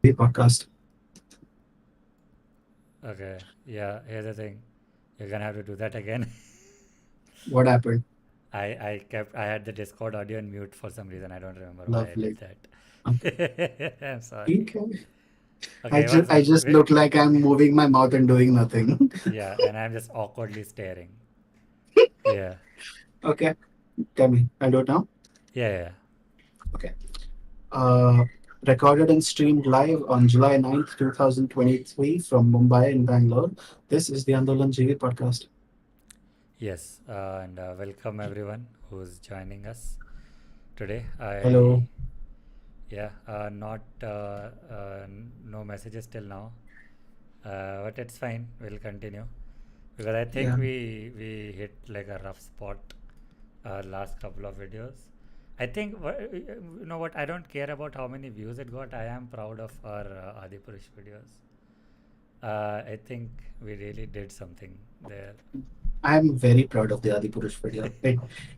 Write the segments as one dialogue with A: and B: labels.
A: The podcast.
B: Okay, yeah, here's the thing. You're gonna have to do that again.
A: What happened?
B: I had the Discord audio on mute for some reason. I don't remember why I did
A: Lovely. Okay.
B: that. I'm sorry.
A: Okay.
B: Okay,
A: I just look like I'm moving my mouth and doing nothing.
B: yeah, and I'm just awkwardly staring. Yeah.
A: Okay. Tell me. I do it now.
B: Yeah, yeah.
A: Okay. Uh, Recorded and streamed live on July 9th, 2023 from Mumbai and Bangalore. This is the Andolan GV podcast.
B: Yes, and welcome everyone who's joining us today.
A: Hello.
B: Yeah, not no messages till now, but it's fine. We'll continue because I think
A: Yeah.
B: we hit like a rough spot last couple of videos. I think you know what, I don't care about how many views it got. I am proud of our Adipurush videos. I think we really did something there.
A: I'm very proud of the Adipurush video.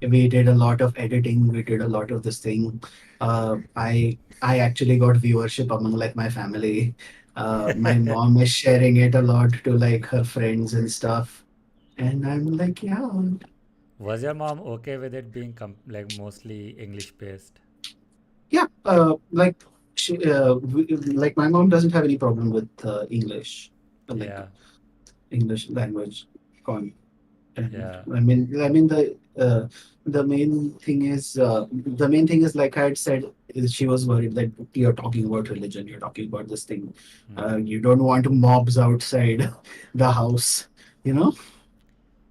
A: We did a lot of editing. We did a lot of this thing. I actually got viewership among like my family. My mom is sharing it a lot to like her friends and stuff. And I'm like, yeah,
B: Was your mom okay with it being like mostly English based?
A: yeah. Like my mom doesn't have any problem with like
B: Yeah,
A: English language. And
B: yeah,
A: I mean the main thing is like I had said is she was worried that you're talking about religion, you're talking about this thing,
B: hmm.
A: you don't want mobs outside the house, you know.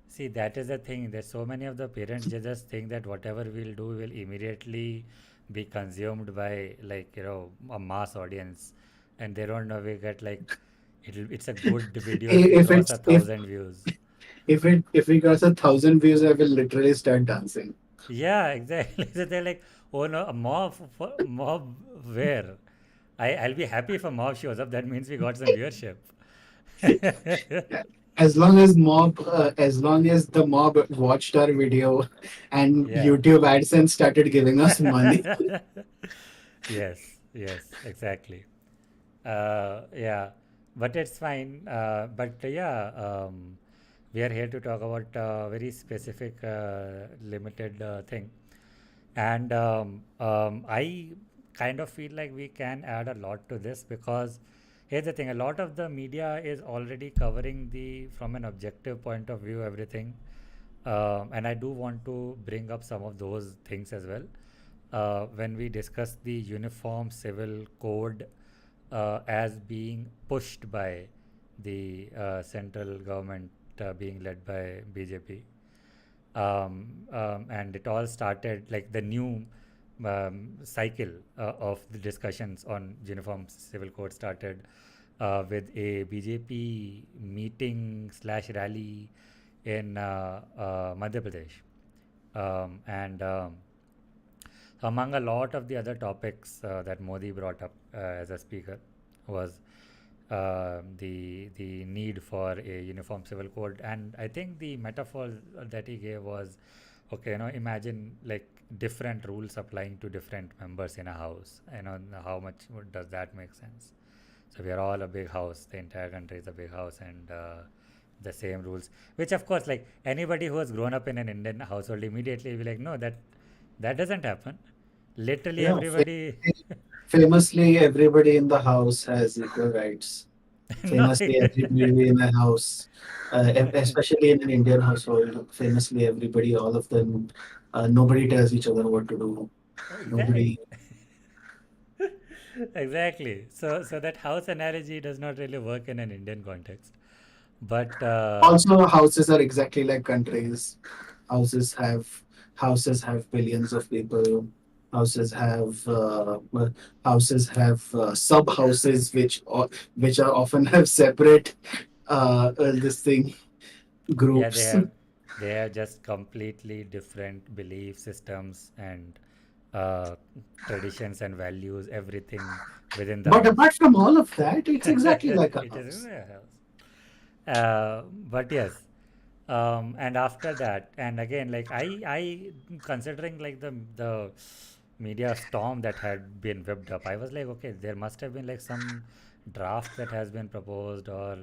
B: See, that is the thing. There's so many of the parents, they just think that whatever we'll do will immediately be consumed by, like, a mass audience, and they don't know we get like it's a good video if we
A: If
B: cross a
A: it's
B: thousand views.
A: if we got 1,000 views, I will literally start dancing.
B: Yeah, exactly. So they're like, oh no, a mob for mob where? I'll be happy if a mob shows up. That means we got some viewership.
A: As long as the mob watched our video and
B: Yeah.
A: YouTube AdSense started giving us money.
B: Yes, yes, exactly. Yeah, but it's fine. But yeah, we are here to talk about a very specific, limited thing. And I kind of feel like we can add a lot to this because here's the thing, a lot of the media is already covering the from an objective point of view everything, and I do want to bring up some of those things as well when we discuss the uniform civil code as being pushed by the central government, being led by BJP. And it all started like the new cycle of the discussions on uniform civil code started with a BJP meeting slash rally in Madhya Pradesh. And among a lot of the other topics that Modi brought up as a speaker was the need for a uniform civil code. And I think the metaphor that he gave was, okay, imagine like different rules applying to different members in a house. How much does that make sense? So we are all a big house. The entire country is a big house, and the same rules. Which, of course, like anybody who has grown up in an Indian household immediately will be like, no, that doesn't happen. Literally
A: Yeah,
B: everybody.
A: famously, everybody in the house has equal rights.
B: No.
A: Famously, everybody in a house, especially in an Indian household, famously everybody, all of them, nobody tells each other what to do.
B: Exactly.
A: Nobody.
B: Exactly. So that house analogy does not really work in an Indian context. But
A: Also, houses are exactly like countries. Houses have billions of people. Houses have sub houses which are often have separate this thing
B: yeah,
A: groups.
B: they have just completely different belief systems and uh, traditions and values, everything within the
A: But
B: house.
A: apart from all of that, it's exactly like a
B: It is in
A: house.
B: the house. But yes, and after that, and again, like I considering like the media storm that had been whipped up. I was like, okay, there must have been like some draft that has been proposed, or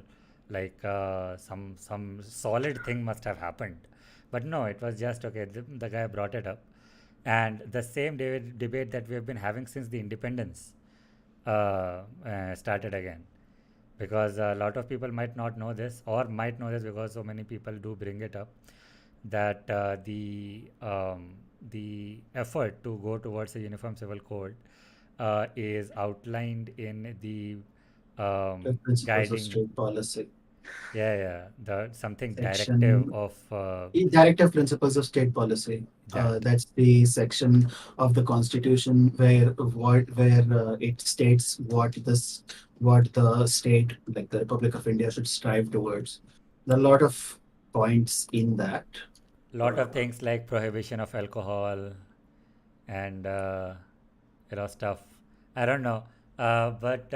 B: like some solid thing must have happened. But no, it was just okay. The guy brought it up, and the same debate that we have been having since the independence started again, because a lot of people might not know this, or might know this because so many people do bring it up, that the effort to go towards a uniform civil code is outlined in the
A: The principles of
B: guiding,
A: state policy
B: yeah, the something directive
A: section.
B: of
A: Directive principles of state policy.
B: that.
A: That's the section of the constitution where it states what the state, like the Republic of India, should strive towards. There are a lot of points in that.
B: Lot of
A: Uh,
B: things like prohibition of alcohol and stuff. I don't know, but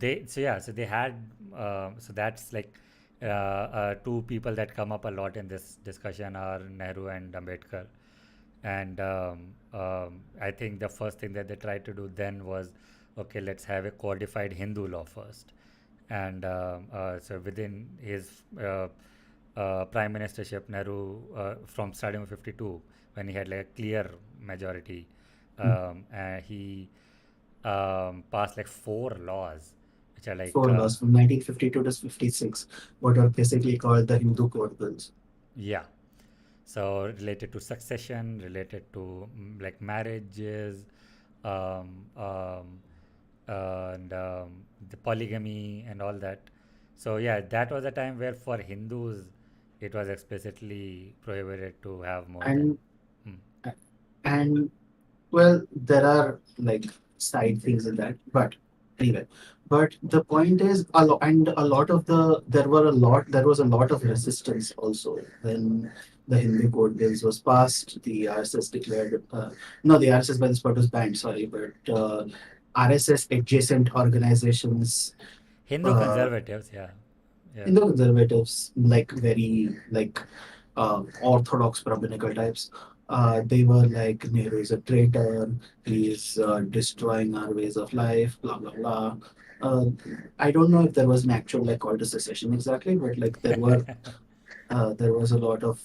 B: they so yeah, so they had so that's like two people that come up a lot in this discussion are Nehru and Ambedkar, and I think the first thing that they tried to do then was, okay, let's have a codified Hindu law first, and so within his prime ministership, Nehru, from starting with 52, when he had like a clear majority, he passed like four laws, which are like,
A: Four laws from 1952 to 56, what are basically called the Hindu code bills.
B: yeah, so related to succession, related to like marriages, um, um, and the polygamy and all that. So yeah, that was a time where for Hindus it was explicitly prohibited to have more than.
A: And
B: Mm.
A: and well, there are like side things in that, but anyway. But the point is, a lot of there was a lot of resistance also when the Hindu code bills was passed. The RSS declared, no, the RSS by this part was banned. Sorry, but RSS adjacent organizations,
B: Hindu
A: uh,
B: conservatives, yeah, yeah.
A: Hindu conservatives, like very like orthodox rabbinical types. They were like Nehru is a traitor. He is destroying our ways of life. Blah blah blah. Uh, I don't know if there was an actual like call to secession exactly, but like there was a lot of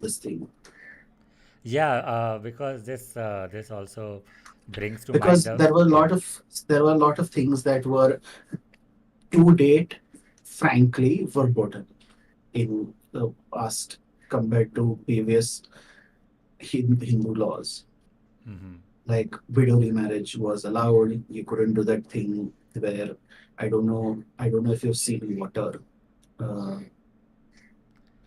A: this thing
B: Yeah, because this also brings to mind
A: because
B: the yeah.
A: there were a lot of things that were to date, frankly, verboten in the past compared to previous Hindu laws.
B: Hmm.
A: Like widow remarriage was allowed. You couldn't do that thing where I don't know if you've seen Water.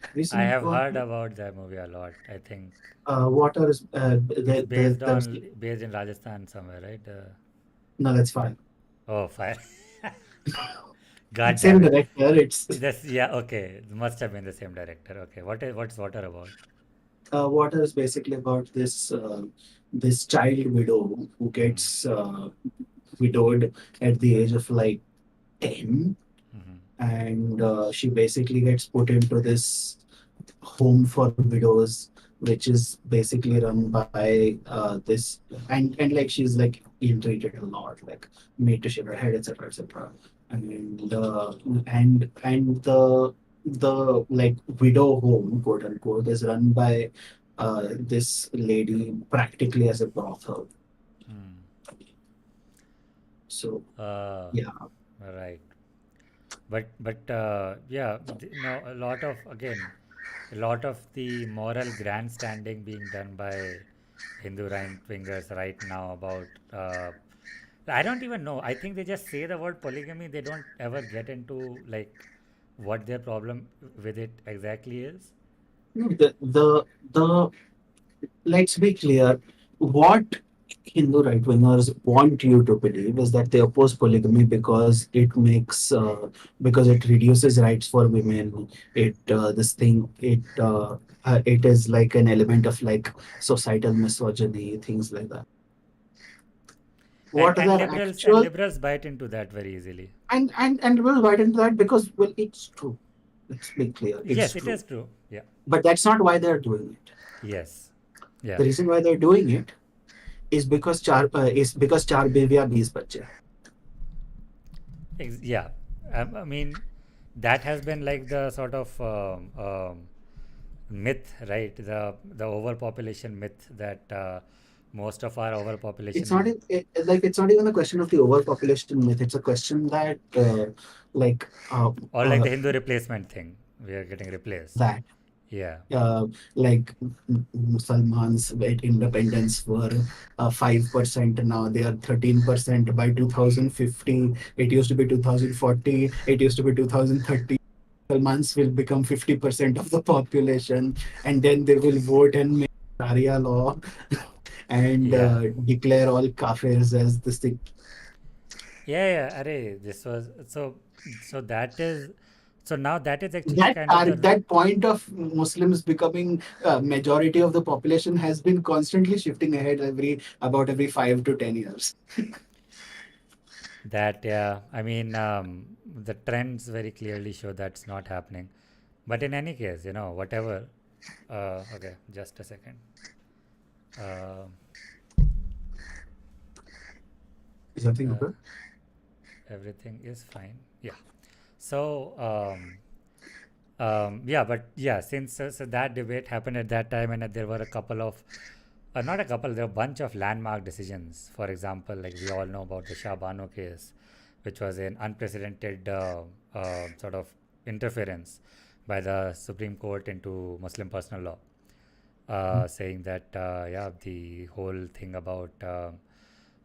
A: Have you
B: I
A: seen
B: have heard
A: Water?
B: about that movie a lot. I think
A: Water is
B: it's
A: there's
B: based in Rajasthan somewhere, right?
A: no, that's fine.
B: Oh, fire! God damn
A: Same
B: it!
A: director. It's
B: This, yeah, okay. It must have been the same director. Okay, what's Water about?
A: Water is basically about this child widow who
B: Mm-hmm.
A: gets widowed at the age of like 10,
B: Mm-hmm.
A: and she basically gets put into this home for widows, which is basically run by this, and like she's like ill treated a lot, like made to shave her head, etc., etc. And the like widow home, quote unquote, is run by this lady practically as a brothel.
B: Mm.
A: So
B: Uh,
A: yeah,
B: right. But yeah, a lot of, again, a lot of the moral grandstanding being done by Hindu right wingers right now about. I don't even know. I think they just say the word polygamy. They don't ever get into like what their problem with it exactly is.
A: no, the let's be clear. What Hindu right wingers want you to believe is that they oppose polygamy because it reduces rights for women. It is like an element of like societal misogyny, things like that.
B: And
A: What
B: and
A: their
B: liberals and
A: actual
B: liberals bite into that very easily.
A: and we'll write into that because well, it's true. Let's be clear, it's
B: Yes, it
A: true.
B: is true. Yeah.
A: But that's not why they're doing it.
B: Yes. Yeah,
A: The reason why they're doing it is because चार बीवियां 20 बच्चे.
B: yeah. I mean, that has been like the sort of myth, right? The overpopulation myth that most of our
A: It's not
B: overpopulation,
A: like it's not even a question of the overpopulation myth. It's a question that like
B: or like the Hindu replacement thing, we are getting replaced.
A: that
B: Yeah,
A: like Musalmans at independence were 5%. Now they are 13% by 2050. It used to be 2040. It used to be 2030. Musulmans will become 50% of the population, and then they will vote and make Sharia law and
B: yeah,
A: declare all kafirs as this thing.
B: yeah, yeah. Array, this was so that is so now that is actually
A: That
B: kind of the
A: that point of Muslims becoming majority of the population has been constantly shifting ahead every 5 to 10 years.
B: that, yeah. I mean, the trends very clearly show that's not happening. But in any case, whatever. Okay, just a second. Uh,
A: Is everything
B: uh,
A: okay?
B: Everything is fine. Yeah. So, yeah, but yeah, since so that debate happened at that time, and there were a couple of, not a couple, there were a bunch of landmark decisions. For example, like we all know about the Shah Bano case, which was an unprecedented sort of interference by the Supreme Court into Muslim personal law, saying that, yeah, the whole thing about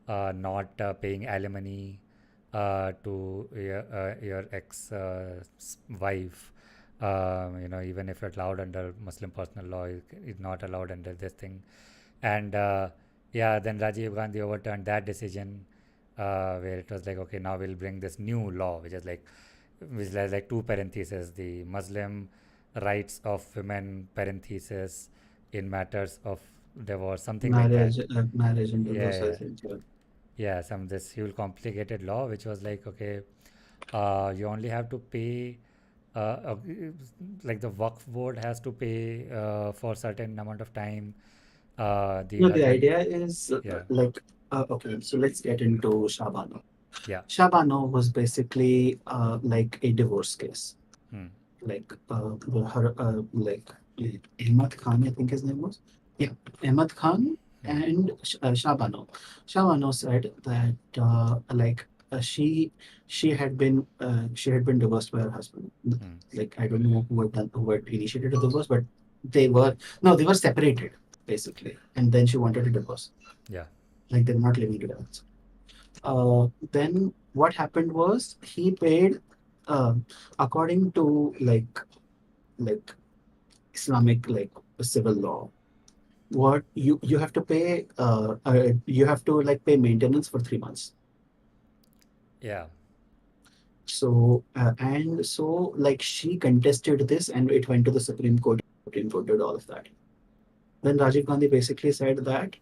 B: not paying alimony to your ex wife, even if it's allowed under Muslim personal law, is not allowed under this thing. And yeah, then Rajiv Gandhi overturned that decision, where it was like, okay, now we'll bring this new law, which is like two parentheses, the Muslim rights of women parentheses in matters of divorce, something like that.
A: Marriage and
B: Yeah,
A: divorce, I
B: yeah,
A: think. Yeah.
B: yeah. Some this huge complicated law, which was like, okay, you only have to pay, like the Waqf board has to pay for certain amount of time. The
A: No, the
B: husband,
A: idea is
B: yeah,
A: okay, so let's get into Shabano.
B: yeah,
A: Shabano was basically like a divorce case.
B: hmm,
A: Like her like Ahmad Khan, I think his name was. Yeah, Ahmad Khan
B: hmm,
A: and Shabano. Shabano said that she had been divorced by her husband.
B: hmm,
A: Like I don't know who had initiated the divorce, but they were separated basically, and then she wanted a divorce.
B: yeah,
A: Like they're not living together. Then what happened was he paid, uh, according to like Islamic civil law. What you have to pay? You have to like pay maintenance for 3 months.
B: yeah,
A: So like she contested this, and it went to the Supreme Court. Supreme Court did all of that. Then Rajiv Gandhi basically said that.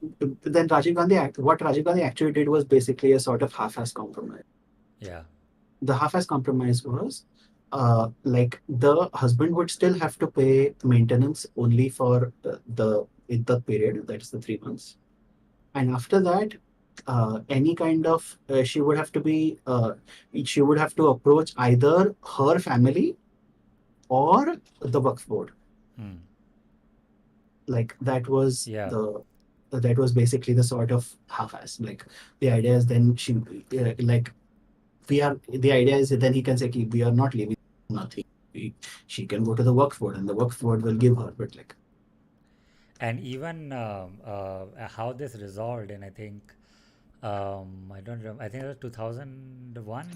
A: Then what Rajiv Gandhi actually did was basically a sort of half-ass compromise.
B: yeah,
A: The half-ass compromise was like the husband would still have to pay maintenance only for the iddat period, that's the 3 months, and after that any kind of she would have to approach either her family or the Waqf board.
B: hmm,
A: Like
B: yeah.
A: that was basically the sort of half-ass. Like the idea is then like the idea is that then he can say "Ki, we are not leaving nothing. She can go to the work board and the work board will give her, but like
B: And even how this resolved, and I think, I don't remember, I think it was 2001,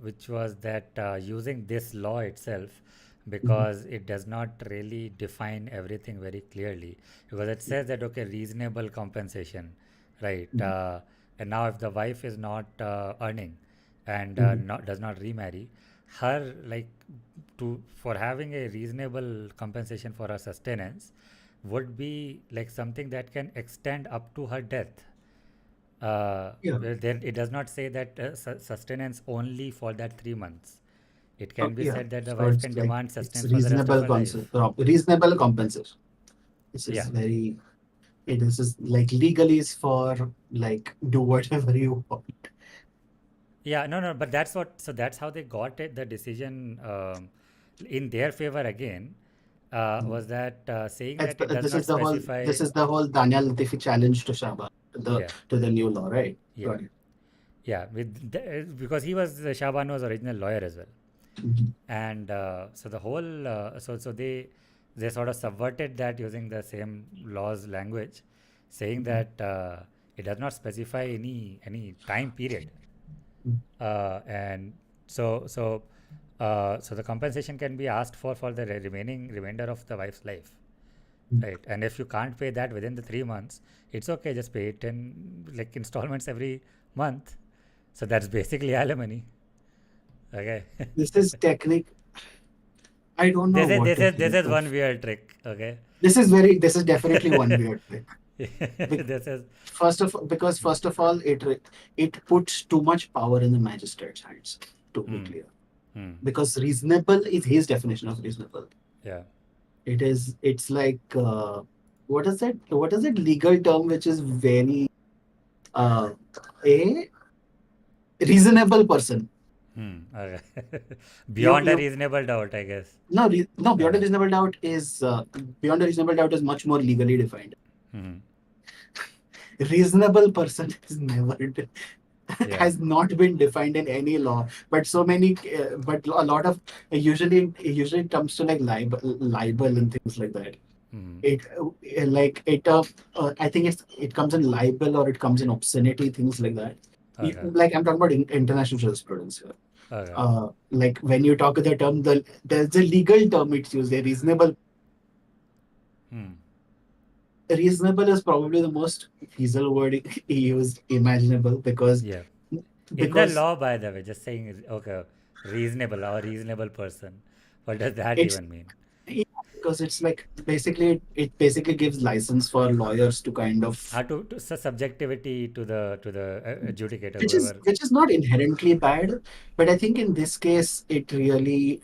B: which was that using this law itself,
A: mhm,
B: because it does not really define everything very clearly, because it says that, okay, reasonable compensation, right?
A: mhm,
B: And now if the wife is not earning and
A: mhm.
B: not does not remarry, her, like, to for having a reasonable compensation for her sustenance would be like something that can extend up to her death.
A: Yeah.
B: Well, there it does not say that sustenance only for that 3 months. It can be
A: Yeah.
B: said that the
A: So
B: wife can demand
A: it's
B: sustenance for the rest of
A: reasonable
B: her life.
A: reasonable compensation. This
B: Yeah.
A: is very, it is just like legally is for like do whatever you want.
B: Yeah, no, no, but that's what, so that's how they got it, the decision in their favor again, was that saying
A: That's
B: that it does
A: this
B: not
A: is the whole
B: specify.
A: this is the whole Daniel Latifi challenge to Shaba,
B: Yeah,
A: to the new law, right?
B: yeah,
A: Got it.
B: yeah, because he was, Shaban was original lawyer as well.
A: Mhm.
B: And so the whole, so they sort of subverted that using the same laws language, saying
A: Mhm.
B: that it does not specify any time period, and so so so the compensation can be asked for the remainder of the wife's life,
A: Mhm.
B: right? And if you can't pay that within the 3 months, it's okay, just pay it in like installments every month. So that's basically alimony. Okay.
A: This is technique. I don't know
B: this is
A: what
B: this is this
A: technique
B: is
A: of.
B: one weird trick. Okay.
A: This is definitely one weird trick.
B: This is.
A: Because first of all, it puts too much power in the magistrate's hands. To be
B: Hmm.
A: clear,
B: Hmm.
A: because reasonable is his definition of reasonable.
B: Yeah.
A: It's like what is it legal term which is very uh, a reasonable person.
B: Hmm. Okay. Beyond a
A: You
B: reasonable doubt, I guess.
A: no, beyond a
B: Uh,
A: reasonable doubt is beyond a reasonable doubt is much more legally defined.
B: hmm.
A: Reasonable person is never
B: Yeah.
A: has not been defined in any law, but so many but a lot of usually it comes to like libel and things like that.
B: Hmm.
A: It I think it comes in libel or it comes in obscenity, things like that.
B: Okay.
A: Like I'm talking about international jurisprudence here.
B: Okay.
A: Like when you talk of the term, there's a legal term it's used, a reasonable.
B: Hmm.
A: Reasonable is probably the most weasel word used imaginable,
B: Yeah. In the
A: because
B: law, by the way, just saying, okay, reasonable or reasonable person. What does that
A: it's
B: even mean?
A: yeah, because it's like basically it basically gives license for lawyers to kind
B: How
A: of,
B: to subjectivity to the adjudicator,
A: which is
B: whoever.
A: which is not inherently bad, but I think in this case it really,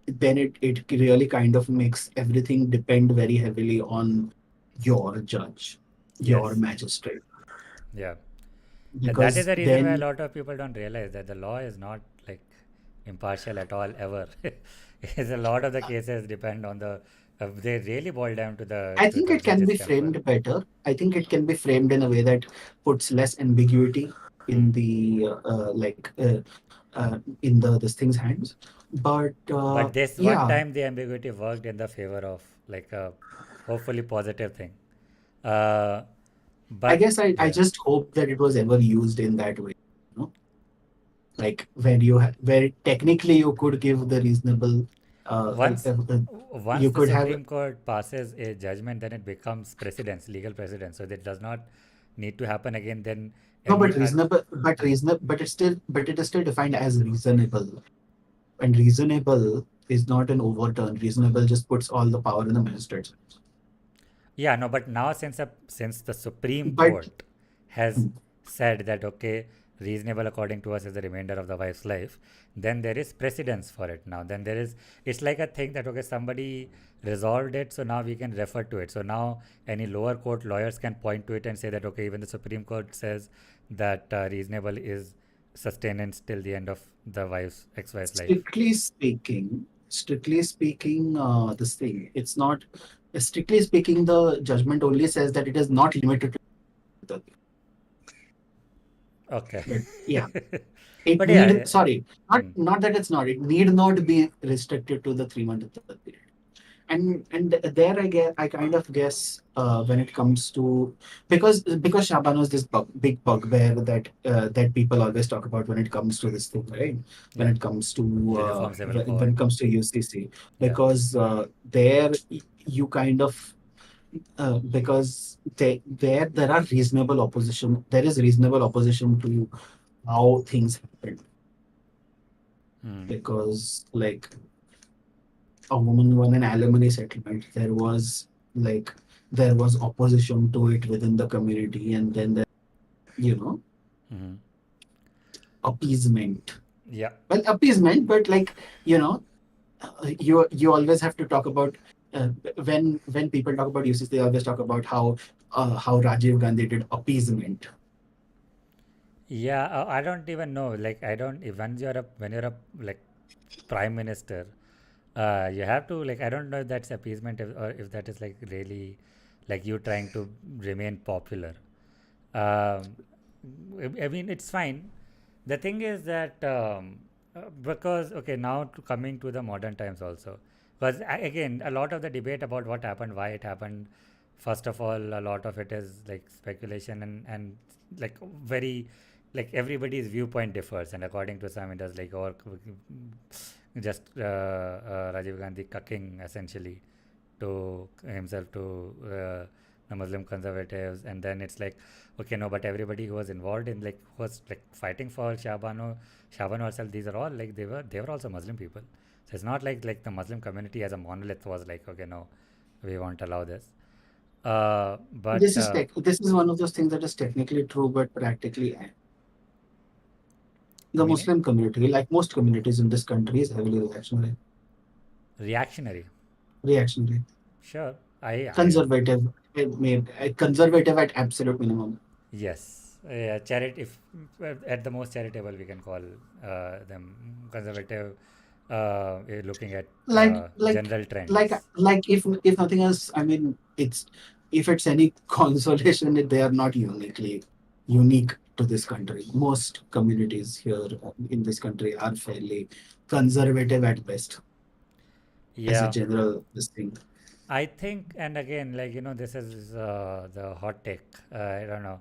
A: then it really kind of makes everything depend very heavily on your judge, your
B: Yes.
A: magistrate,
B: Yeah. And that is
A: because
B: the reason why a
A: then
B: lot of people don't realize that the law is not like impartial at all ever. Is a lot of the cases depend on the. They really boil down
A: I
B: to
A: think
B: the
A: it can
B: judge's
A: be
B: temper.
A: framed better. I think it can be framed in a way that puts less ambiguity
B: Hmm.
A: in the in the this thing's hands. But
B: But this one
A: yeah,
B: time the ambiguity worked in the favor of like a hopefully positive thing. Uh,
A: I
B: but
A: guess I
B: yeah,
A: just hope that it was ever used in that way. You know, like where technically you could give the reasonable,
B: once once
A: you
B: the
A: could have.
B: Supreme Court passes a judgment, then it becomes precedence, legal precedence. So that does not need to happen again. Then
A: No,
B: any
A: but it is still defined as reasonable, and reasonable is not an overturn. Reasonable just puts all the power in the magistrates.
B: Yeah, no, but now since the Supreme
A: But
B: Court has said that okay, reasonable according to us is the remainder of the wife's life, then there is precedence for it now. Then there is, it's like a thing that okay, somebody resolved it, so now we can refer to it. So now any lower court lawyers can point to it and say that okay, even the Supreme Court says that reasonable is sustenance till the end of the wife's ex-wife's life.
A: strictly speaking, this thing, it's not. Strictly speaking, the judgment only says that it is not limited to the.
B: Okay.
A: But yeah, it
B: But yeah,
A: need. Sorry,
B: hmm,
A: not that it's not. It need not be restricted to the 3 month third period. And there I kind of guess when it comes to, because Shaban was this big bugbear that people always talk about when it comes to this thing, right? When
B: yeah,
A: it comes to
B: Uniform Civil
A: when
B: Code.
A: it comes to UCC,
B: Yeah.
A: because there you kind of because there are reasonable opposition. There is reasonable opposition to how things happen,
B: Hmm.
A: because like a woman won an alimony settlement. Like there was opposition to it within the community, and then there, you know,
B: Hmm.
A: appeasement.
B: Yeah.
A: Well, appeasement, but like, you know, you always have to talk about. uh, when people talk about UCs, they always talk about how Rajiv Gandhi did appeasement.
B: Yeah, I don't even know. Like, I don't. If once you're a when you're a like prime minister, you have to like. I don't know if that's appeasement or if that is like really like you trying to remain popular. Um, I mean, it's fine. The thing is that because okay, now coming to the modern times also, because again, a lot of the debate about what happened, why it happened. First of all, a lot of it is like speculation and like very like everybody's viewpoint differs, and according to some, it does like or just Rajiv Gandhi cucking essentially to himself to the Muslim conservatives, and then it's like, okay, no, but everybody who was involved in like who was like fighting for Shabano herself, these are all like they were also Muslim people. So it's not like the Muslim community as a monolith was like, okay, no, we won't allow this. But
A: This is one of those things that is technically true, but practically the
B: meaning
A: Muslim community, like most communities in this country, is heavily
B: reactionary.
A: reactionary,
B: Sure, I
A: conservative. It may conservative at absolute minimum.
B: yes, charity. If at the most charitable, we can call them conservative, looking at
A: Like like
B: general trends.
A: like if nothing else, I mean, it's if it's any consolation, they are not unique to this country. Most communities here in this country are fairly conservative at best, as a
B: Yeah,
A: general this thing.
B: I think, and again, like this is the hot take. I don't know.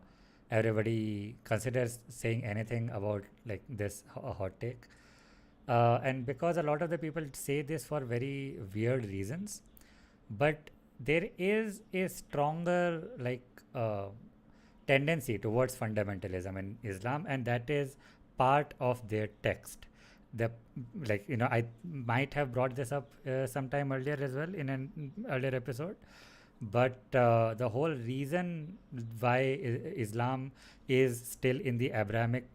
B: Everybody considers saying anything about like this hot take, and because a lot of the people say this for very weird reasons, but there is a stronger like tendency towards fundamentalism in Islam, and that is part of their text. The like I might have brought this up sometime earlier as well in an earlier episode, but the whole reason why Islam is still in the Abrahamic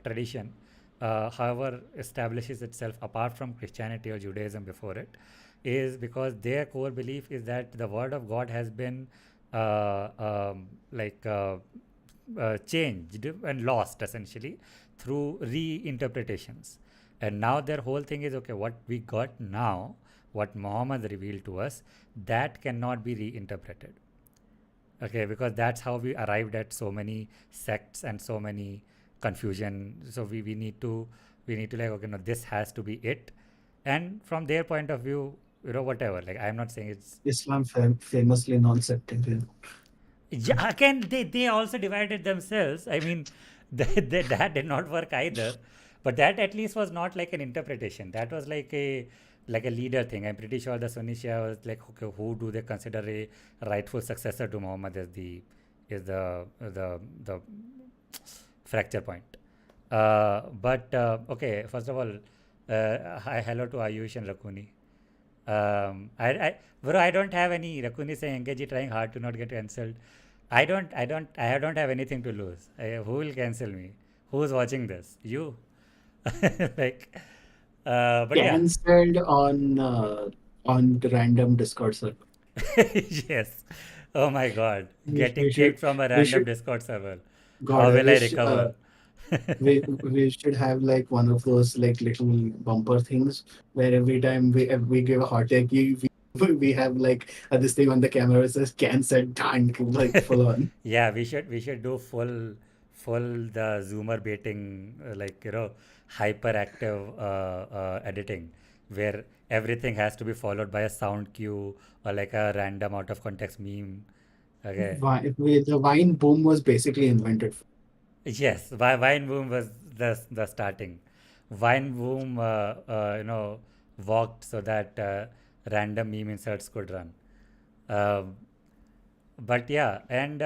B: tradition, however, establishes itself apart from Christianity or Judaism before it, is because their core belief is that the Word of God has been like changed and lost essentially through reinterpretations. And now their whole thing is okay, what we got now, what Muhammad revealed to us, that cannot be reinterpreted. Okay, because that's how we arrived at so many sects and so many confusion. So we need to like, okay, no, this has to be it. And from their point of view, whatever. Like, I'm not saying it's
A: Islam famously non-sectarian.
B: yeah, again, they also divided themselves. I mean, that did not work either. But that at least was not like an interpretation. That was like a leader thing. I'm pretty sure the Sunni Shia was like, okay, who do they consider a rightful successor to Muhammad as the fracture point. But okay, first of all, hi, hello to Ayush and Rakuni. Bro, I don't have any Rakuni saying Engeji trying hard to not get cancelled. I don't have anything to lose. Who will cancel me? Who's watching this? You. Like, but yeah,
A: Cancelled on the random Discord server.
B: yes. Oh my God, getting
A: We should
B: kicked from a
A: we
B: random
A: should
B: Discord server.
A: God,
B: How
A: I
B: will I
A: wish
B: recover?
A: we should have like one of those like little bumper things where every time we give a hot take, we have like this thing on the camera that says cancelled, done, like full on.
B: Yeah, we should do full the zoomer baiting like hyperactive editing where everything has to be followed by a sound cue or like a random out of context meme. Okay.
A: The wine boom was basically invented.
B: Yes, Wine Boom was the starting. Wine Boom walked so that random meme inserts could run. Um, but yeah, and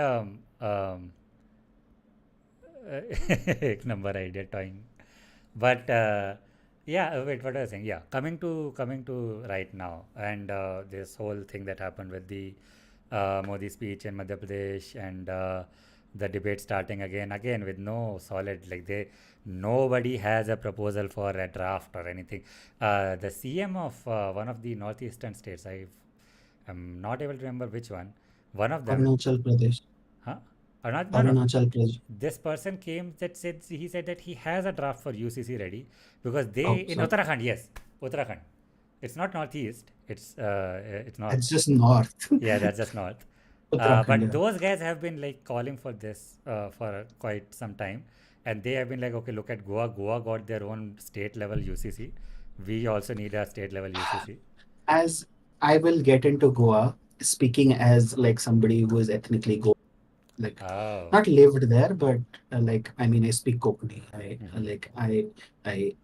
B: एक number idea toying. But yeah, wait, what was I saying? Yeah, coming to right now, and this whole thing that happened with the Modi speech in Madhya Pradesh, and the debate starting again with no solid, like they, nobody has a proposal for a draft or anything. The CM of one of the northeastern states, I'm not able to remember which one of them,
A: Arunachal Pradesh.
B: huh? Or not, no, no,
A: Arunachal Pradesh.
B: this person came that said, he said that he has a draft for UCC ready because they
A: Oh,
B: in
A: sorry.
B: Uttarakhand, yes, Uttarakhand. It's not northeast. It's
A: It's
B: north.
A: just north.
B: Yeah, that's just north.
A: Uttarakhand,
B: But
A: yeah.
B: those guys have been like calling for this for quite some time, and they have been like, okay, look at Goa. Goa got their own state level UCC. We also need a state level UCC.
A: As I will get into Goa, speaking as like somebody who is ethnically Goa, like
B: Oh.
A: not lived there, but like I mean, I speak Kokani.
B: Mm-hmm.
A: I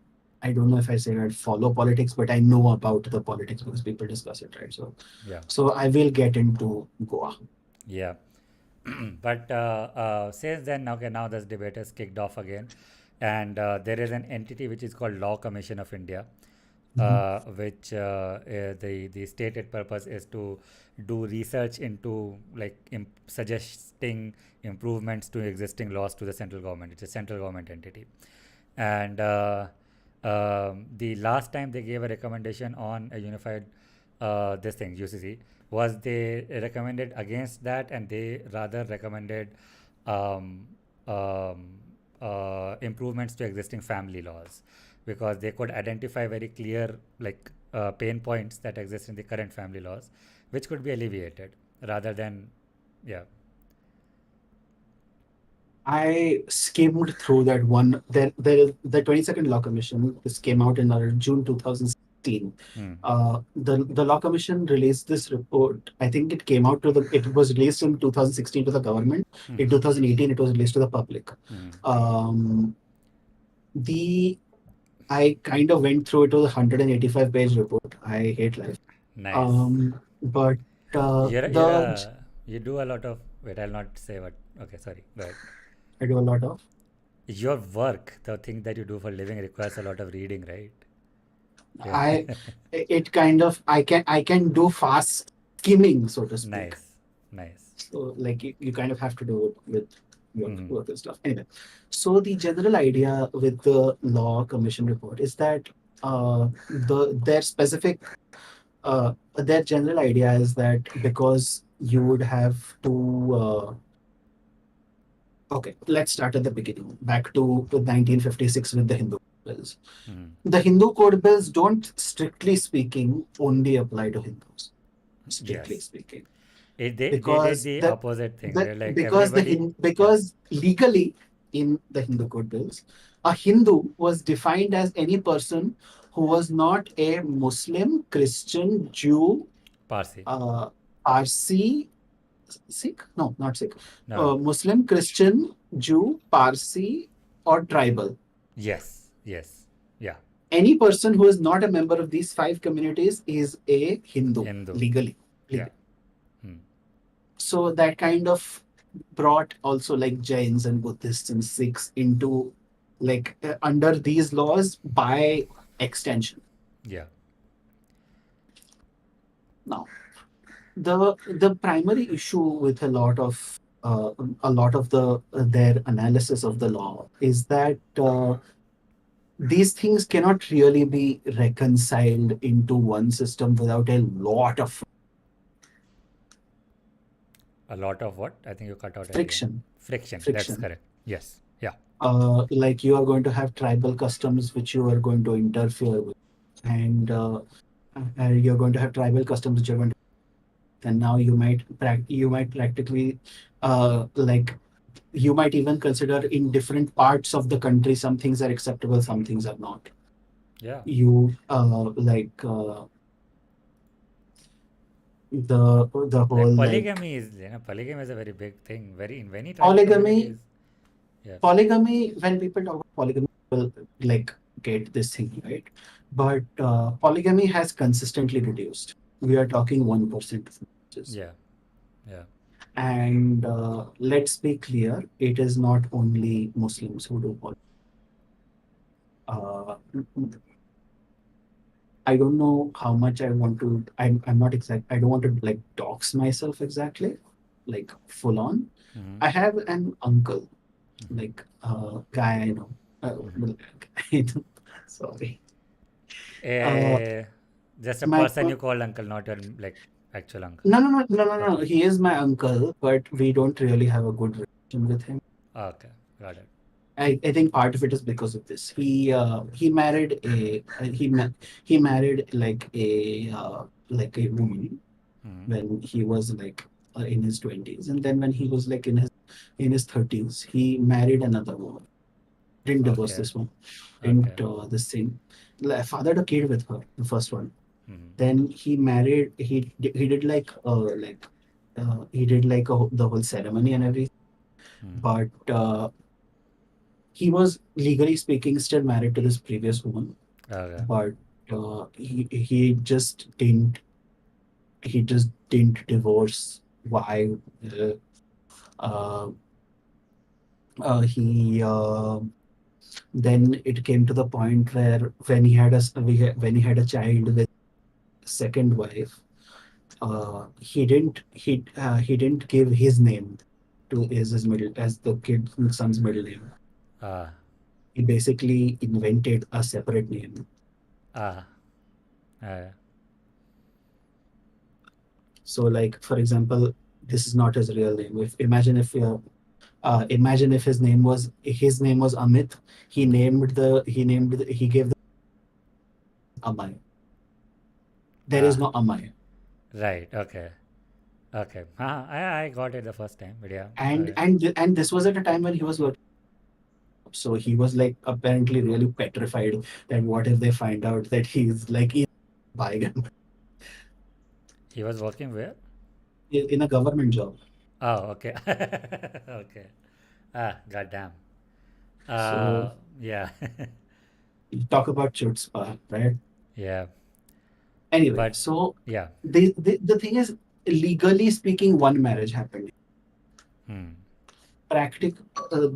A: I don't know if I say I follow politics, but I know about the politics because people discuss it, right? So
B: Yeah.
A: so I will get into Goa.
B: Yeah. But since then, okay, now this debate has kicked off again, and there is an entity which is called Law Commission of India,
A: Mhm.
B: which the stated purpose is to do research into like suggesting improvements to existing laws to the central government. It's a central government entity, and the last time they gave a recommendation on a unified this thing UCC was they recommended against that, and they rather recommended um, um, improvements to existing family laws because they could identify very clear like pain points that exist in the current family laws which could be alleviated rather than, yeah.
A: I skimmed through that one. The 22nd Law Commission. This came out in June 2016.
B: Hmm.
A: The Law Commission released this report. I think it came out to the. It was released in 2016 to the government. In
B: Mm-hmm.
A: 2018, it was released to the public.
B: Mm-hmm.
A: Um, the I kind of went through it. It was a 185-page report. I hate life.
B: Nice.
A: But
B: You're
A: the
B: a, you do a lot of, wait, I'll not say what, okay, sorry, go ahead.
A: I do a lot of.
B: Your work, the thing that you do for living, requires a lot of reading, right? Yeah.
A: I it kind of I can do fast skimming, so to speak.
B: Nice. Nice.
A: So like you kind of have to do it with
B: Mm-hmm.
A: work and stuff. Anyway, so the general idea with the law commission report is that their specific their general idea is that because you would have to okay, let's start at the beginning. Back to 1956 with the Hindu bills.
B: Mm-hmm.
A: The Hindu code bills don't, strictly speaking, only apply to Hindus. Strictly
B: Yes.
A: speaking,
B: They did
A: because
B: the opposite thing. They're like
A: because
B: everybody. Yeah.
A: because legally in the Hindu code bills, a Hindu was defined as any person who was not a Muslim, Christian, Jew,
B: Parsi.
A: uh, Parsi, Sikh? No, not Sikh.
B: No, no.
A: Muslim, Christian, Jew, Parsi, or tribal.
B: Yes. Yes. Yeah.
A: Any person who is not a member of these five communities is a Hindu
B: Hindu.
A: legally.
B: Yeah.
A: Legally.
B: Hmm.
A: So that kind of brought also like Jains and Buddhists and Sikhs into like under these laws by extension.
B: Yeah.
A: Now, the primary issue with a lot of their analysis of the law is that these things cannot really be reconciled into one system without a lot of
B: A lot of what? I think you cut out at the end.
A: friction.
B: Friction. That's
A: Friction.
B: correct. Yes. Yeah.
A: Like you are going to have tribal customs which you are going to interfere with, and you're going to have tribal customs which you're going to, and now you might practically like you might even consider in different parts of the country some things are acceptable, some things are not.
B: Yeah.
A: You the whole
B: Like
A: like
B: polygamy is, polygamy is a very big thing. Very in many tribal
A: polygamy
B: communities. Yeah.
A: polygamy when people talk about polygamy people like get this thing right, but polygamy has consistently reduced. We are talking 1% of marriages.
B: Yeah. Yeah.
A: And let's be clear, it is not only Muslims who do polygamy. uh, I don't know how much I want to. I'm not exact. I don't want to like dox myself exactly, like full on.
B: Mm-hmm.
A: I have an uncle,
B: Mm-hmm.
A: like guy I know.
B: Mm-hmm.
A: Well, I don't- sorry. Uh,
B: Eh, just a
A: my
B: person you call uncle, not your like actual uncle.
A: no.
B: Okay.
A: He is my uncle, but we don't really have a good relation with him.
B: Okay. Got it.
A: I think part of it is because of this. He married he married like a woman
B: Mm-hmm.
A: when he was like in his 20s, and then when he was like in his 30s, he married another woman. Didn't divorce
B: Okay.
A: this one.
B: Okay.
A: Didn't this thing. Fathered a kid with her, the first one.
B: Mm-hmm.
A: Then he married. He did he did like the whole ceremony and everything,
B: Mm-hmm.
A: but he was legally speaking still married to this previous woman,
B: Okay.
A: but he just didn't divorce. Why? Uh, uh, he Then it came to the point where when he had a child with second wife, he didn't give his name to his middle as the kid son's middle name.
B: Ah.
A: He basically invented a separate name.
B: Ah. Ah.
A: So, like for example, this is not his real name. If imagine if his name was Amit,
B: Mm-hmm.
A: he gave the Amay. There is
B: Ah.
A: no Amay,
B: Right. Okay. Okay. Ah, I got it the first time, but yeah. Okay.
A: and this was at a time when he was working. So he was like apparently really petrified that what if they find out that he's like bygone
B: He was working where?
A: in a government job.
B: Oh, okay. Okay. Ah, goddamn.
A: So
B: Yeah.
A: you talk about chutzpah, right?
B: Yeah.
A: Anyway,
B: But
A: so
B: yeah.
A: the thing is, legally speaking, one marriage happened.
B: Hmm.
A: Practic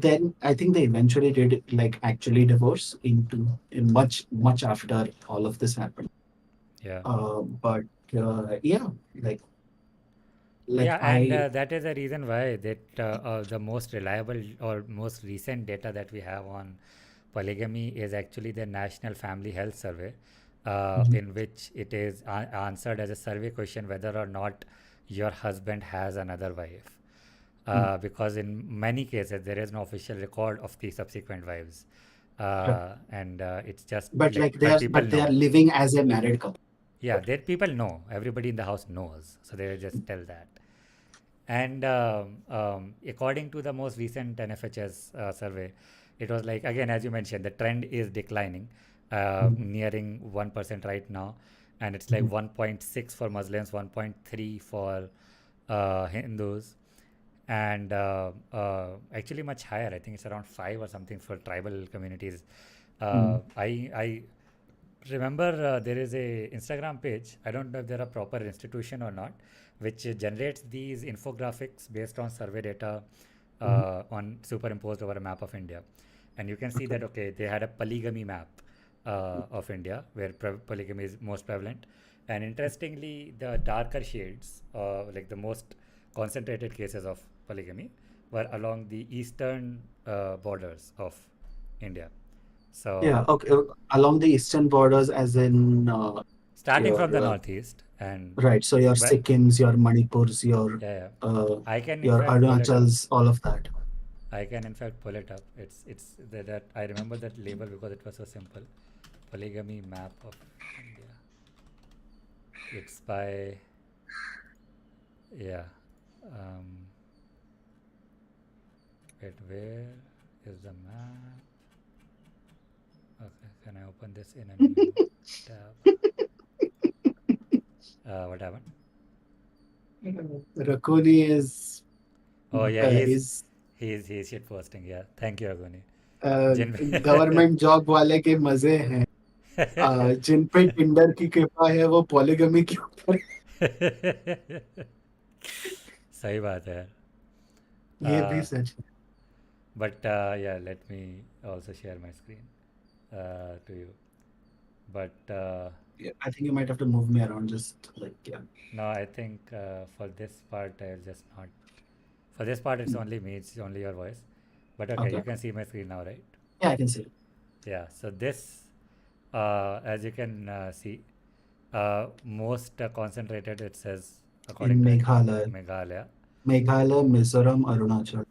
A: Then I think they eventually did like actually divorce into in much after all of this happened.
B: Yeah.
A: But yeah, like
B: Yeah,
A: like
B: and
A: I
B: that is the reason why that the most reliable or most recent data that we have on polygamy is actually the National Family Health Survey,
A: Mhm.
B: in which it is answered as a survey question whether or not your husband has another wife.
A: Mm.
B: Because in many cases there is no official record of the subsequent wives,
A: Right.
B: and it's just
A: But
B: like, but people
A: they are
B: know.
A: living as a married couple.
B: Yeah, that people know. Everybody in the house knows, so they just tell that. And according to the most recent NFHS survey, it was like, again, as you mentioned, the trend is declining,
A: Mhm.
B: nearing 1% right now. And it's like
A: Mhm.
B: 1.6 for Muslims, 1.3 for Hindus, and actually much higher. I think it's around 5 or something for tribal communities.
A: Mhm.
B: I remember there is a Instagram page. I don't know if they're a proper institution or not, which generates these infographics based on survey data
A: Mhm.
B: on superimposed over a map of India, and you can see
A: Okay.
B: that okay, they had a polygamy map of India where polygamy is most prevalent, and interestingly, the darker shades, like the most concentrated cases of polygamy, were along the eastern borders of India.
A: Yeah.
B: So
A: Okay. Along the eastern borders, as in
B: starting from
A: your
B: the northeast, and
A: right. So your
B: well,
A: Sikkims, your Manipurs,
B: yeah, yeah.
A: uh,
B: I can in
A: your
B: fact pull it up.
A: Arunachals, all of that.
B: I can in fact pull it up. It's that I remember that label because it was so simple. Polygamy map of India. It's by, yeah. Um, wait, where is the map? Okay, can I open this in a new tab? What happened?
A: Rakoni
B: Oh yeah,
A: is
B: he's shit posting. Yeah, thank you, Aguni.
A: uh,
B: Jin.
A: Government job वाले के मजे हैं जिन पे Tinder की कृपा है वो polygamy के ऊपर
B: सही बात है.
A: ये भी
B: Uh,
A: सच है.
B: but yeah, let me also share my screen to you. But
A: Yeah, I think you might have to move me around just like yeah.
B: no, I think for this part I'll just not. For this part, it's
A: Mm.
B: only me. It's only your voice. But okay, you
A: Okay.
B: can see my screen now, right?
A: Yeah, I can see it.
B: Yeah. So this, as you can see, most concentrated. It says according
A: In
B: to
A: Meghalaya,
B: Meghalaya.
A: Meghalaya, Mizoram, Arunachal.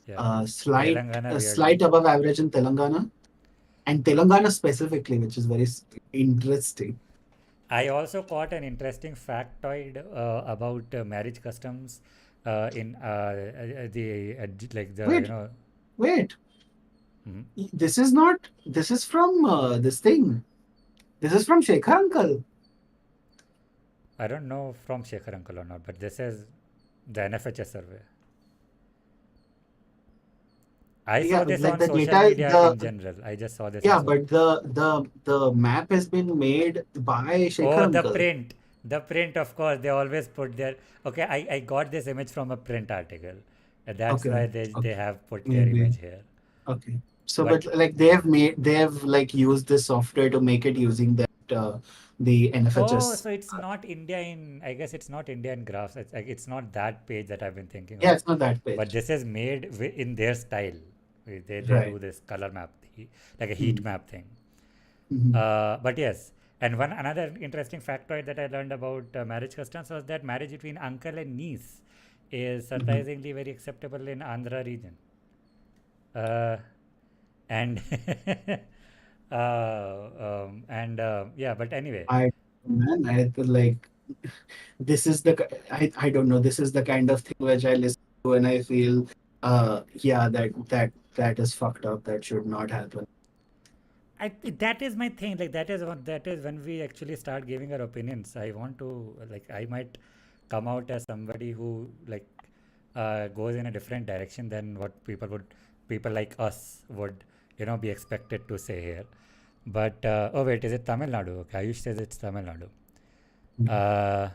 B: Yeah.
A: A
B: Telangana weirdly.
A: slight above average in Telangana, and Telangana specifically, which is very interesting.
B: I also caught an interesting factoid about marriage customs in the like the
A: Wait, wait.
B: mhm.
A: This is not. This is from this thing. This is from Shekhar Uncle.
B: I don't know from Shekhar Uncle or not, but this is the NFHS survey. I
A: Yeah,
B: saw this
A: like
B: on
A: the
B: social
A: data.
B: media in general. I just saw this on
A: Yeah,
B: social.
A: but the map has been made by Shekhar
B: Oh, the
A: Uncle.
B: print. The print, of course, they always put their. Okay, I got this image from a print article. That's
A: Okay,
B: why they
A: okay,
B: have put their
A: maybe.
B: image here.
A: Okay. So,
B: But
A: but like they have like used this software to make it using that the
B: oh,
A: NFHS.
B: so it's not India in. I guess it's not India in graphs. It's like it's not that page that I've been thinking
A: Yeah,
B: of.
A: it's not that
B: But
A: page.
B: this is made in their style. They
A: Right.
B: do this color map, like a heat
A: Mm-hmm.
B: map thing.
A: Mm-hmm.
B: But yes, and one another interesting factoid that I learned about marriage customs was that marriage between uncle and niece is
A: Mm-hmm.
B: surprisingly very acceptable in Andhra region. Uh, and yeah, but anyway,
A: I man, I feel like this is I don't know. This is the kind of thing which I listen to and I feel yeah that is fucked up. That should not happen.
B: that is my thing. Like that is when we actually start giving our opinions. I want to like I might come out as somebody who like goes in a different direction than what people like us would be expected to say here. But oh wait, is it Tamil Nadu? Okay, Ayush says it's Tamil Nadu.
A: Mhm.
B: Uh,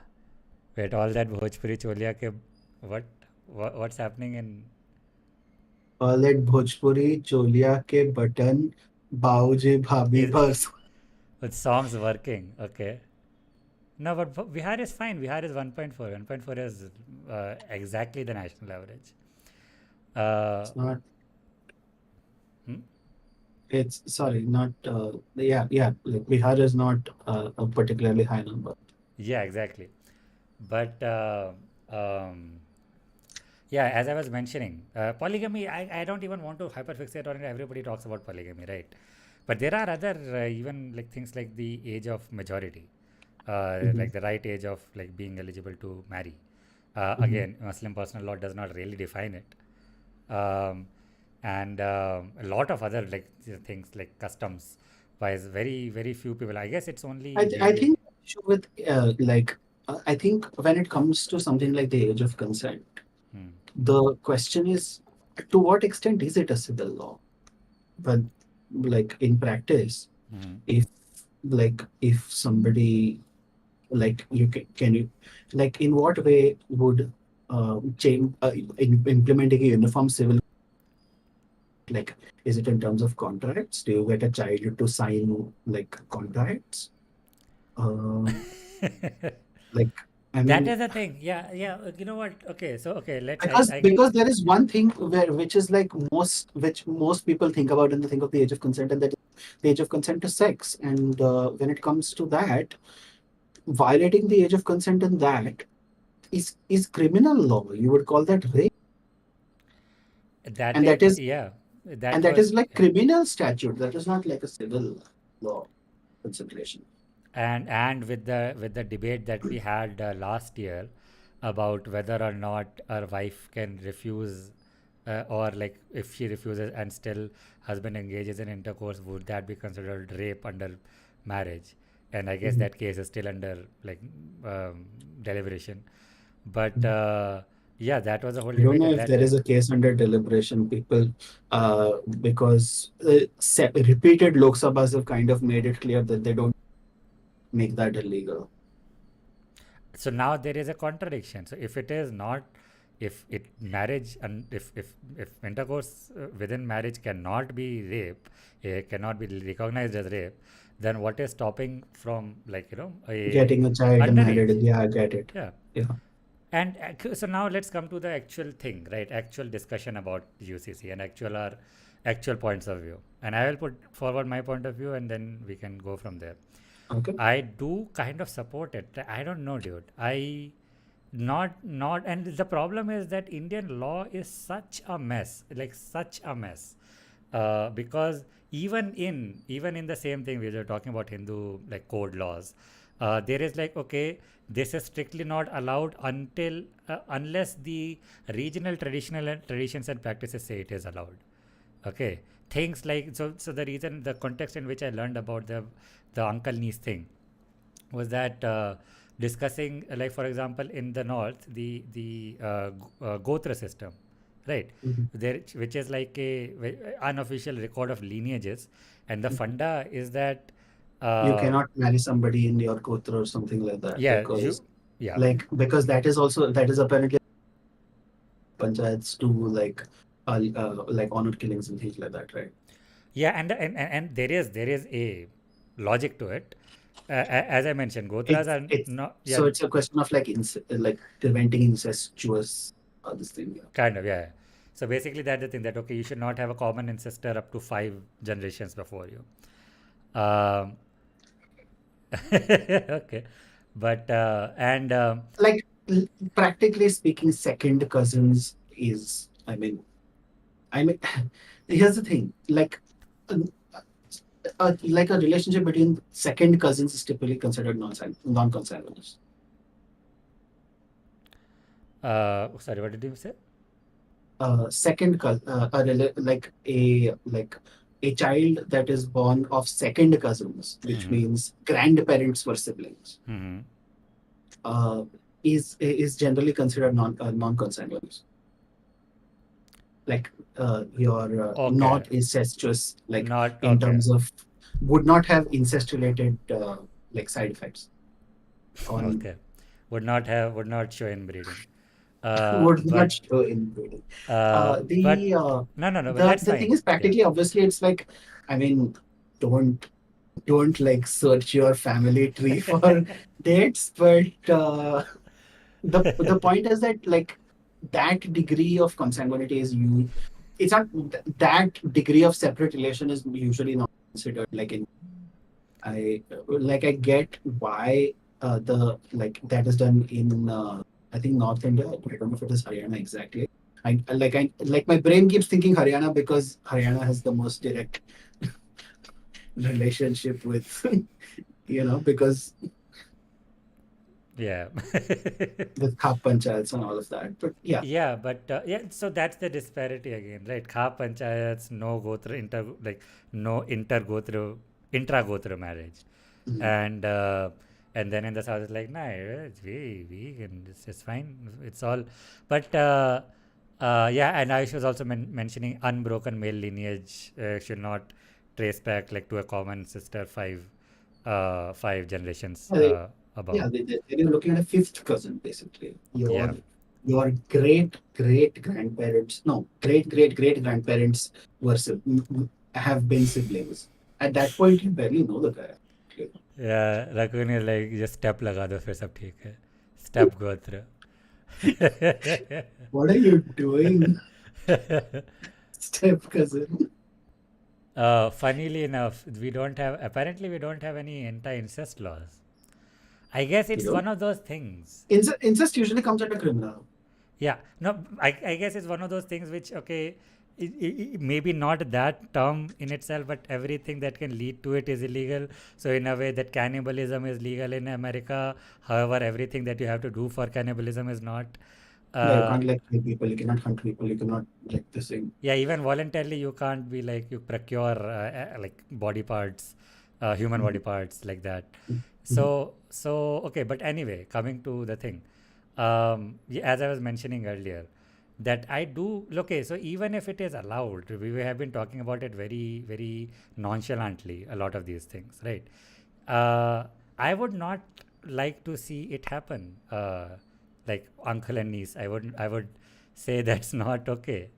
B: wait, all that Bhojpuri Cholia ke what, what's happening in
A: Call it Bhojpuri Cholia ke button Bauje Bhabi
B: is
A: bas.
B: with songs working? Okay. No, but Bihar is fine. Bihar is 1.4. 1.4 is exactly the national average. Uh,
A: It's not.
B: hmm?
A: It's sorry, not. Yeah. Like Bihar is not a particularly high number.
B: Yeah, exactly. But um, yeah, as I was mentioning, polygamy, I don't even want to hyperfixate on it. Everybody talks about polygamy, right? But there are other even like things like the age of majority,
A: Mhm.
B: like the right age of like being eligible to marry.
A: Mhm.
B: Again, Muslim personal law does not really define it. Um, and a lot of other like things like customs wise, very few people. I guess it's only
A: I
B: really.
A: think issue with I think when it comes to something like the age of consent,
B: Hmm,
A: the question is to what extent is it a civil law? But like in practice,
B: hmm.
A: if if somebody like can you like in what way would change implementing a uniform civil like is it in terms of contracts? Do you get a child to sign like contracts? Uh, like I
B: That
A: mean
B: is the thing. Yeah, yeah. You know what? Okay, so okay, let's. I
A: because there is one thing where which is like which most people think about when they think of the age of consent and that is the age of consent to sex and when it comes to that violating the age of consent in that is criminal law. You would call that rape,
B: that
A: and
B: is yeah. That
A: that
B: was
A: is like
B: yeah.
A: criminal statute. That is not like a civil law consideration.
B: And with the debate that we had last year about whether or not our wife can refuse or like if she refuses and still husband engages in intercourse, would that be considered rape under marriage? And I guess
A: Mhm.
B: that case is still under like deliberation. But yeah, that was a whole
A: I don't
B: debate,
A: know
B: and
A: if
B: that
A: there is
B: is
A: a case under deliberation. People, because repeated Lok Sabhas have kind of made it clear that they don't make that illegal.
B: so now there is a contradiction. So if it is not, if it marriage and if intercourse within marriage cannot be rape, cannot be recognized as rape, then what is stopping from like a
A: Getting a child and
B: underage?
A: married, yeah, I get it.
B: Yeah.
A: Yeah.
B: And so now let's come to the actual thing, right? Actual discussion about UCC and actual points of view. And I will put forward my point of view, and then we can go from there.
A: Okay.
B: I do kind of support it. I don't know, dude. I not and the problem is that Indian law is such a mess, like such a mess. Because even in the same thing we were talking about Hindu like code laws, there is like, okay, this is strictly not allowed until unless the regional traditional traditions and practices say it is allowed. Okay, things like, so the reason, the context in which I learned about the uncle niece thing was that discussing, like for example in the north, the gotra system, right,
A: Mhm.
B: there, which is like a unofficial record of lineages, and the
A: Mhm.
B: funda is that
A: You
B: uh,
A: cannot marry somebody in your gotra or something like that
B: yeah
A: because,
B: yeah,
A: because that is apparently panchayats to like honor killings and things like that, right?
B: yeah, and there is a logic to it. As I mentioned, gotras
A: It's
B: are
A: it's
B: not, yeah,
A: so it's a question of like preventing incestuous this thing. Yeah.
B: kind of, yeah. So basically that's the thing, that okay, you should not have a common ancestor up to 5 generations before you. um, okay, but and
A: Like practically speaking, second cousins is. I mean, here's the thing. Like a relationship between second cousins is typically considered non-consanguineous.
B: sorry, what did you say?
A: Second cousin, like a child that is born of second cousins, which
B: Mm-hmm.
A: means grandparents were siblings,
B: Mm-hmm.
A: uh, is generally considered non-consanguineous. Like you're
B: Okay,
A: not incestuous, like
B: not
A: in
B: okay.
A: terms of would not have incest related like side effects on
B: Okay, would not show inbreeding.
A: would not
B: But
A: show in breeding.
B: but
A: The
B: no, no, no, but
A: the
B: that's
A: the thing
B: fine.
A: is
B: Yeah.
A: practically obviously it's like I mean don't don't like search your family tree for dates, but the point is that like that degree of consanguinity is you. It's not that degree of separate relation is usually not considered like in I get why the like that is done in I think North India. I don't know if it is Haryana exactly. I my brain keeps thinking Haryana because Haryana has the most direct relationship with because
B: Yeah.
A: with Khap panchayats and all of that. But yeah.
B: Yeah, but yeah, so that's the disparity again, right? Kha panchayats, no gotra inter, like no inter gotra, intra gotra marriage,
A: Mhm.
B: and and then in the south it's like, nah, we can, it's fine, it's all, but yeah, and I was also mentioning unbroken male lineage should not trace back like to a common sister 5 generations
A: Yeah,
B: above.
A: you're looking at a fifth cousin basically.
B: Yeah.
A: Your great grandparents, no, great grandparents have been siblings. At that point, you barely know the guy.
B: या रघुन is like just step लगा दो फिर सब ठीक है step go through.
A: What are you doing, step cousin?
B: Funnily enough, we don't have any anti-incest laws. I guess
A: You
B: it's
A: know,
B: one of those things.
A: incest usually comes under criminal.
B: Yeah, no, I guess it's one of those things which, okay, maybe not that term in itself, but everything that can lead to it is illegal. So, in a way, that cannibalism is legal in America. However, everything that you have to do for cannibalism is not.
A: Yeah, you
B: Uh,
A: can't like kill people. You cannot hunt people. You cannot like this thing.
B: yeah, even voluntarily, you can't be like, you procure like body parts, human body
A: Mhm.
B: parts like that.
A: Mhm.
B: So, okay, but anyway, coming to the thing, yeah, as I was mentioning earlier, that I do, okay, so even if it is allowed, we have been talking about it very, very nonchalantly, a lot of these things, right? Uh, I would not like to see it happen, like uncle and niece. I would say that's not okay.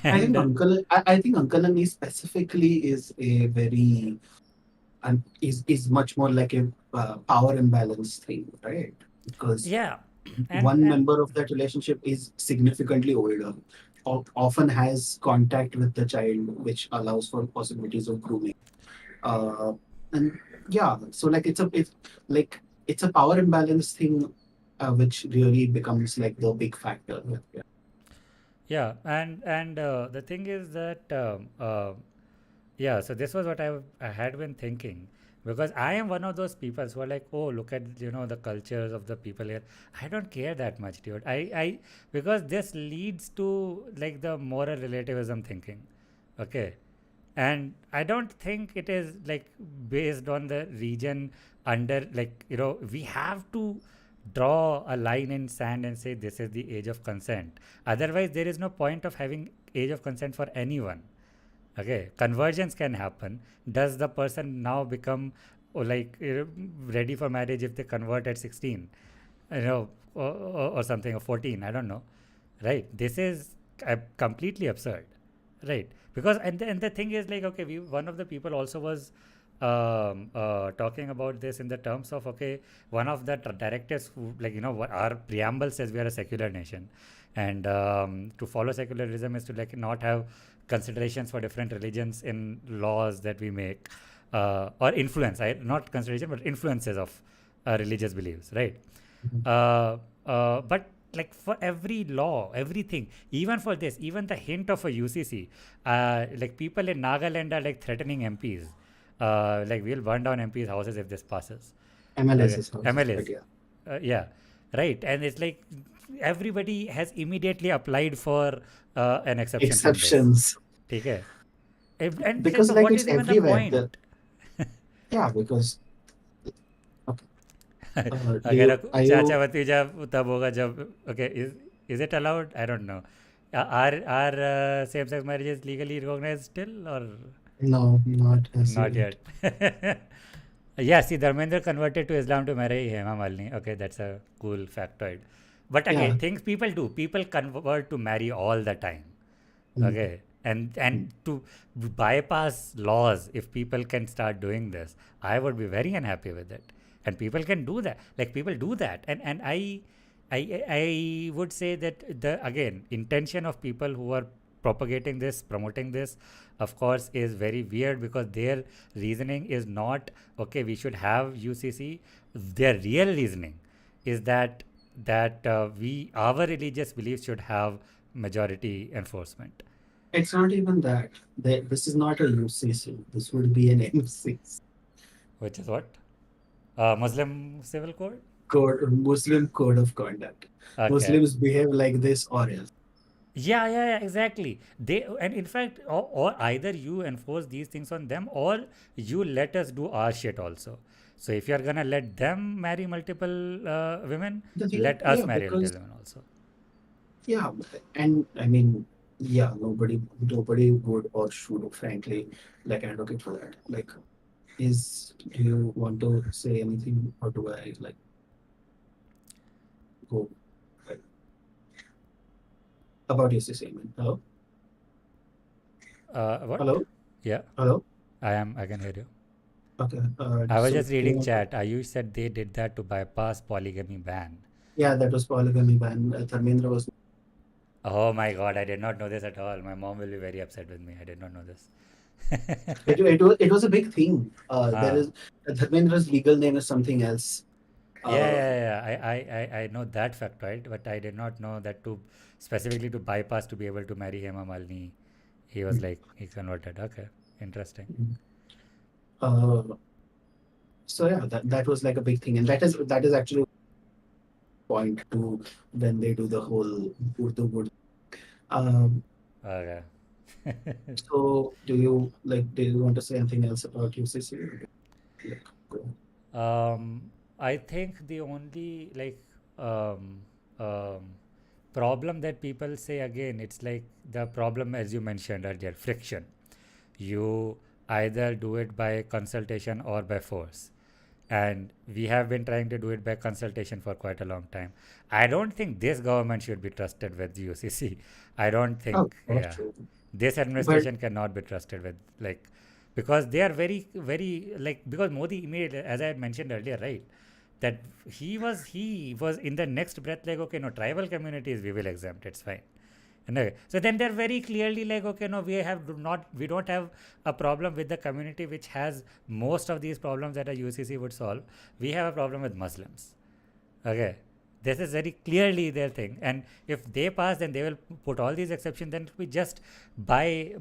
B: And
A: I think uncle and niece specifically is a very and is much more like a power imbalance thing, right? Because
B: yeah,
A: one
B: and
A: member of that relationship is significantly older, often has contact with the child, which allows for possibilities of grooming. Uh, and yeah, so like like it's a power imbalance thing, which really becomes like the big factor. Yeah.
B: yeah, and the thing is that yeah, so this was what I had been thinking, because I am one of those people who are like, oh, look at the cultures of the people here. I don't care that much, dude. I because this leads to like the moral relativism thinking, okay, and I don't think it is like based on the region under, like, we have to draw a line in sand and say this is the age of consent. Otherwise there is no point of having age of consent for anyone. Okay, convergence can happen. Does the person now become, like, ready for marriage if they convert at 16, or something, or 14? I don't know. Right, this is completely absurd. Right, because and the thing is, like, okay, one of the people also was talking about this in the terms of, okay, one of the directives who, like, what our preamble says, we are a secular nation, and to follow secularism is to, like, not have considerations for different religions in laws that we make, or influence, not consideration but influences of religious beliefs, right?
A: Mhm.
B: uh, but like for every law, everything, even for this, even the hint of a UCC, like people in Nagaland are like threatening MPs, like we'll burn down MPs houses if this passes. Okay,
A: MLS's houses, but
B: MLAs,
A: yeah.
B: yeah, right. And it's like everybody has immediately applied for an exception from this.
A: Exceptions,
B: Okay, and like
A: because like
B: what
A: it's
B: is even the
A: everywhere. The
B: point?
A: Yeah, because okay. Do
B: अगर
A: you are
B: चाचा
A: you
B: भतीजा तब होगा जब, okay, is it allowed? I don't know. Are same sex marriages legally recognized still, or
A: no, not as
B: not
A: yet.
B: yet? Yeah, see, Dharmendra converted to Islam to marry Hema Malini. Okay, that's a cool factoid. But
A: Yeah.
B: again, things people do. People convert to marry all the time.
A: Mm,
B: Okay, and
A: mm.
B: to bypass laws, if people can start doing this, I would be very unhappy with it. And people can do that, like people do that, and I would say that the, again, intention of people who are propagating this, promoting this, of course, is very weird, because their reasoning is not, okay, we should have UCC. Their real reasoning is that we, our religious beliefs should have majority enforcement.
A: It's not even that. This is not a UCC. This would be an MCC,
B: Which is what? Muslim civil code?
A: Muslim code of conduct.
B: Okay.
A: Muslims behave like this or else.
B: Yeah, yeah, yeah, exactly. They, and in fact, or either you enforce these things on them, or you let us do our shit also. So if you're gonna let them marry multiple women,
A: The thing,
B: let us
A: yeah,
B: marry multiple
A: because
B: women also.
A: yeah, and I mean, yeah, nobody would or should, frankly, like advocate for that. Like, do you want to say anything, or do I like go like, about UCC? I mean, hello,
B: What?
A: hello,
B: Yeah,
A: hello.
B: I can hear you.
A: Okay.
B: I was
A: So
B: just
A: do you
B: reading
A: want to?
B: chat. You said they did that to bypass polygamy ban.
A: Yeah, that was polygamy ban. Dharmendra was.
B: Oh my god, I did not know this at all. My mom will be very upset with me. I did not know this.
A: It was a big thing. There
B: Huh.
A: is Dharmendra's legal name is something else.
B: Yeah,
A: Uh,
B: yeah, yeah. I know that fact, right? But I did not know that to specifically to bypass to be able to marry Hema Malini. He was like, he converted. Okay, interesting.
A: uh, so yeah, that was like a big thing, and that is actually point to when they do the whole Urdu wood. Um,
B: Okay.
A: so do you want to say anything else about UCC? Like, go.
B: I think the only, like, um, um, problem that people say, again, it's like the problem as you mentioned earlier, friction. You either do it by consultation or by force, and we have been trying to do it by consultation for quite a long time. I don't think this government should be trusted with UCC. I don't
A: Oh,
B: think,
A: that's
B: yeah,
A: true.
B: this
A: But
B: administration cannot be trusted with, like, because they are very, very, like, because Modi immediately, as I had mentioned earlier, right, that he was in the next breath like, okay, no, tribal communities we will exempt, it's fine. No. So then they're very clearly like, okay, no, we don't have a problem with the community which has most of these problems that a UCC would solve. We have a problem with Muslims. Okay, this is very clearly their thing, and if they pass, then they will put all these exceptions. Then we just by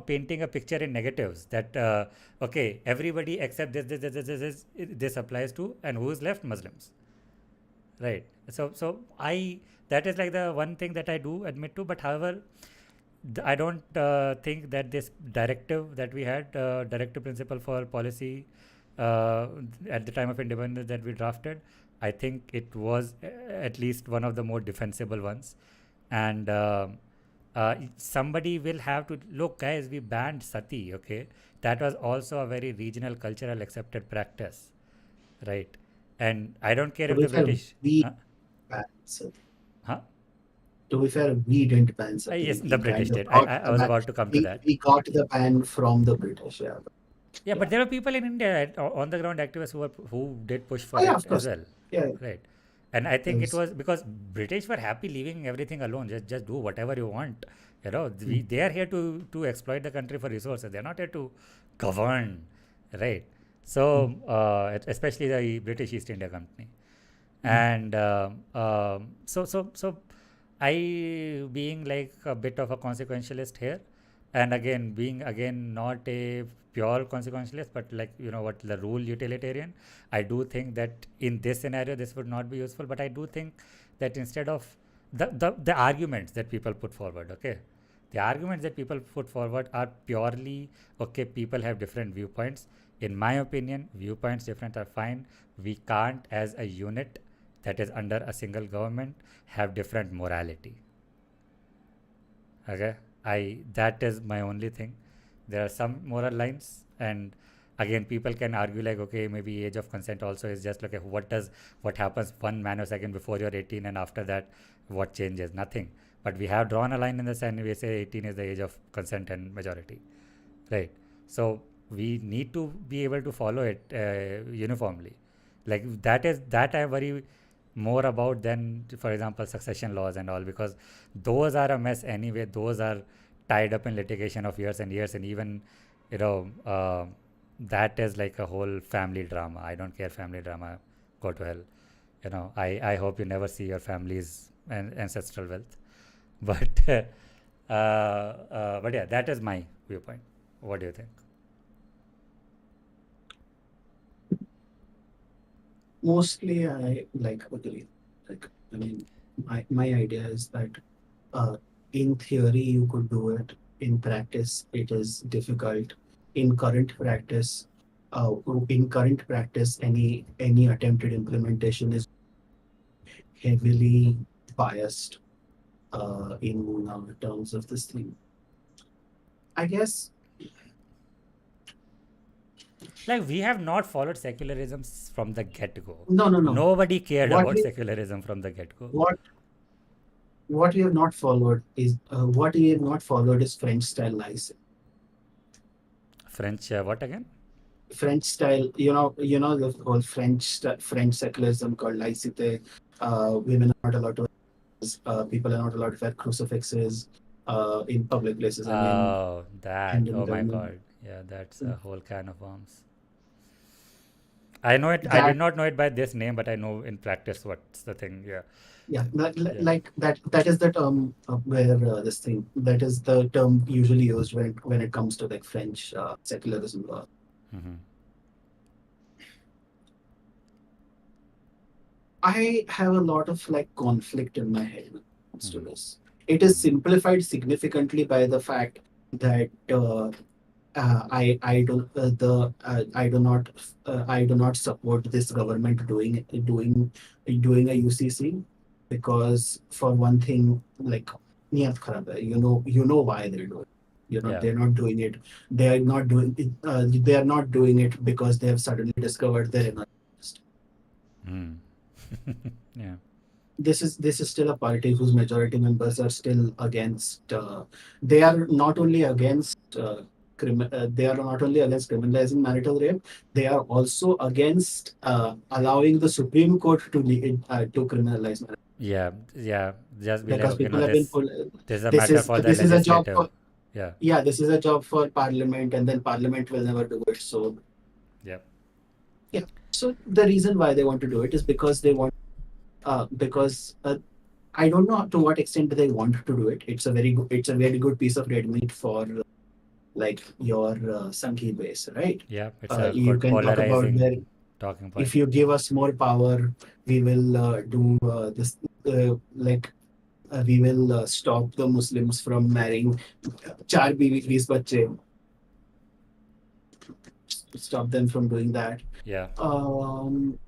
B: painting a picture in negatives that okay, everybody except this applies to, and who's left? Muslims, right? So I that is like the one thing that I do admit to, but however, I don't think that this directive that we had, directive principle for policy uh, at the time of independence that we drafted, I think it was at least one of the more defensible ones. And somebody will have to look, guys, we banned sati, okay? That was also a very regional, cultural accepted practice, right? And I don't care
A: To
B: if
A: be
B: the
A: fair,
B: British,
A: we
B: huh?
A: banned Sati.
B: Huh?
A: To be fair, we didn't ban
B: Yes,
A: Sati.
B: the
A: We
B: British
A: kind of
B: did.
A: got
B: I
A: the
B: was
A: ban.
B: about to come to
A: We
B: that.
A: we got the ban from the British. Yeah,
B: Yeah,
A: yeah.
B: but there were people in India on the ground activists who did push for
A: Oh yeah,
B: it
A: of
B: as
A: course.
B: well,
A: Yeah,
B: right? And I
A: there
B: think it
A: was.
B: was because British were happy leaving everything alone. Just do whatever you want.
A: Mm,
B: They are here to exploit the country for resources. They're not here to govern, right? So
A: mm,
B: especially the British East India Company.
A: mm.
B: And so I, being like a bit of a consequentialist here, and again being again not a pure consequentialist, but like what, the rule utilitarian, I do think that in this scenario this would not be useful. But I do think that instead of the arguments that people put forward, okay, the arguments that people put forward are purely, okay, people have different viewpoints. In my opinion, viewpoints different are fine. We can't, as a unit that is under a single government, have different morality. Okay, I that is my only thing. There are some moral lines, and again, people can argue like, okay, maybe age of consent also is just like, what happens 1 nanosecond before you're 18, and after that, what changes? Nothing. But we have drawn a line in the sand, and we say 18 is the age of consent and majority, right? So we need to be able to follow it uniformly. Like that I worry more about than, for example, succession laws and all, because those are a mess anyway. Those are tied up in litigation of years and years, and even you know uh, that is like a whole family drama. I don't care, family drama, go to hell. I hope you never see your family's ancestral wealth. But but yeah, that is my viewpoint. What do you think?
A: Mostly, I like agree. Like, I mean, my idea is that uh, in theory you could do it. In practice, it is difficult. In current practice, uh, in current practice, any attempted implementation is heavily biased in terms of this thing. I guess
B: Like, we have not followed secularism from the get go.
A: no, no, no.
B: Nobody cared
A: What
B: about
A: we
B: secularism from the get go.
A: what what we have not followed is French style license.
B: French, what again?
A: French style, the whole French secularism called laïcité. Women are not allowed to, people are not allowed to wear crucifixes in public places. I mean,
B: Oh, that.
A: and in
B: Oh my
A: government.
B: God. Yeah, that's a whole can of worms. I know it. I
A: That
B: did not know it by this name, but I know in practice what's the thing. Yeah.
A: yeah,
B: Yeah.
A: like that is the term where this thing that is the term usually used when it comes to like French secularism law.
B: Mm-hmm.
A: I have a lot of like conflict in my head when it comes to
B: Mm-hmm.
A: this. It is simplified significantly by the fact that I do not support this government doing a UCC because for one thing, like niyat kharab hai. You know why they're doing it.
B: Yeah.
A: They're not doing it. They are not doing it. They are not doing it because they have suddenly discovered their inner interest.
B: Mm. Yeah.
A: This is still a party whose majority members are still against. They are not only against they are not only against criminalizing marital rape, they are also against allowing the Supreme Court to criminalize marital
B: Yeah, yeah. Just be like,
A: because
B: okay,
A: people
B: no,
A: have been
B: this is a matter for the
A: this is a job
B: legislative.
A: for
B: Yeah,
A: yeah, this is a job for Parliament, and then Parliament will never do it. So
B: yeah,
A: yeah, so the reason why they want to do it is because they want because I don't know to what extent they want to do it. It's a very good piece of red meat for like your Sankey base, right?
B: yeah. It's a
A: You
B: good
A: can talk about where
B: polarizing talking
A: if
B: point.
A: you give us more power, we will do this like we will stop the Muslims from marrying char बीस बच्चे, stop them from doing that.
B: Yeah,
A: Um,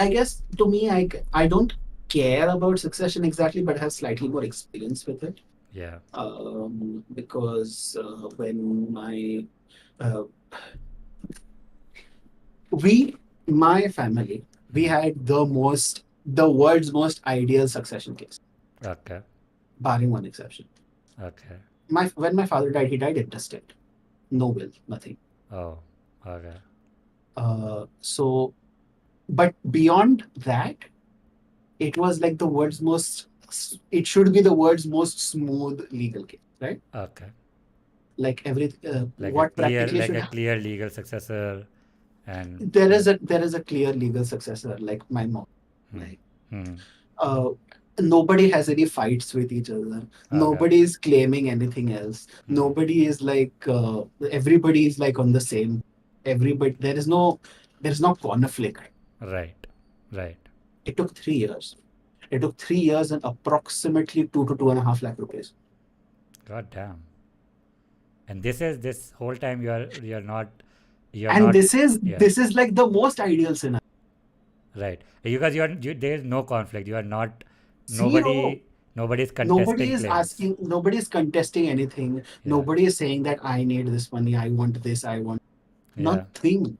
A: I guess to me, I don't care about succession exactly, but have slightly more experience with it.
B: yeah.
A: Because when uh, we, my family, we
B: Hmm.
A: had the world's most ideal succession case,
B: Okay,
A: barring one exception.
B: okay.
A: When my father died, he died intestate, no will, nothing.
B: Oh, okay.
A: So, but beyond that, it was like the world's most. It should be the world's most smooth legal case, right?
B: Okay.
A: Like what practically
B: Like
A: should
B: a clear legal successor, and
A: there is a clear legal successor, like my mom.
B: hmm,
A: Like
B: hmm.
A: uh, nobody has any fights with each other.
B: Okay.
A: Nobody is claiming anything else.
B: Hmm.
A: Nobody is like everybody is like on the same. Everybody there is no conflict.
B: Right. Right.
A: It took 3 years. It took 3 years and approximately 2 to 2.5 lakh rupees.
B: God damn. And this whole time you're
A: And
B: not yeah,
A: this is like the most ideal scenario.
B: right. Because there is no conflict. You are not
A: Zero.
B: nobody is contesting claims.
A: Nobody is contesting anything.
B: Yeah.
A: Nobody is saying that I need this money, I want this, I want
B: Yeah.
A: nothing.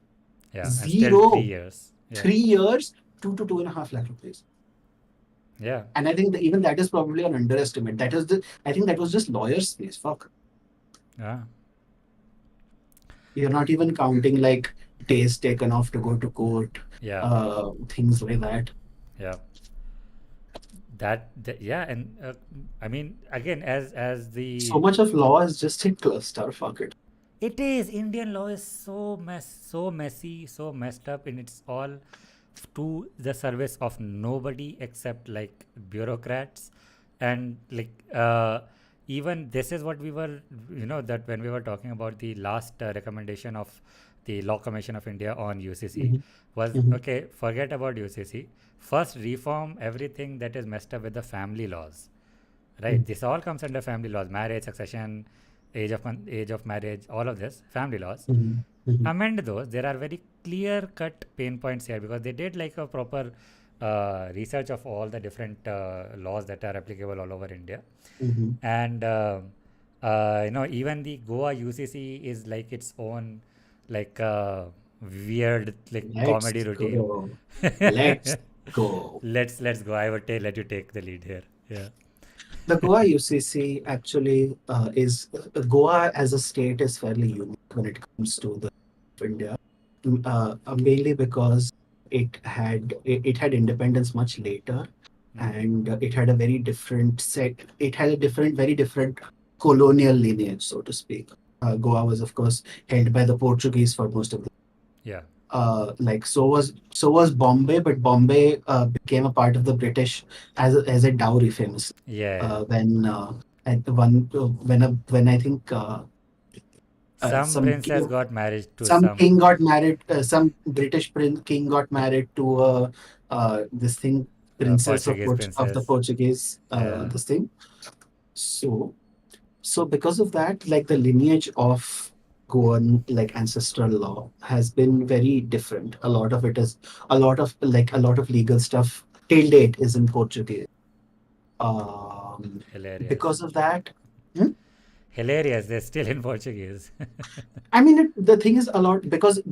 B: Yeah. And still 3
A: Zero.
B: years. Yeah.
A: 3 years, 2 to 2.5 lakh rupees.
B: Yeah.
A: And I think that even that is probably an underestimate. I think that was just lawyers' fees. Fuck.
B: Yeah.
A: You're not even counting like days taken off to go to court,
B: Yeah.
A: things like that.
B: Yeah. Yeah, and I mean, again, as
A: So
B: the
A: much of law is just a cluster. Fuck it.
B: it is Indian law is so messy, so messed up, and it's all to the service of nobody except like bureaucrats, and like even this is what we were, that when we were talking about the last recommendation of the Law Commission of India on UCC
A: Mhm,
B: was
A: mhm,
B: okay. Forget about UCC. First, reform everything that is messed up with the family laws. Right,
A: mhm,
B: this all comes under family laws: marriage, succession, age of marriage, all of this family laws.
A: mhm, mhm,
B: Amend those. There are very clear cut pain points here because they did like a proper research of all the different laws that are applicable all over India.
A: mhm.
B: And even the Goa UCC is like its own like weird like
A: Let's
B: comedy routine.
A: go. Let's go.
B: Let's go. I would let you take the lead here. Yeah.
A: The Goa UCC actually is Goa as a state is fairly unique when it comes to the India, mainly because it had independence much later,
B: Mm.
A: and it had a very different set. It had a very different colonial lineage, so to speak. Goa was, of course, held by the Portuguese for most of the
B: Yeah.
A: like so was Bombay, but Bombay became a part of the British as a dowry, famously.
B: Yeah.
A: When at one when I think
B: Some princess got married to
A: some
B: some
A: king got married, some British king got married to this thing princess
B: Portuguese
A: Of the
B: princess.
A: Portuguese
B: Yeah.
A: this thing. So because of that, like the lineage of Goan like ancestral law has been very different. A lot of legal stuff till date is in Portuguese. Um,
B: Hilarious.
A: because of that, hmm?
B: Hilarious. They're still in Portuguese.
A: I mean, the thing is a lot because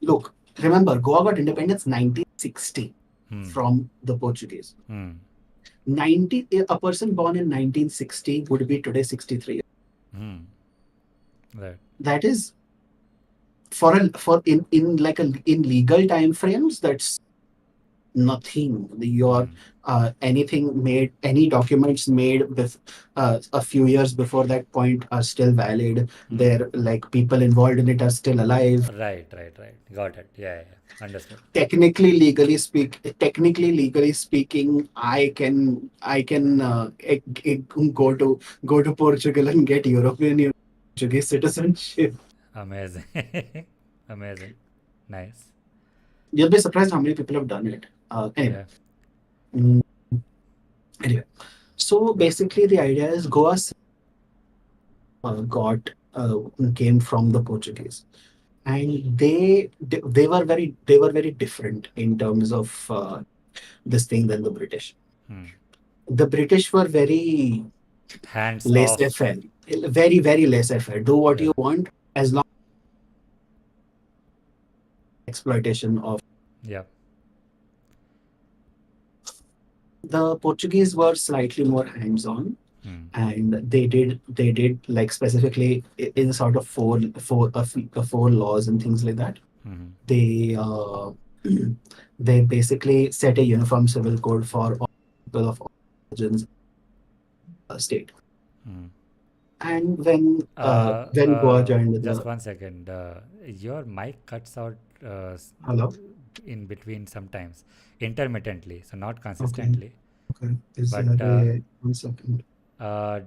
A: look, remember Goa got independence 1960
B: Hmm.
A: from the Portuguese.
B: Hmm.
A: A person born in 1960 would be today 63.
B: Hmm. Right.
A: That is for in like in legal time frames, that's nothing. Your
B: Mm.
A: anything made, any documents made with a few years before that point are still valid.
B: Mm.
A: They're like people involved in it are still alive.
B: Right, right, right. Got it. Yeah, yeah, yeah. Understood.
A: Technically legally speaking, I can go to Portugal and get European Union Portuguese citizenship.
B: Amazing. Amazing. Nice.
A: You'll be surprised how many people have done it. Anyway.
B: Yeah.
A: Mm, anyway, so basically the idea is Goa got came from the Portuguese, and they were very different in terms of this thing than the British.
B: Mm.
A: The British were very
B: Hands off.
A: laissez-faire, very laissez-faire. Do what
B: Yeah.
A: you want as long as exploitation of.
B: Yeah.
A: The Portuguese were slightly more hands-on,
B: Mm.
A: and they did like specifically in sort of four laws and things like that.
B: Mm.
A: They they basically set a uniform civil code for all people of all religions, state.
B: Mm.
A: And when Goa joined
B: Just
A: the.
B: one second. Your mic cuts out
A: Hello.
B: in between sometimes, intermittently, so not
A: Okay.
B: consistently.
A: Okay. Is
B: But
A: there a 1 second?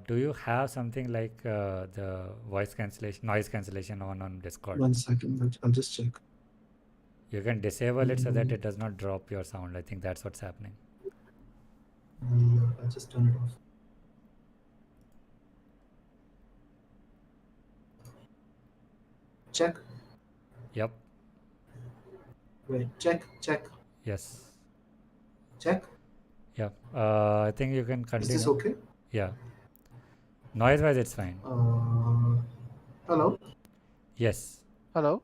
B: do you have something like the voice cancellation, noise cancellation on Discord?
A: 1 second. I'll just check.
B: You can disable it so that
A: Mm,
B: it does not drop your sound. I think that's what's happening.
A: I'll just turn it off. Check.
B: Yep.
A: Wait. Check. Check.
B: Yes.
A: Check.
B: Yeah. I think you can
A: Is this
B: continue.
A: okay?
B: Yeah. Noise wise, it's fine.
A: Hello.
B: Yes.
C: Hello,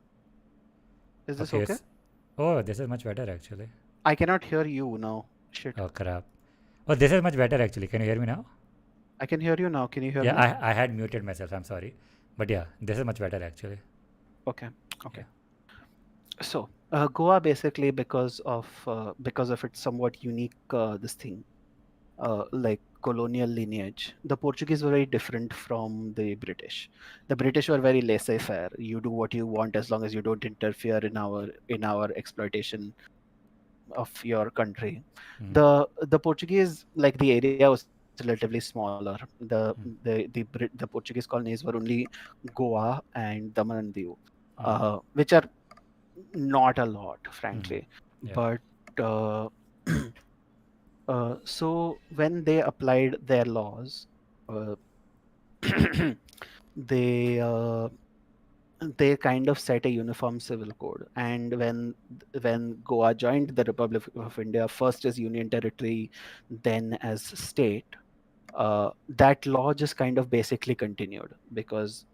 C: is this
B: Okay.
C: okay?
B: It's. Oh, this is much better actually.
C: I cannot hear you now. Shit.
B: Oh crap. Oh, this is much better actually. Can you hear me now?
C: I can hear you now. Can you hear
B: Yeah,
C: me?
B: I had muted myself. I'm sorry. But yeah, this is much better actually.
C: Okay.
B: Yeah.
C: Okay. So, Goa basically because of its somewhat unique this thing, like colonial lineage. The Portuguese were very different from the British. The British were very laissez-faire. You do what you want as long as you don't interfere in our exploitation of your country.
B: Mm.
C: The Portuguese, like the area was relatively smaller.
B: Mm.
C: The Portuguese colonies were only Goa and Daman and Diu,
B: Mm.
C: which are not a lot,
B: Mm.
C: frankly.
B: Yeah.
C: But uh, so when they applied their laws, uh, they uh, they kind of set a uniform civil code. And when Goa joined the Republic of India, first as union territory, then as state, that law just kind of basically continued because,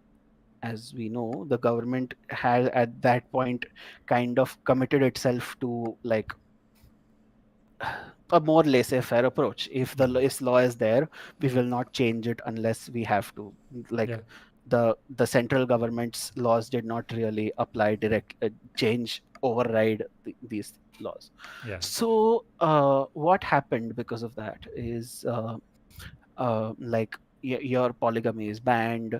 C: as we know, the government had at that point kind of committed itself to like a more laissez-faire approach. If the
B: Mm.
C: law is there, we will not change it unless we have to. Like
B: Yeah.
C: the central government's laws did not really apply direct change override these laws.
B: Yeah.
C: So what happened because of that is like your polygamy is banned.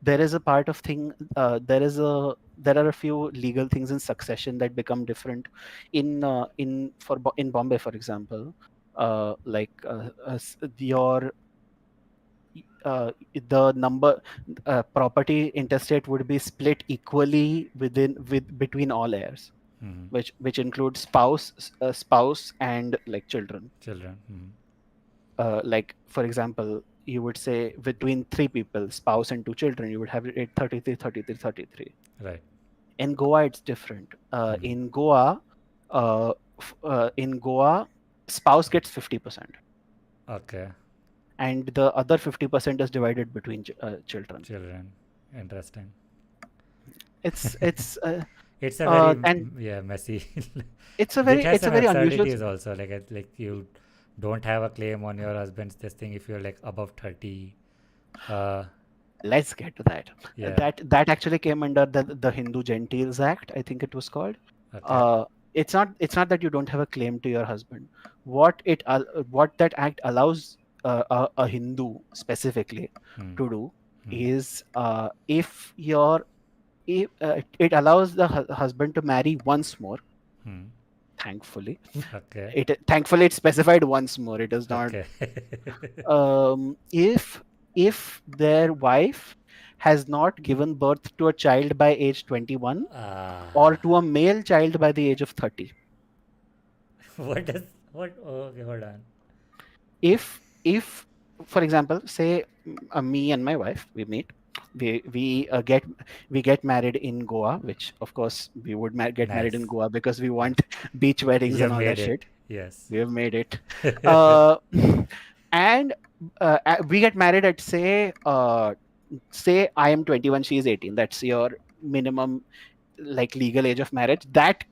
C: There is a part of thing. There are a few legal things in succession that become different. In Bombay, for example, your the number property intestate would be split equally with between all heirs,
B: Mm.
C: which includes spouse and like children.
B: Children. Mm.
C: Like for example, you would say between three people, spouse and two children, you would have it 33, 33, 33.
B: Right.
C: In Goa it's different.
B: Mm.
C: In Goa, spouse gets 50%
B: Okay.
C: and the other 50% is divided between children.
B: Children. Interesting.
C: It's
B: It's a very
C: and
B: yeah, messy. It has
C: it's a
B: some
C: very unusual.
B: absurdities also. Like you don't have a claim on your husband's this thing if you're like above 30. Uh,
C: let's get to that.
B: Yeah.
C: That actually came under the Hindu Gentiles Act, I think it was called.
B: Okay.
C: uh, it's not that you don't have a claim to your husband. What that act allows a Hindu specifically
B: Hmm.
C: to do
B: Hmm.
C: is, if it allows the husband to marry once more.
B: Hmm.
C: Thankfully,
B: Okay.
C: thankfully it's specified once more. It is not.
B: Okay.
C: If their wife has not given birth to a child by age 21, or
B: Ah.
C: to a male child by the age of 30.
B: What does what? Oh, okay, hold on.
C: If for example, say, me and my wife, we meet, we get married in Goa, which of course we would get married in
B: Nice.
C: Goa because we
B: Yeah.
C: want beach weddings
B: You
C: and all
B: made
C: that
B: it.
C: shit.
B: Yes.
C: We have made it. uh, and we get married at, say I am 21, she is 18. That's your minimum, like, legal age of marriage. That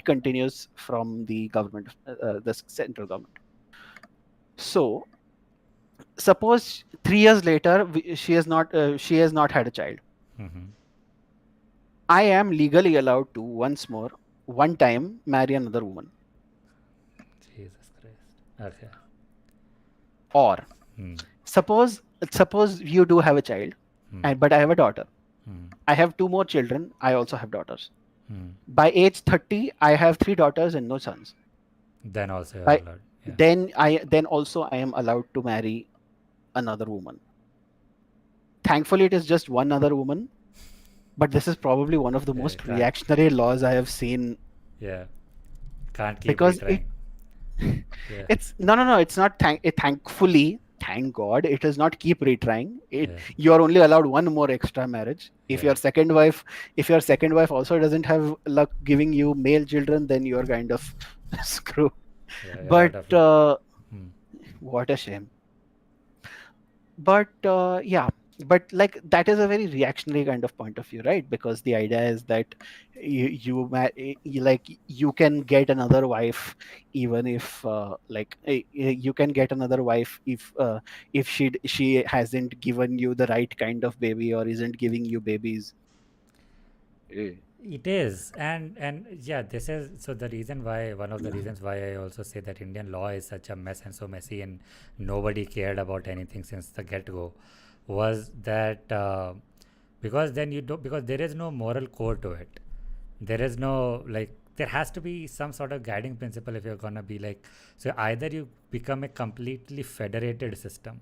C: continues from the government, the central government. So suppose 3 years later, she has not had a child.
B: Mm-hmm.
C: I am legally allowed to once more, one time, marry another woman.
B: Jesus Christ. Okay.
C: Or
B: Hmm.
C: suppose suppose you do have a child,
B: Hmm.
C: and but I have a daughter.
B: Hmm.
C: I have two more children. I also have daughters.
B: Hmm.
C: By age 30, I have three daughters and no sons.
B: Then also you're
C: By
B: allowed. Yeah.
C: then also I am allowed to marry another woman. Thankfully, it is just one other woman, but this is probably one of the
B: Yeah. You
C: most
B: can't.
C: reactionary laws I have seen,
B: Yeah. Can't keep
C: because
B: retrying. Yeah.
C: it's no, it's not. Thankfully, thank God, it does not keep retrying it.
B: Yeah.
C: You are only allowed one more extra marriage.
B: Yeah.
C: If your second wife also doesn't have luck giving you male children, then you're kind of screwed.
B: Yeah. You're
C: But
B: out of luck. Hmm.
C: what a shame. But yeah, but like, that is a very reactionary kind of point of view, right? Because the idea is that you can get another wife, even if, you can get another wife if she hasn't given you the right kind of baby, or isn't giving you babies. Eh.
B: It is, and yeah, this is so the reason why one of the reasons why I also say that Indian law is such a mess and so messy and nobody cared about anything since the get go, was that because then you don't because there is no moral core to it. There is no like there has to be some sort of guiding principle if you're gonna be like so either you become a completely federated system.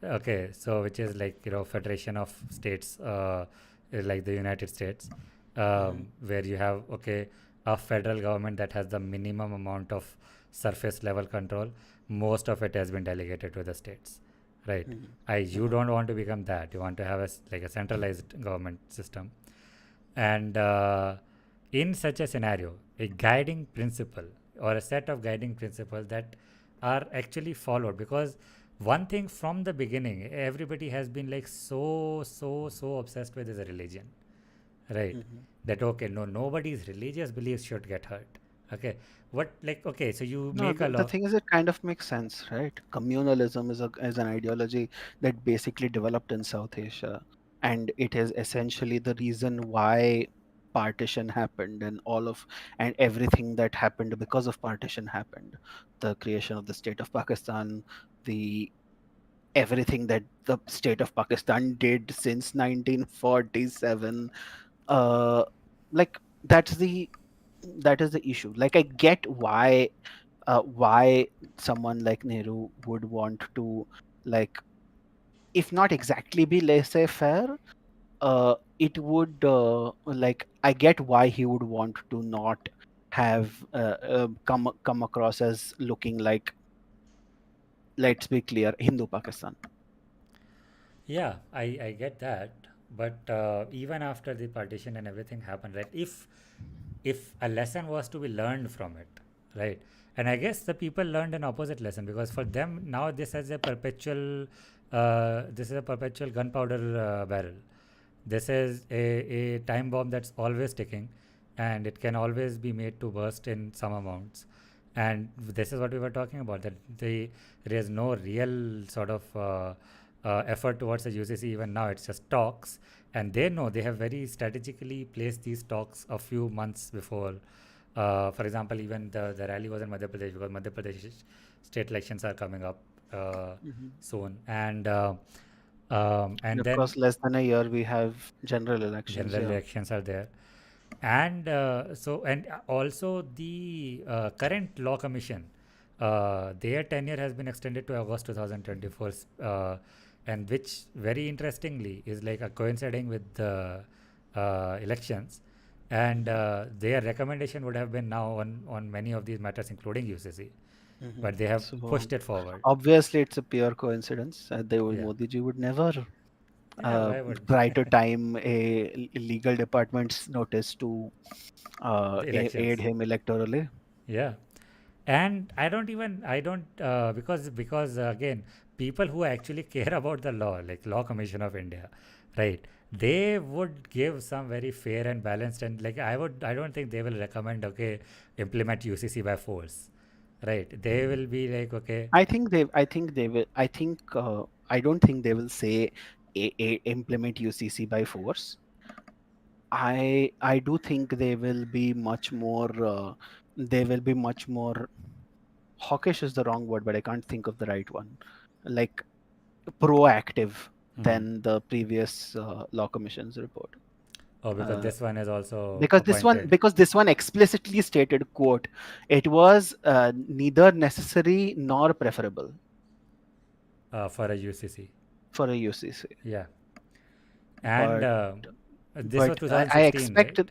B: Okay, so which is like federation of states, like the United States,
C: Mhm,
B: where you have okay a federal government that has the minimum amount of surface level control. Most of it has been delegated to the states, right?
C: mhm,
B: You
C: mhm,
B: don't want to become that. You want to have like a centralized government system, and in such a scenario, a guiding principle or a set of guiding principles that are actually followed because one thing from the beginning everybody has been like so obsessed with is a religion, right?
C: mhm.
B: That okay, no, nobody's religious beliefs should get hurt. Okay, what like okay, so you
C: No,
B: make a
C: the
B: law.
C: thing is, it kind of makes sense, right? Communalism is an ideology that basically developed in South Asia, and it is essentially the reason why partition happened, and everything that happened because of partition happened. The creation of the state of Pakistan, the everything that the state of Pakistan did since 1947. Uh, like, that is the issue. Like, I get why someone like Nehru would want to, like, if not exactly be laissez-faire, it would, like, I get why he would want to not have come across as looking like, let's be clear, Hindu Pakistan.
B: Yeah, I get that, but even after the partition and everything happened, right? If a lesson was to be learned from it, right? And I guess the people learned an opposite lesson because for them now this is a perpetual gunpowder barrel. This is a time bomb that's always ticking, and it can always be made to burst in some amounts. And this is what we were talking about, that there is no real sort of effort towards the UCC. Even now, it's just talks, and they know they have very strategically placed these talks a few months before. For example, even the rally was in Madhya Pradesh because Madhya Pradesh state elections are coming up
C: Mhm.
B: soon,
C: And
B: and
C: of course,
B: then
C: less than a year, we have general elections.
B: general
C: Yeah.
B: elections are there, and also the current law commission, their tenure has been extended to August 2024, and which very interestingly is like coinciding with the elections, and
C: Mhm.
B: their recommendation would have been now on many of these matters including UCC,
C: Mhm.
B: but they have
C: So
B: pushed it forward.
C: obviously, it's a pure coincidence.
B: Yeah,
C: Modi ji would never
B: yeah,
C: uh,
B: why would
C: try to time a legal department's notice to
B: the
C: aid
B: elections.
C: him electorally.
B: Yeah, and I don't because again, people who actually care about the law, like Law Commission of India, right, they would give some very fair and balanced, and like I don't think they will recommend, okay, implement UCC by force, right? They will be like, okay,
C: I think they will. I don't think they will say implement UCC by force. I do think they will be much more. They will be much more hawkish is the wrong word, but I can't think of the right one. Like proactive
B: mm-hmm.
C: than the previous law commission's report.
B: Oh, because
C: Uh,
B: this one is also
C: because this one
B: appointed
C: because this one explicitly stated, quote, it was neither necessary nor preferable
B: for a UCC.
C: for a UCC.
B: Yeah, and
C: But
B: this was
C: I
B: 2016, right?
C: expect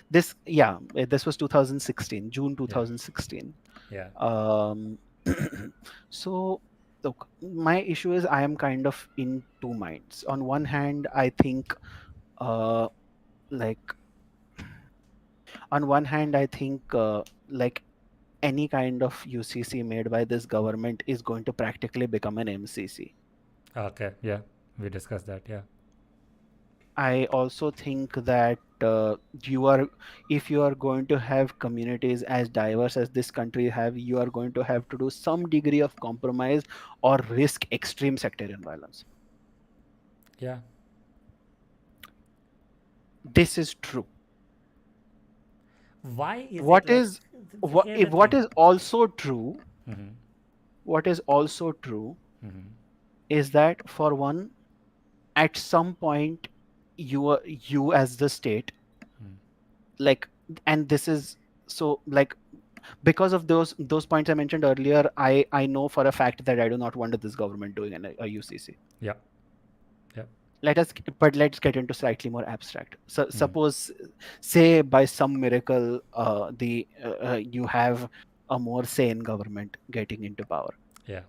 C: this yeah, this was 2016, June
B: Yeah,
C: 2016.
B: yeah.
C: Um, so look, my issue is I am kind of in two minds. On one hand, I think uh like on one hand I think like any kind of UCC made by this government is going to practically become an MCC.
B: Okay, yeah, we discussed that. Yeah,
C: I also think that you are, if you are going to have communities as diverse as this country have, you are going to have to do some degree of compromise or risk extreme sectarian violence.
B: yeah.
C: This is true.
B: Why is it
C: What
B: like?
C: is
B: Here's the
C: what
B: thing.
C: is also true,
B: Mm-hmm.
C: what is also true
B: Mm-hmm.
C: is that for one, at some point, you as the state, like, and this is so like because of those points I mentioned earlier, I know for a fact that I do not want this government doing a UCC.
B: Yeah, yeah.
C: Let's get into slightly more abstract. So
B: Mm.
C: suppose, say by some miracle, the you have a more sane government getting into power.
B: Yeah.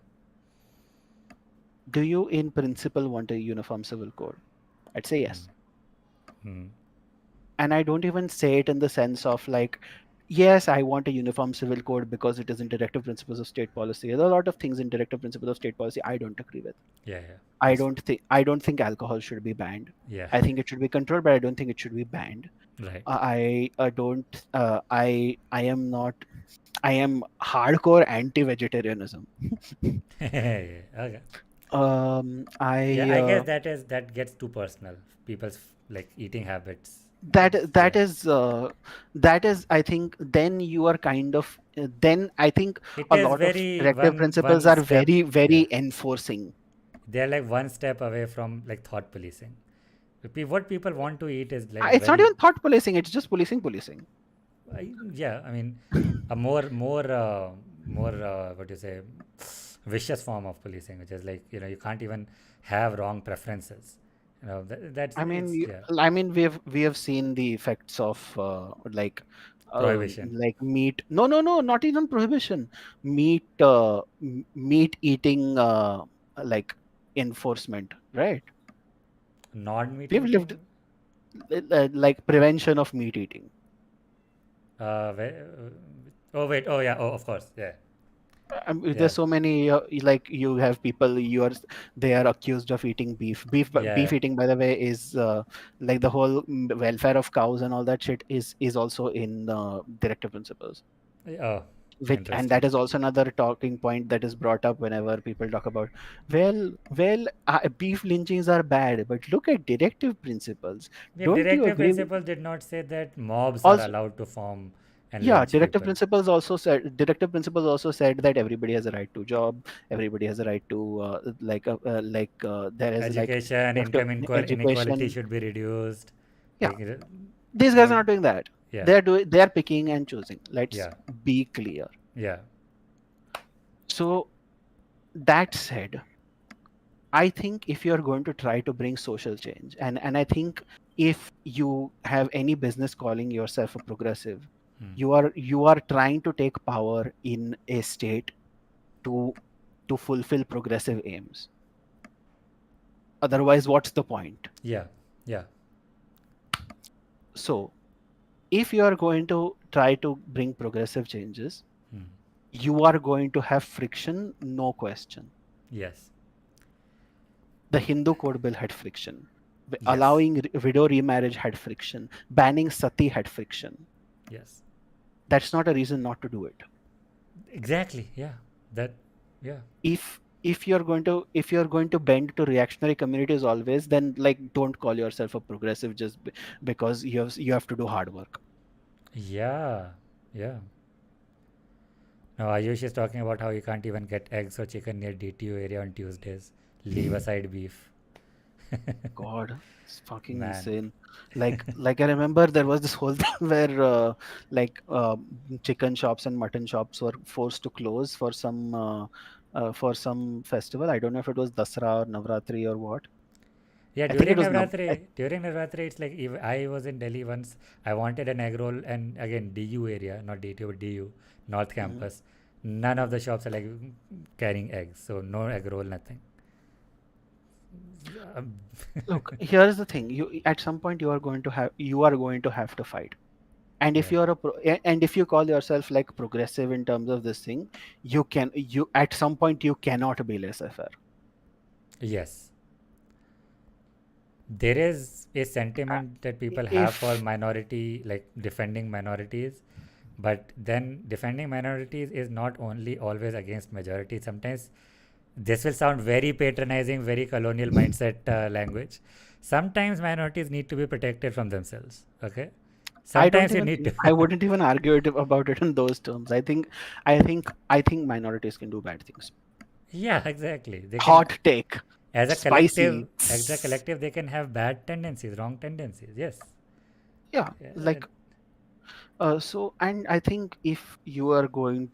C: Do you in principle want a uniform civil code? I'd say
B: Mm.
C: yes.
B: Mm.
C: And I don't even say it in the sense of like, yes, I want a uniform civil code because it is in directive principles of state policy. There are a lot of things in directive principles of state policy I don't agree with.
B: Yeah, yeah.
C: I
B: That's
C: don't think I don't think alcohol should be banned.
B: yeah.
C: I think it should be controlled, but I don't think it should be banned.
B: Right.
C: I don't. I am not. I am hardcore anti-vegetarianism.
B: Yeah, okay. Yeah,
C: I
B: I guess that gets too personal. People's like eating habits.
C: that
B: Yeah.
C: that is I think then you are kind of then I think
B: It
C: a
B: is
C: lot of
B: very
C: directive principles
B: one
C: are
B: step. Yeah.
C: very enforcing.
B: They're like one step away from like thought policing. What people want to eat is like
C: It's not
B: very
C: even thought policing, it's just policing.
B: yeah, I mean, a more what do you say, vicious form of policing, which is like, you can't even have wrong preferences. That's
C: I mean,
B: it's yeah,
C: I mean, we have seen the effects of
B: prohibition.
C: like meat. No, no, no, not even prohibition. Meat eating like enforcement, right?
B: Non-meat
C: We've lived
B: eating.
C: like prevention of meat eating.
B: Oh wait, oh yeah, oh of course, yeah,
C: There's
B: yeah,
C: so many like you have people they are accused of eating beef
B: yeah,
C: eating, by the way, is like the whole welfare of cows and all that shit is also in directive principles.
B: yeah. Oh,
C: which, and
B: Interesting.
C: that is also another talking point that is brought up whenever people talk about, beef lynchings are bad, but look at directive principles.
B: Yeah,
C: Don't you
B: directive
C: agree?
B: principle did not say that mobs are
C: Also,
B: allowed to form and
C: yeah,
B: lynch people.
C: directive principles also said that everybody has a right to job, everybody has a right to there is like,
B: Education,
C: you have to
B: income inequality
C: education.
B: should be reduced.
C: Yeah,
B: Like,
C: these guys
B: but
C: are not doing that.
B: yeah,
C: They're picking and choosing. Let's
B: yeah,
C: be clear.
B: yeah.
C: So that said, I think if you're going to try to bring social change, and I think if you have any business calling yourself a progressive,
B: Hmm.
C: you are trying to take power in a state to fulfill progressive aims. Otherwise, what's the point?
B: Yeah, yeah.
C: So if you are going to try to bring progressive changes,
B: Hmm.
C: you are going to have friction, no question.
B: Yes,
C: The Hindu code bill had friction.
B: yes,
C: Allowing widow remarriage had friction. Banning sati had friction.
B: yes.
C: That's not a reason not to do it.
B: Exactly. Yeah. That. Yeah.
C: If you're going to bend to reactionary communities always, then like don't call yourself a progressive just because you have to do hard work.
B: Yeah. Yeah. Now Ayush is talking about how you can't even get eggs or chicken near DTU area on Tuesdays. Leave aside beef.
C: God, it's fucking
B: Man.
C: insane. Like I remember there was this whole thing where like chicken shops and mutton shops were forced to close for some festival. I don't know if it was Dasra or Navratri or what.
B: Yeah,
C: I think it
B: during
C: was
B: Navratri, during Navratri, it's like if I was in Delhi once. I wanted an egg roll, and again DU area, not DTU, but DU, North
C: Mhm,
B: Campus. None of
C: mhm.
B: the shops are like carrying eggs, so no egg roll, nothing. Um,
C: Look, here's the thing. You at some point you are going to have to fight. And if
B: yeah.
C: and if you call yourself like progressive in terms of this thing, you at some point you cannot be laissez-faire.
B: Yes, there is a sentiment that people have for
C: If
B: minority, like defending minorities, but then defending minorities is not only always against majority. Sometimes this will sound very patronizing, very colonial mindset language. Sometimes minorities need to be protected from themselves. Okay,
C: I don't
B: sometimes you
C: even
B: need to.
C: I wouldn't even argue about it in those terms. I think minorities can do bad things.
B: Yeah, exactly. They can,
C: Hot take, spicy.
B: as a collective, they can have bad tendencies, wrong tendencies. Yes.
C: Yeah,
B: Yeah,
C: like so, and I think if you are going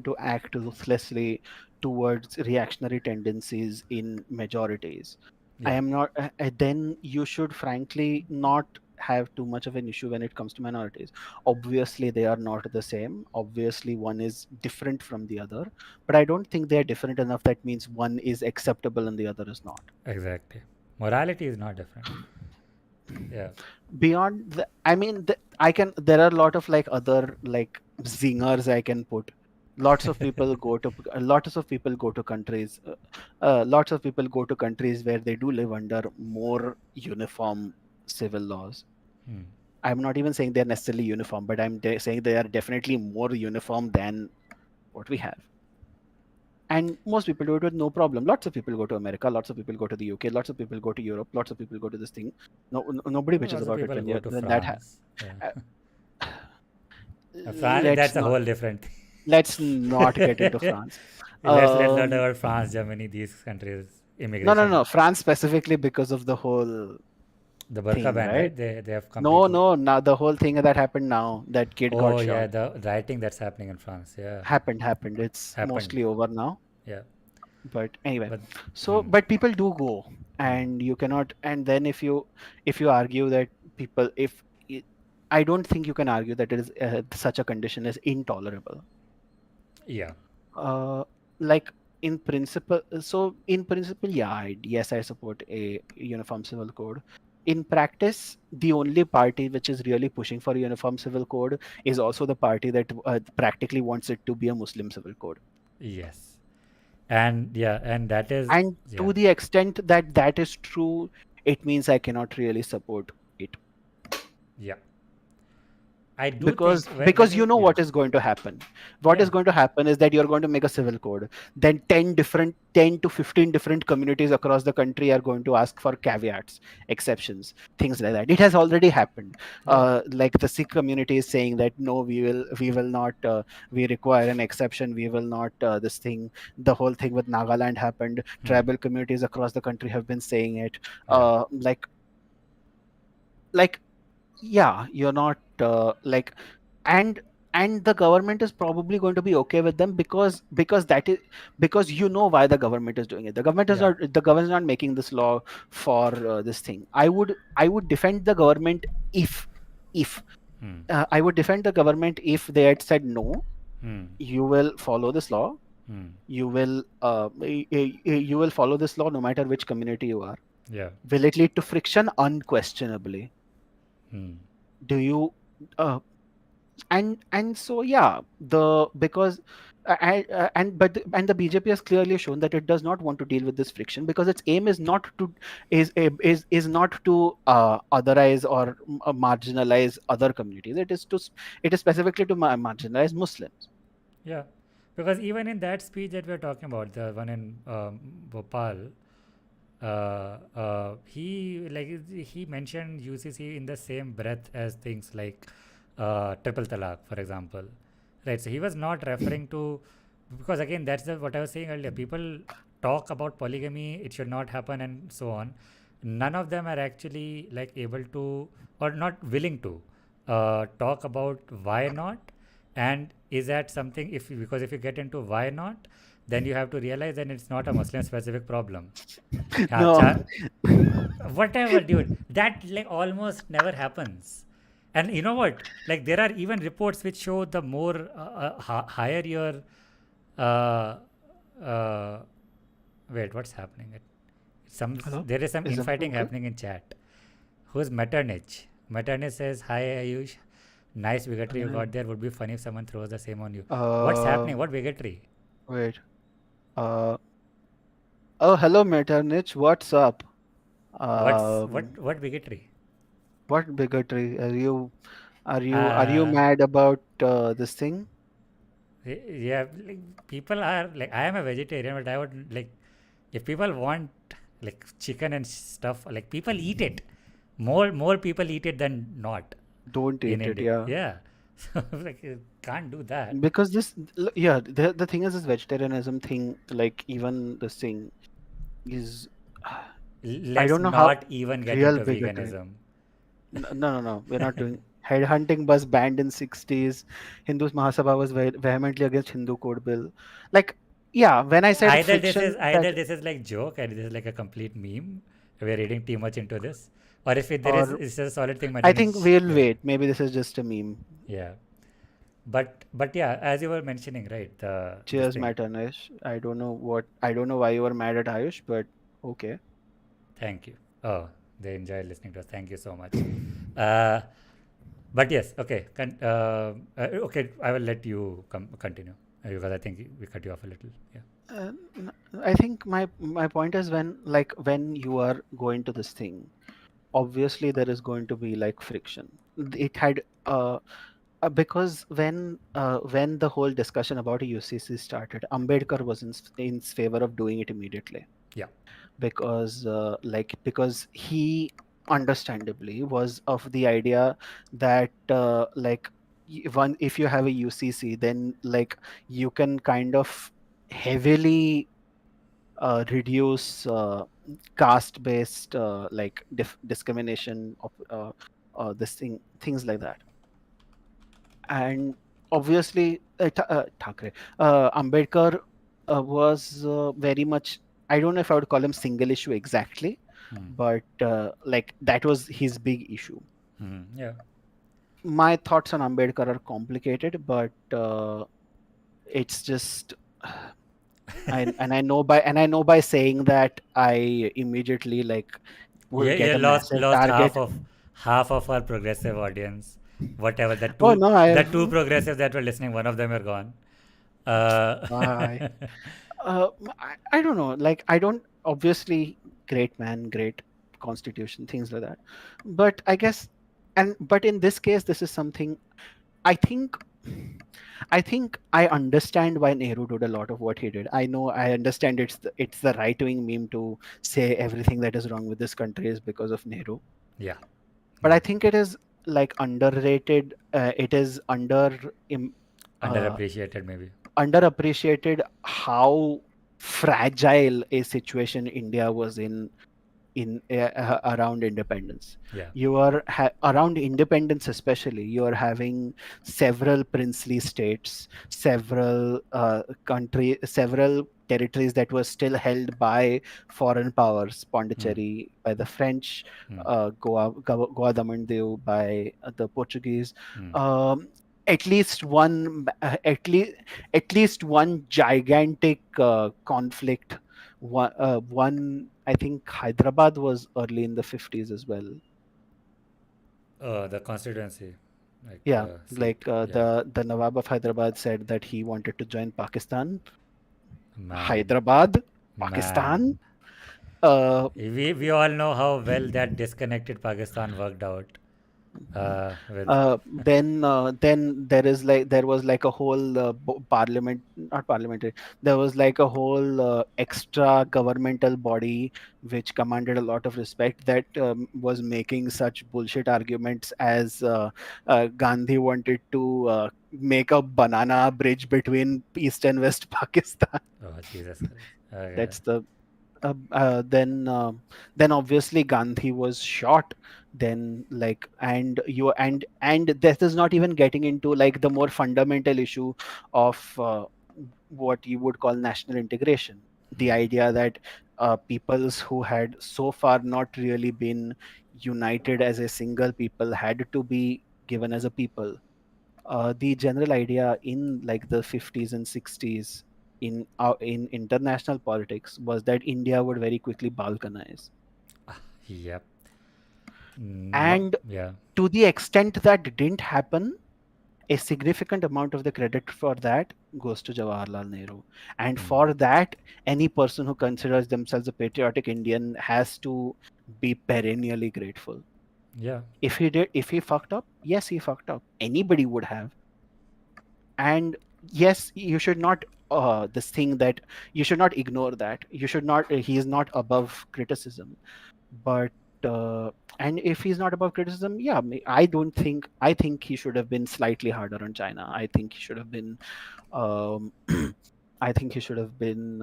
C: to act ruthlessly towards reactionary tendencies in majorities, I
B: yeah,
C: am not. Then you should frankly not have too much of an issue when it comes to minorities. Obviously, they are not the same. Obviously, one is different from the other, but I don't think they are different enough. That means one is acceptable and the other is not.
B: exactly. Morality is not different. Yeah.
C: Beyond the, I mean, there are a lot of like other like zingers I can put. Lots of people go to countries lots of people go to countries where they do live under more uniform civil laws.
B: Hmm.
C: I'm not even saying they're necessarily uniform, but saying they are definitely more uniform than what we have. And most people do it with no problem. Lots of people go to America, lots of people go to the UK, lots of people go to Europe, lots of people go to this thing. Nobody bitches
B: Lots of
C: about it
B: people go to
C: when that
B: France. Yeah.
C: uh,
B: France,
C: let's
B: that's a
C: not
B: whole different
C: let's not get into
B: thing.
C: France.
B: Let's not talk
C: Um,
B: about France, Germany, these countries,
C: no,
B: immigration.
C: France specifically because of the whole
B: The burqa
C: thing,
B: ban,
C: right?
B: right? They have
C: No,
B: completely.
C: no, now the whole thing that happened now, that kid got
B: Oh yeah,
C: shot,
B: the rioting that's happening in France. Yeah,
C: happened. It's
B: happened.
C: mostly over now.
B: Yeah,
C: But anyway,
B: but
C: so
B: hmm,
C: but people do go,
B: hmm,
C: and you cannot. And then if you argue that people, if it, I don't think you can argue that it is such a condition is intolerable.
B: yeah,
C: uh like in principle, yeah, yes, I support a uniform civil code. In practice, the only party which is really pushing for a uniform civil code is also the party that practically wants it to be a Muslim civil code.
B: yes, and yeah, and that is
C: And
B: yeah,
C: to the extent that that is true, it means I cannot really support it.
B: yeah. I do think when
C: Because
B: you,
C: you know
B: yeah,
C: what is going to happen. What
B: yeah,
C: is going to happen is that you're going to make a civil code, then 10 to 15 different communities across the country are going to ask for caveats, exceptions, things like that. It has already happened.
B: yeah,
C: Like the Sikh community is saying that no, we will not, we require an exception, we will not, this thing. The whole thing with Nagaland happened.
B: hmm,
C: Tribal communities across the country have been saying it.
B: yeah,
C: Like, yeah, you're not, like, and and the government is probably going to be okay with them, because that is, because you know why the government is doing it.
B: yeah,
C: The government is not making this law for, this thing. I would defend the government if if
B: hmm,
C: I would defend the government if they had said no,
B: hmm,
C: you will follow this law,
B: hmm,
C: you will follow this law no matter which community you are.
B: yeah,
C: Will it lead to friction? Unquestionably.
B: hmm,
C: Do you, uh, and so, yeah, the because and but and the BJP has clearly shown that it does not want to deal with this friction, because its aim is not to, is not to, otherize or marginalize other communities. It is specifically to marginalize Muslims.
B: yeah. Because even in that speech that we're talking about, the one in Bhopal, he like he mentioned UCC in the same breath as things like triple talaq, for example, right? So he was not referring to, because again that's the what I was saying earlier. People talk about polygamy, it should not happen, and so on. None of them are actually like able to or not willing to talk about why not, and is that something if because if you get into why not, then you have to realize that it's not a Muslim specific problem. Yeah,
C: No.
B: whatever, dude. That like almost never happens. And you know what? Like there are even reports which show the more higher your uh, uh, wait, what's happening? Some
C: Hello,
B: there is some
C: is everything
B: infighting
C: okay?
B: happening in chat. Who's Metternich? Metternich says, "Hi Ayush, nice bigotry you got
C: Uh,
B: there. Would be funny if someone throws the same on you." What's
C: uh,
B: happening? What bigotry?
C: Wait. Uh, oh, hello, Metternich. What's up?
B: What's
C: Um,
B: what bigotry?
C: what bigotry? Are you
B: Uh,
C: mad about, this thing?
B: yeah, like people are like I am a vegetarian, but I would like if people want like chicken and stuff, like people eat it. More people eat it than not
C: Don't
B: in
C: eat it.
B: India.
C: Yeah,
B: Yeah, so like you can't do that.
C: because yeah, the thing is, this vegetarianism thing, like, even this thing is, I
B: Let's
C: don't know how.
B: not even get
C: Real
B: into
C: bigotry.
B: veganism.
C: No. We're not doing. Headhunting was banned in 60s. Hindus Mahasabha was vehemently against Hindu code bill. Like, yeah, when I said friction, that,
B: Either this is like joke and this is like a complete meme. We're reading too much into this, or if it, there is
C: or
B: it's a solid thing.
C: I think
B: Metternich,
C: we'll
B: yeah,
C: wait. Maybe this is just a meme.
B: yeah. But yeah, as you were mentioning, right? This
C: Cheers,
B: thing.
C: my Tanesh. I don't know why you were mad at Ayush, but okay.
B: Thank you. Oh, they enjoy listening to us. Thank you so much. Uh, but yes, okay. Okay, I will let you continue because I think we cut you off a little. Yeah.
C: I think my point is, when you are going to this thing, obviously there is going to be like friction. It had, because when the whole discussion about a UCC started, Ambedkar was in favor of doing it immediately,
B: Yeah.
C: because he understandably was of the idea that, like, one, if you have a UCC, then, like, you can kind of heavily, reduce, caste based, like, discrimination of, this things like that. And obviously, Ambedkar, was, very much, I don't know if I would call him single issue exactly,
B: Hmm.
C: but, like, that was his big issue.
B: Hmm. Yeah.
C: My thoughts on Ambedkar are complicated, but, it's just, and I know by saying that, I immediately, like, will
B: Yeah,
C: get
B: you
C: a massive
B: lost
C: target.
B: half of our progressive audience. Whatever
C: Oh no,
B: the
C: I've
B: two progressives that were listening, one of them are gone. Uh,
C: I I don't know. Like, I don't, obviously, great man, great constitution, things like that. But I guess, And but in this case, this is something I think. I think I understand why Nehru did a lot of what he did. I know, I understand it's the right wing meme to say everything that is wrong with this country is because of Nehru,
B: Yeah,
C: but I
B: yeah.
C: think it is like underrated. It is uh,
B: Underappreciated maybe.
C: underappreciated how fragile a situation India was in around independence.
B: Yeah.
C: You are around independence, especially you are having several princely states, several several territories that were still held by foreign powers.
B: Hmm.
C: Pondicherry by the French,
B: Hmm.
C: Goa Damandiu by the Portuguese.
B: Hmm.
C: Um, at least one, at least one gigantic conflict. One, I think Hyderabad was early in the 50s as well.
B: The constituency, like
C: Yeah,
B: the seat.
C: like
B: Yeah.
C: the Nawab of Hyderabad said that he wanted to join Pakistan.
B: Man,
C: Hyderabad,
B: man.
C: Pakistan. Uh,
B: We all know how well that disconnected Pakistan worked out. With
C: then there was like a whole parliament, not parliamentary, there was like a whole extra governmental body which commanded a lot of respect, that was making such bullshit arguments as Gandhi wanted to make a banana bridge between east and west Pakistan.
B: oh Jesus Christ. Okay.
C: That's the then then obviously Gandhi was shot. Then like, and this is not even getting into like the more fundamental issue of what you would call national integration. The
B: Hmm.
C: idea that peoples who had so far not really been united as a single people had to be given as a people. The general idea in like the 50s and 60s in international politics was that India would very quickly balkanize.
B: Yep.
C: And
B: Yeah.
C: to the extent that didn't happen, a significant amount of the credit for that goes to Jawaharlal Nehru. And
B: Hmm.
C: for that, any person who considers themselves a patriotic Indian has to be perennially grateful.
B: Yeah.
C: If he fucked up, yes, he fucked up. Anybody would have. And yes, you should not this thing that you should not ignore that. You should not, he is not above criticism. But uh, and if he's not above criticism, yeah, I don't think, I think he should have been slightly harder on China. I think he should have been um, I think he should have been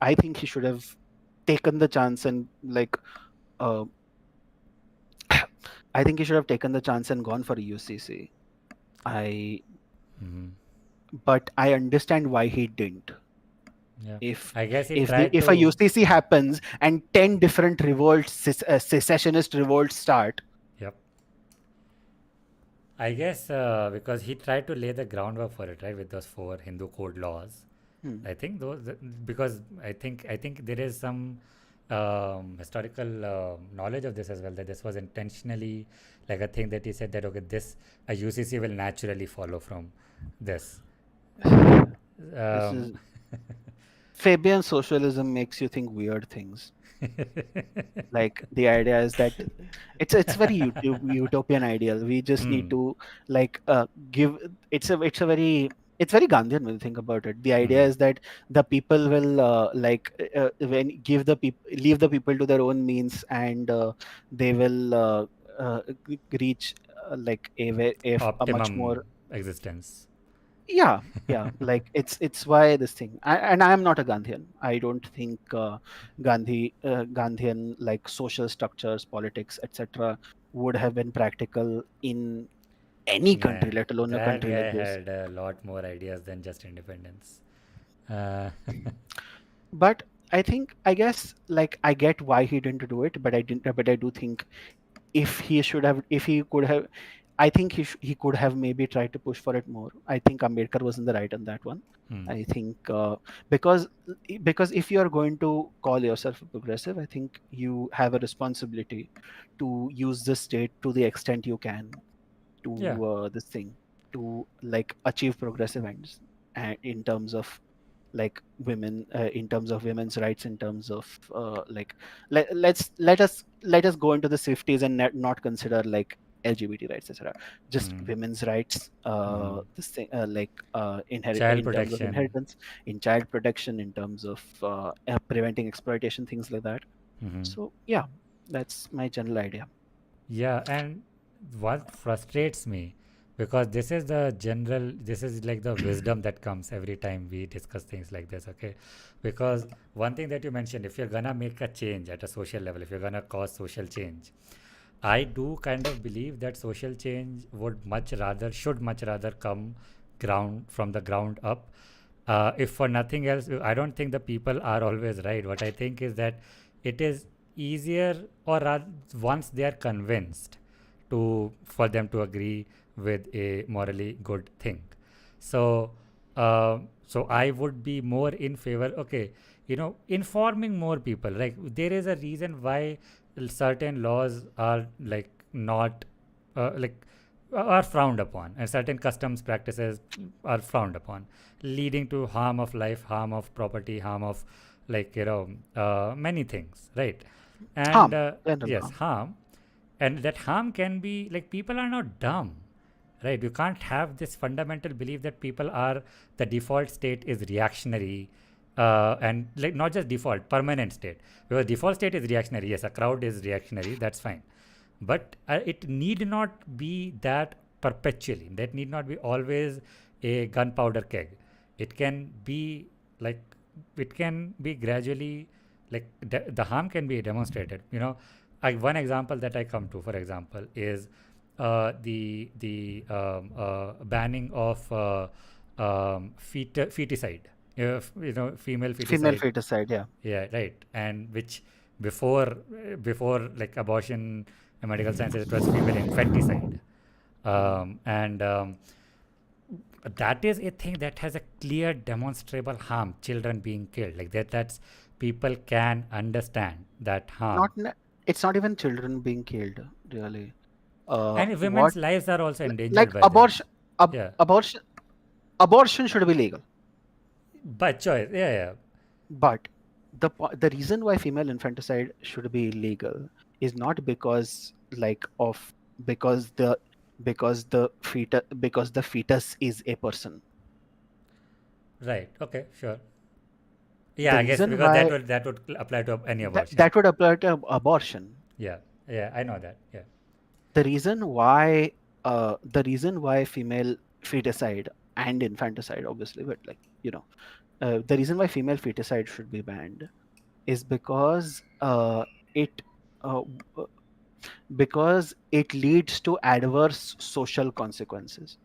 C: I think he should have taken the chance and like uh, I think he should have taken the chance and gone for a UCC. I
B: Hmm.
C: But I understand why he didn't.
B: Yeah.
C: if
B: I guess he
C: if the
B: tried
C: if a
B: to.
C: UCC happens and 10 different revolts, secessionist revolts start.
B: Yep. I guess because he tried to lay the groundwork for it, right, with those four Hindu code laws.
C: Hmm.
B: I think those because I think there is some historical knowledge of this as well, that this was intentionally like a thing that he said that okay, this a UCC will naturally follow from this.
C: This
B: Um,
C: is Fabian socialism makes you think weird things. Like the idea is that it's very utopian ideal. We just need
B: hmm.
C: to like give, it's a very, it's very Gandhian when you think about it. The idea
B: Hmm.
C: is that the people will when give the people, leave the people to their own means, and they will reach like a much
B: Optimum
C: more,
B: existence.
C: yeah, yeah, like it's why this thing. And I am not a Gandhian. I don't think Gandhian like social structures, politics, etc. would have been practical in any country,
B: Man,
C: let alone a
B: that
C: country
B: guy
C: like this.
B: had a lot more ideas than just independence. Uh,
C: But I think, I guess, like I get why he didn't do it, but I didn't. But I do think if he should have, if he could have, I think he could have maybe tried to push for it more. I think Ambedkar was in the right on that one.
B: hmm.
C: I think because because if you are going to call yourself a progressive, I think you have a responsibility to use the state to the extent you can to
B: Yeah,
C: this thing, to like achieve progressive ends, in terms of like women, in terms of women's rights, in terms of like let us go into the 50s and not consider like LGBT rights, etc. Just
B: Hmm.
C: women's rights,
B: Hmm.
C: this thing,
B: Child
C: in terms of
B: protection.
C: inheritance, in child protection, in terms of preventing exploitation, things like that.
B: Hmm.
C: So yeah, that's my general idea.
B: Yeah, and what frustrates me, because this is like the wisdom that comes every time we discuss things like this, okay? Because one thing that you mentioned, if you're gonna make a change at a social level, if you're gonna cause social change, I do kind of believe that social change should much rather come from the ground up. If for nothing else, I don't think the people are always right. What I think is that it is easier, or rather, once they are convinced, for them to agree with a morally good thing. So, so I would be more in favor. Okay, informing more people. Like, there is a reason why certain laws are like not like are frowned upon, and certain customs practices are frowned upon, leading to harm of life, harm of property, harm of, like, many things, right? And
C: Harm, general
B: yes,
C: harm.
B: harm. And that harm can be, like, people are not dumb, right? You can't have this fundamental belief that people are, the default state is reactionary, and, like, not just default, permanent state. Because default state is reactionary, yes, a crowd is reactionary, that's fine, but it need not be that perpetually. That need not be always a gunpowder keg. It can be, like, it can be gradually, like, the harm can be demonstrated. One example that I come to, for example, is the banning of feticide, female
C: Female
B: feticide.
C: feticide, yeah.
B: Yeah, right. And which, before like abortion and medical sciences, it was female infanticide. And that is a thing that has a clear demonstrable harm, children being killed, like that's, people can understand that harm.
C: Not ne- it's not even children being killed, really.
B: And
C: What
B: women's lives are also endangered
C: like
B: by this. Yeah,
C: abortion, abortion should be legal,
B: by choice. Yeah, yeah.
C: but the reason why female infanticide should be legal is not because like of because the fetus is a person.
B: Right, okay, sure. Yeah,
C: The
B: I guess
C: reason
B: because
C: why
B: that would apply to any
C: that,
B: abortion.
C: that would apply to abortion.
B: Yeah, yeah, I know that. Yeah.
C: The reason why female feticide and infanticide, obviously, but like, the reason why female feticide should be banned is it uh, w- because it leads to adverse social consequences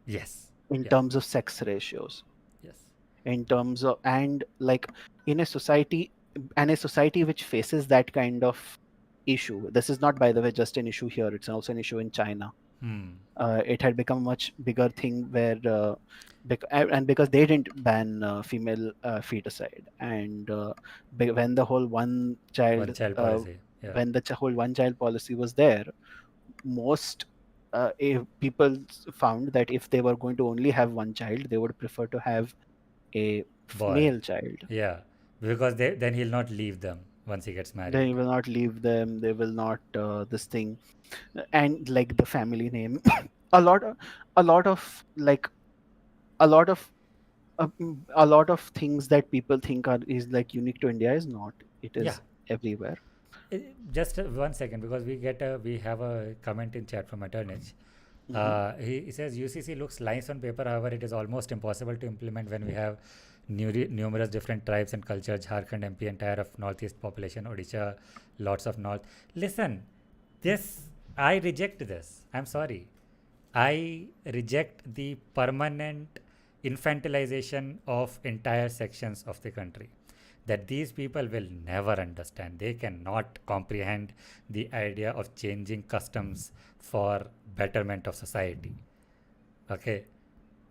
B: Yes.
C: in
B: Yeah.
C: terms of sex ratios,
B: Yes.
C: in terms of, and like, in a society, and a society which faces that kind of issue. This is not, by the way, just an issue here, it's also an issue in China.
B: Hmm.
C: It had become a much bigger thing where and because they didn't ban female feticide, and when the whole one child
B: One child policy. Yeah.
C: whole one child policy was there, most if people found that if they were going to only have one child, they would prefer to have a
B: Boy.
C: male child.
B: Yeah. Because then he'll not leave them once he gets married.
C: They will not leave them, they will not this thing. And like the family name, a lot of a lot of like a lot of a lot of things that people think are is like unique to India is not. It
B: Yeah.
C: is everywhere.
B: Just 1 second, because we have a comment in chat from Eternich.
C: Hmm.
B: He says UCC looks nice on paper, however, it is almost impossible to implement when we have numerous different tribes and cultures. Jharkhand, MP, entire of northeast population, Odisha, lots of north. Listen, this, I reject this. I'm sorry. I reject the permanent infantilization of entire sections of the country. That these people will never understand. They cannot comprehend the idea of changing customs for betterment of society. Okay,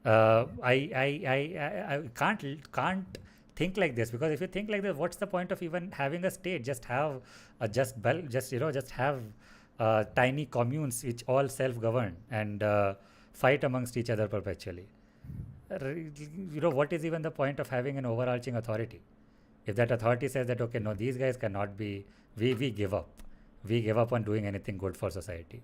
B: I can't think like this, because if you think like this, what's the point of even having a state? Just have a just have tiny communes which all self-govern and fight amongst each other perpetually. What is even the point of having an overarching authority? If that authority says that, okay, no, these guys cannot be, we give up, we give up on doing anything good for society.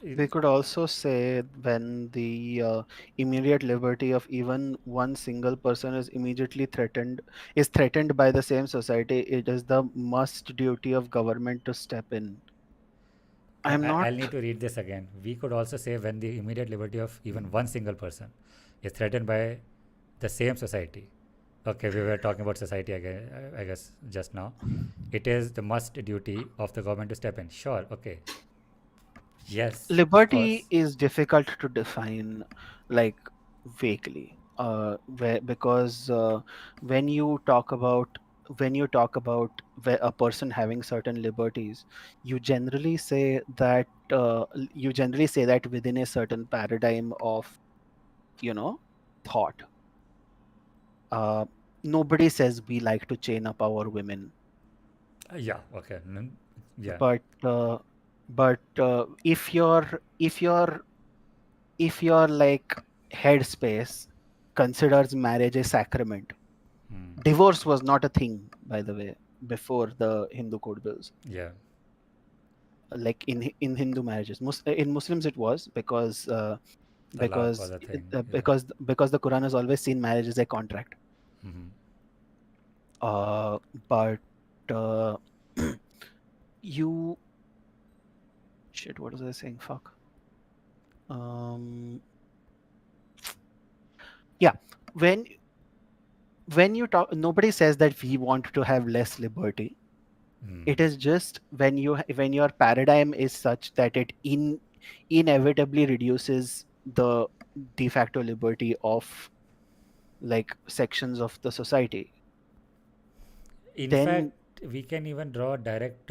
C: We could also say when the immediate liberty of even one single person is threatened by the same society, it is the must duty of government to step in. I'm not
B: I'll need to read this again. We could also say when the immediate liberty of even one single person is threatened by the same society. Okay, we were talking about society again, I guess, just now. It is the must duty of the government to step in. Sure, okay. Yes, of
C: liberty
B: course.
C: is difficult to define like vaguely because when you talk about a person having certain liberties, you generally say that within a certain paradigm of thought. uh, Nobody says we like to chain up our women,
B: Yeah, okay. Yeah.
C: but if your like headspace considers marriage a sacrament.
B: Hmm.
C: Divorce was not a thing, by the way, before the Hindu code bills.
B: Yeah.
C: Like in Hindu marriages, in Muslims it was
B: Talaq was a thing. Yeah.
C: because the Quran has always seen marriage as a contract.
B: Hmm.
C: uh but uh, you shit, what was I saying? Fuck. um yeah, when you talk, nobody says that we want to have less liberty.
B: Hmm.
C: It is just when your paradigm is such that it inevitably reduces the de facto liberty of like sections of the society,
B: In fact,
C: then
B: we can even draw a direct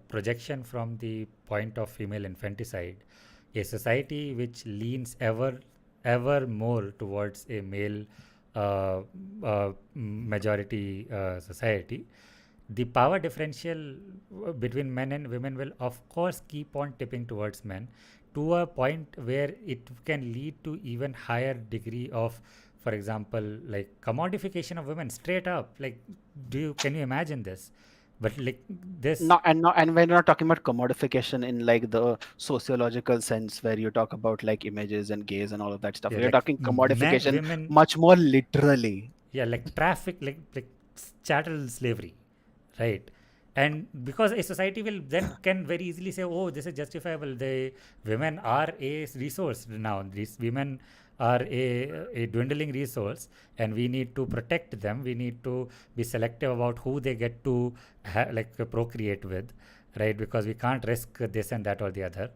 B: projection from the point of female infanticide. A society which leans ever more towards a male majority society, the power differential between men and women will of course keep on tipping towards men, to a point where it can lead to even higher degree of, for example, like commodification of women straight up. Like, can you imagine this? But like this.
C: not, and we're not talking about commodification in like the sociological sense where you talk about like images and gays and all of that stuff.
B: Yeah,
C: We're
B: like
C: talking
B: men,
C: commodification
B: women.
C: much more literally.
B: Yeah, like traffic, like chattel slavery, right? And because a society will then can very easily say, oh, this is justifiable, the women are a resource now, these women are a dwindling resource, and we need to protect them, we need to be selective about who they get to procreate with, right? Because we can't risk this and that or the other.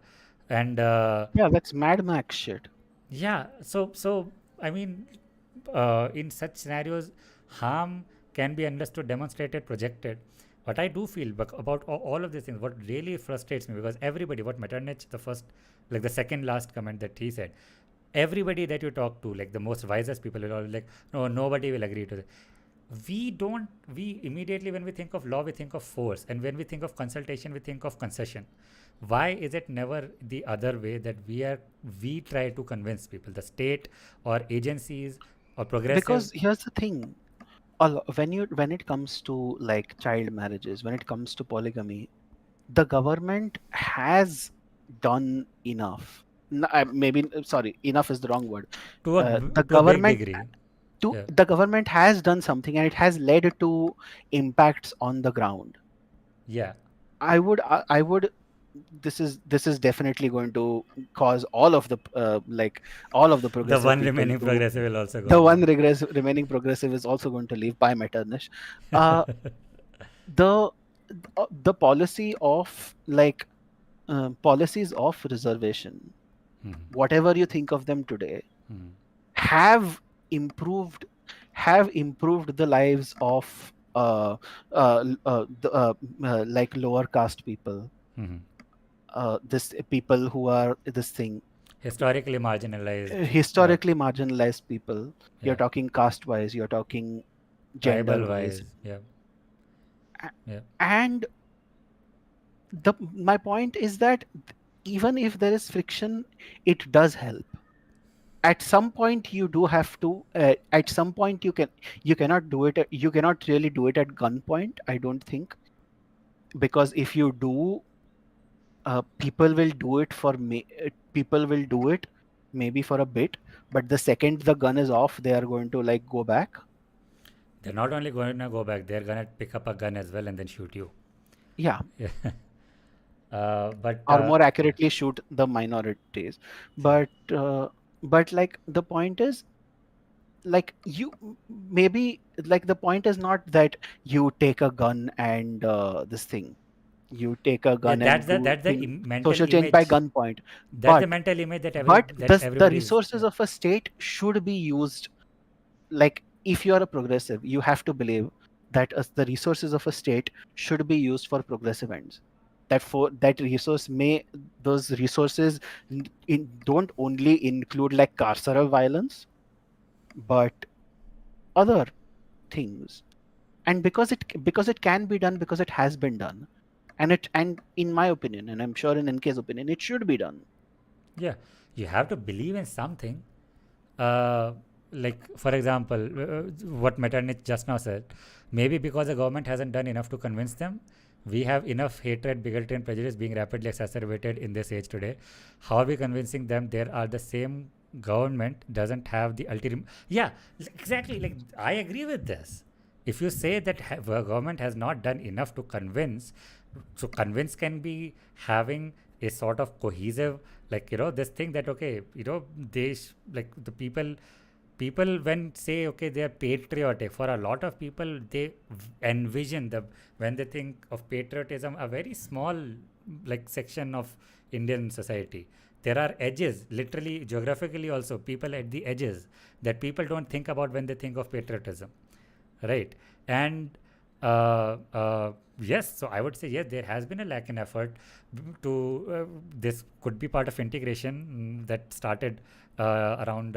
B: And
C: Yeah, that's Mad Max shit.
B: yeah, so I mean, in such scenarios, harm can be understood, demonstrated, projected. What I do feel about all of these things, what really frustrates me, because everybody, what Metternich, the first, like the second last comment that he said, everybody that you talk to, like the most wisest people, are all like, no, nobody will agree to this. We immediately, when we think of law, we think of force, and when we think of consultation, we think of concession. Why is it never the other way, that we try to convince people, the state or agencies or progressive.
C: Because here's the thing, when it comes to like child marriages, when it comes to polygamy, the government has done enough. Maybe sorry, enough is the wrong word. The
B: To a big
C: government
B: degree. Yeah.
C: has done something, and it has led to impacts on the ground.
B: Yeah.
C: I would this is definitely going to cause all of the all of the
B: The
C: progressive
B: one
C: people
B: remaining
C: to
B: progressive will also go.
C: the
B: Yeah.
C: one remaining progressive is also going to leave by Metternich. uh the the policy of like policies of reservation,
B: Mhm.
C: whatever you think of them today,
B: Mhm.
C: have improved the lives of like lower caste people,
B: Mhm.
C: this people who are this thing,
B: Historically marginalized.
C: historically marginalized people. You're
B: Yeah.
C: talking caste wise, you're talking gender
B: Tribal
C: wise.
B: wise. Yeah. Yeah.
C: And the my point is that even if there is friction, it does help. At some point you do have to at some point you cannot do it you cannot really do it at gunpoint, I don't think, because if you do, people will do it for me. People will do it maybe for a bit, but the second the gun is off, they are going to like go back.
B: They're not only going to go back, they're going to pick up a gun as well and then shoot you.
C: Yeah,
B: Yeah. But
C: or more
B: yeah,
C: accurately, shoot the minorities.
B: yeah,
C: But like the point is, like maybe like the point is not that you take a gun and this thing, you take a
B: yeah.
C: gun and do
B: That's the
C: thing,
B: mental
C: social change by
B: image.
C: gunpoint.
B: That's the
C: but
B: mental image that
C: the
B: everybody's.
C: resources of a state should be used. Like if you are a progressive, you have to believe that the resources of a state should be used for progressive ends. That for that resource may those resources don't only include like carceral violence, but other things. And because it can be done, because it has been done, and in my opinion, and I'm sure in NK's opinion, it should be done.
B: Yeah, you have to believe in something. uh, like for example, what Metternich just now said, maybe because the government hasn't done enough to convince them. We have enough hatred, bigotry, and prejudice being rapidly exacerbated in this age today. How are we convincing them there are the same government doesn't have the ultimate? Yeah, exactly. Like I agree with this. If you say that government has not done enough to convince, so convince can be having a sort of cohesive, like this thing that okay, they like the people when say okay they are patriotic. For a lot of people, they envision the when they think of patriotism a very small like section of Indian society. There are edges, literally geographically also, people at the edges that people don't think about when they think of patriotism, right? And yes, so I would say yes, there has been a lack in effort to this could be part of integration, that started around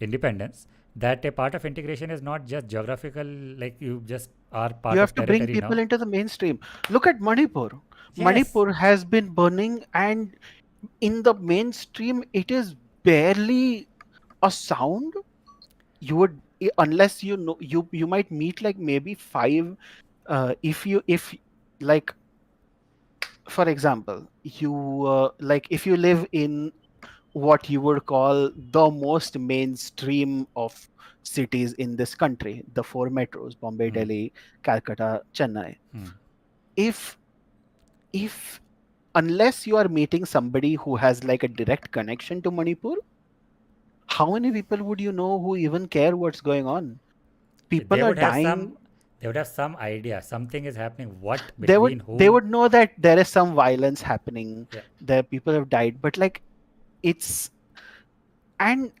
B: independence, that a part of integration is not just geographical, like you just are
C: You
B: part
C: have
B: of
C: to bring
B: territory
C: people
B: now.
C: into the mainstream. Look at Manipur.
B: Yes,
C: Manipur has been burning, and in the mainstream it is barely a sound. You would unless you know, you might meet like maybe five, if like for example, you like if you live in what you would call the most mainstream of cities in this country, the four metros: Bombay,
B: hmm.
C: Delhi, Calcutta, Chennai.
B: Hmm.
C: If if unless you are meeting somebody who has like a direct connection to Manipur, how many people would you know who even care what's going on?
B: They
C: People are
B: would have
C: dying.
B: some, they would have some idea something is happening, what
C: they would
B: between
C: they
B: whom.
C: would know that there is some violence happening,
B: Yeah,
C: there people have died, but like it's and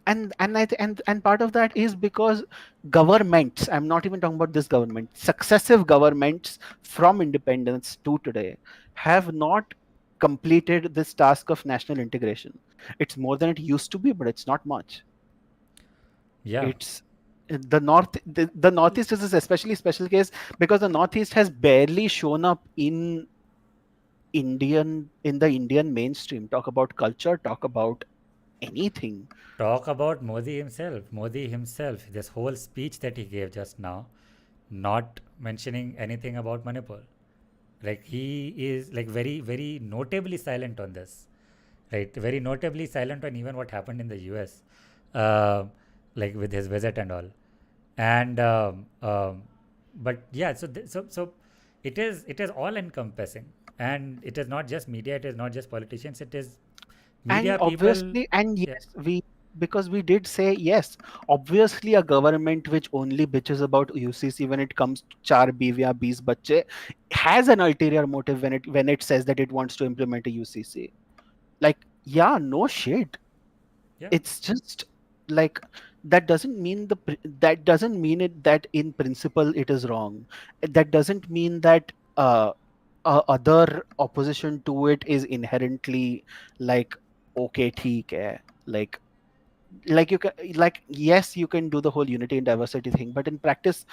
C: part of that is because governments, I'm not even talking about this government, successive governments from independence to today have not completed this task of national integration. It's more than it used to be, but it's not much.
B: yeah.
C: It's the northeast is this especially special case because the northeast has barely shown up in the Indian mainstream. Talk about culture, talk about anything.
B: Talk about Modi himself. Modi himself, this whole speech that he gave just now, not mentioning anything about Manipur. Like he is like very, very notably silent on this, right? Very notably silent on even what happened in the US, uh, like with his visit and all. And but yeah, so it is all encompassing, and it is not just media, it is not just politicians, it is
C: And
B: media people.
C: obviously, and
B: Yeah,
C: yes, we because we did say yes, obviously a government which only bitches about UCC when it comes to char bivya bees bache has an ulterior motive when it says that it wants to implement a UCC. Like, yeah, no shit.
B: yeah,
C: It's just like that doesn't mean it that in principle it is wrong. That doesn't mean that other opposition to it is inherently like okay theek hai. Like you can, like yes, you can do the whole unity and diversity thing, but in practice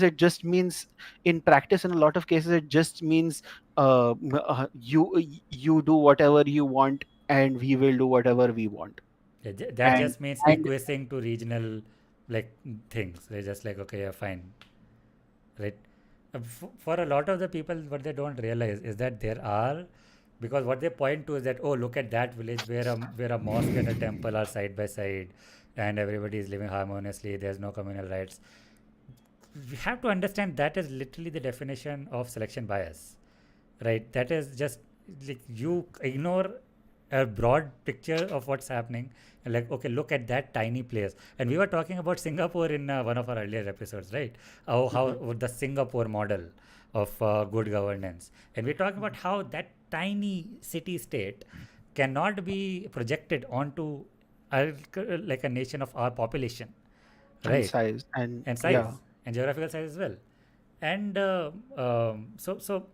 C: it just means, in practice in a lot of cases it just means you do whatever you want and we will do whatever we want.
B: yeah, that
C: and
B: just means
C: and
B: acquiescing to regional like things. They're just like okay, yeah, fine, right? For a lot of the people, what they don't realize is that there are, because what they point to is that, oh, look at that village where a mosque and a temple are side by side, and everybody is living harmoniously. There's no communal rights. We have to understand that is literally the definition of selection bias, right? That is just like you ignore a broad picture of what's happening, and like, okay, look at that tiny place. And we were talking about Singapore in one of our earlier episodes, right? How
C: Hmm.
B: the Singapore model of good governance, and we're talking about how that tiny city state cannot be projected onto like a nation of our population,
C: And
B: right?
C: size, and
B: And
C: yeah.
B: size and geographical size as well. And so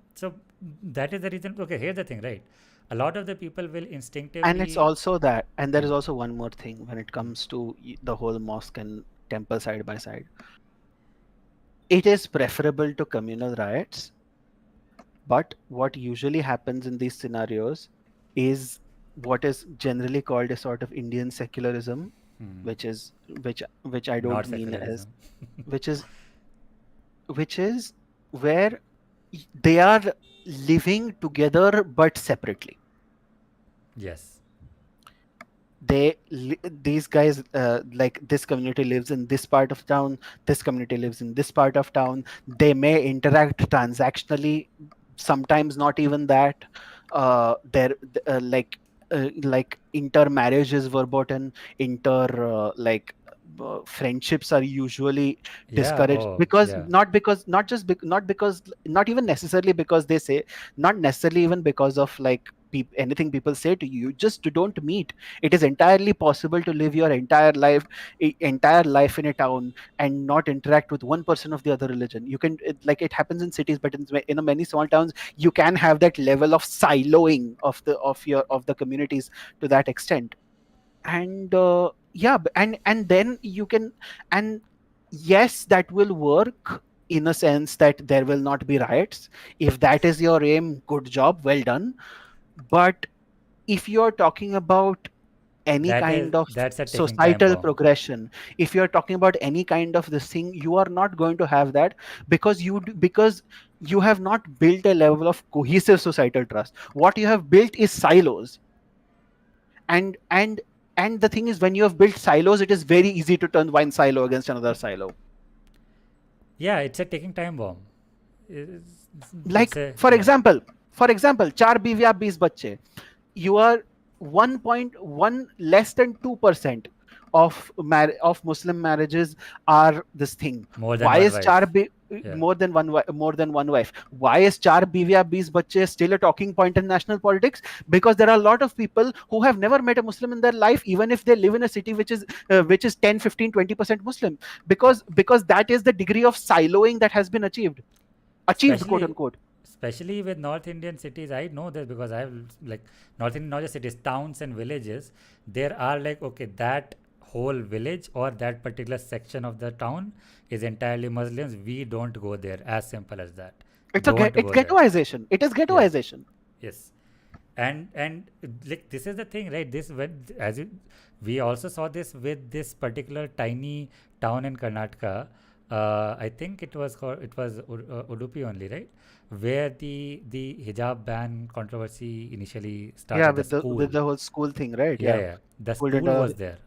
B: that is the reason. Okay, here's the thing, right? A lot of the people will
C: And it's
B: instinctively.
C: also that, and there
B: Hmm,
C: is also one more thing when it
B: hmm,
C: comes to the whole mosque and temple side by side. It is preferable to communal riots, but what usually happens in these scenarios is what is generally called a sort of Indian secularism,
B: hmm.
C: which is which I
B: Not
C: don't mean as
B: secularism.
C: which is which is where they are living together but separately.
B: Yes.
C: These guys, like this community lives in this part of town, this community lives in this part of town. They may interact transactionally, sometimes not even that. They're like intermarriage is verboten. Inter friendships are usually
B: Yeah.
C: discouraged,
B: Oh,
C: because
B: yeah.
C: not because, not even necessarily because they say, not necessarily even because of like anything people say to you. You just don't meet. It is entirely possible to live your entire life in a town and not interact with one person of the other religion. You can like it happens in cities, but in many small towns you can have that level of siloing of the communities to that extent. And yeah, and then you can, and yes, that will work in a sense that there will not be riots. If that is your aim, good job, well done. But if you're talking about any kind of
B: That's a ticking time
C: societal
B: bomb.
C: progression, if you're talking about any kind of this thing, you are not going to have that, because you have not built a level of cohesive societal trust. What you have built is silos. And and and the thing is, when you have built silos, it is very easy to turn one silo against another silo.
B: Yeah, it's a ticking time bomb. It's, it's
C: Like
B: a
C: for
B: yeah.
C: example, चार बीवियां 20 बच्चे, you are 1.1, less than 2% of Muslim marriages are this thing.
B: More than
C: Why
B: one
C: is char
B: wife. Yeah.
C: more than one wife? Why is char biwiya 20 bache still a talking point in national politics? Because there are a lot of people who have never met a Muslim in their life, even if they live in a city which is 10, 15, 20% Muslim, because that is the degree of siloing that has been achieved, quote
B: especially
C: unquote.
B: especially with North Indian cities. I know this because I've like North Indian, not just cities, towns and villages. There are like, okay, that whole village or that particular section of the town is entirely Muslims. We don't go there. As simple as that. Don't
C: It's
B: go there.
C: ghettoization. It is
B: Yes.
C: ghettoization.
B: Yes. And like this is the thing, right? This when as you, we also saw this with this particular tiny town in Karnataka. I think it was Udupi only, right? Where the hijab ban controversy initially
C: Yeah,
B: started. The school,
C: with the whole school thing, right?
B: yeah,
C: Yeah,
B: yeah, the
C: pulled
B: school
C: into.
B: was there,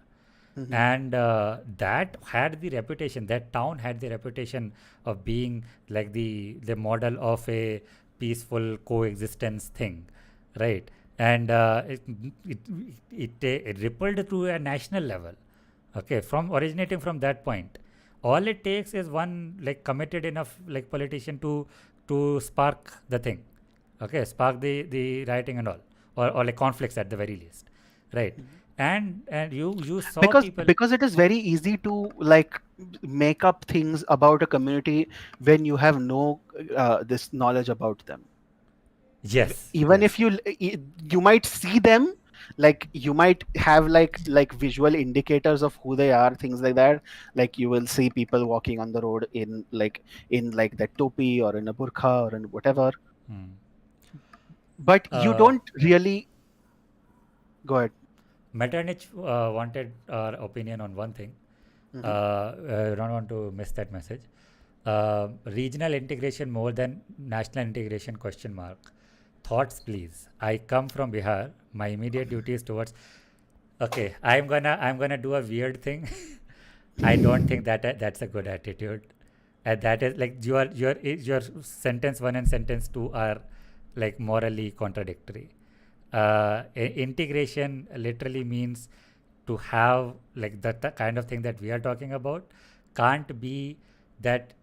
C: Mhm.
B: and that had the reputation, that town had the reputation of being like the model of a peaceful coexistence thing, right? And it, it rippled to a national level, okay, from originating from that point. All it takes is one like committed enough like politician to spark the thing, okay, spark the rioting and all, or like conflicts at the very least, right?
C: Mhm.
B: And you saw
C: because
B: people.
C: because it is very easy to like make up things about a community when you have no this knowledge about them.
B: Yes,
C: Even if
B: yes.
C: you might see them, like you might have like visual indicators of who they are, things like that. Like you will see people walking on the road in like that topi or in a burqa or in whatever,
B: Hmm.
C: but you
B: uh,
C: don't really. Go ahead.
B: Metternich wanted our opinion on one thing.
C: Hmm.
B: I don't want to miss that message. Regional integration more than national integration, question mark. Thoughts please. I come from Bihar. My immediate duty is towards. Okay, I'm gonna do a weird thing. I don't think that that's a good attitude. And that is like your sentence one and sentence two are like morally contradictory. Integration literally means to have like the kind of thing that we are talking about can't be that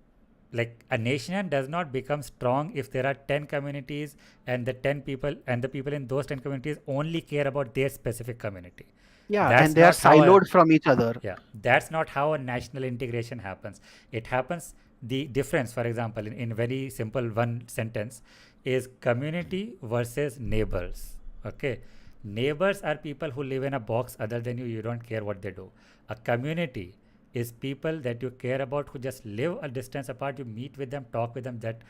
B: like a nation does not become strong if there are 10 communities and the 10 people and the people in those 10 communities only care about their specific community.
C: Yeah, and
B: That's
C: they are
B: not how a
C: siloed from each other.
B: yeah, that's not how a national integration happens. It happens, the difference, for example, in very simple one sentence, is community versus neighbors. Okay. Neighbors are people who live in a box other than you don't care what they do. A community is people that you care about who just live a distance apart. You meet with them, talk with them. That,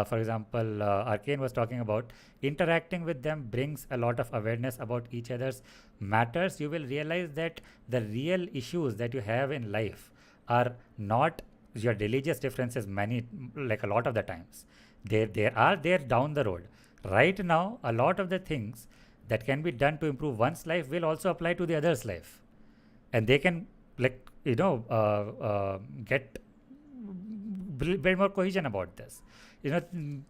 B: for example, Arcane was talking about, interacting with them brings a lot of awareness about each other's matters. You will realize that the real issues that you have in life are not your religious differences, many, like a lot of the times. They are there down the road. Right now, a lot of the things that can be done to improve one's life will also apply to the other's life, and they can like get build more cohesion about this.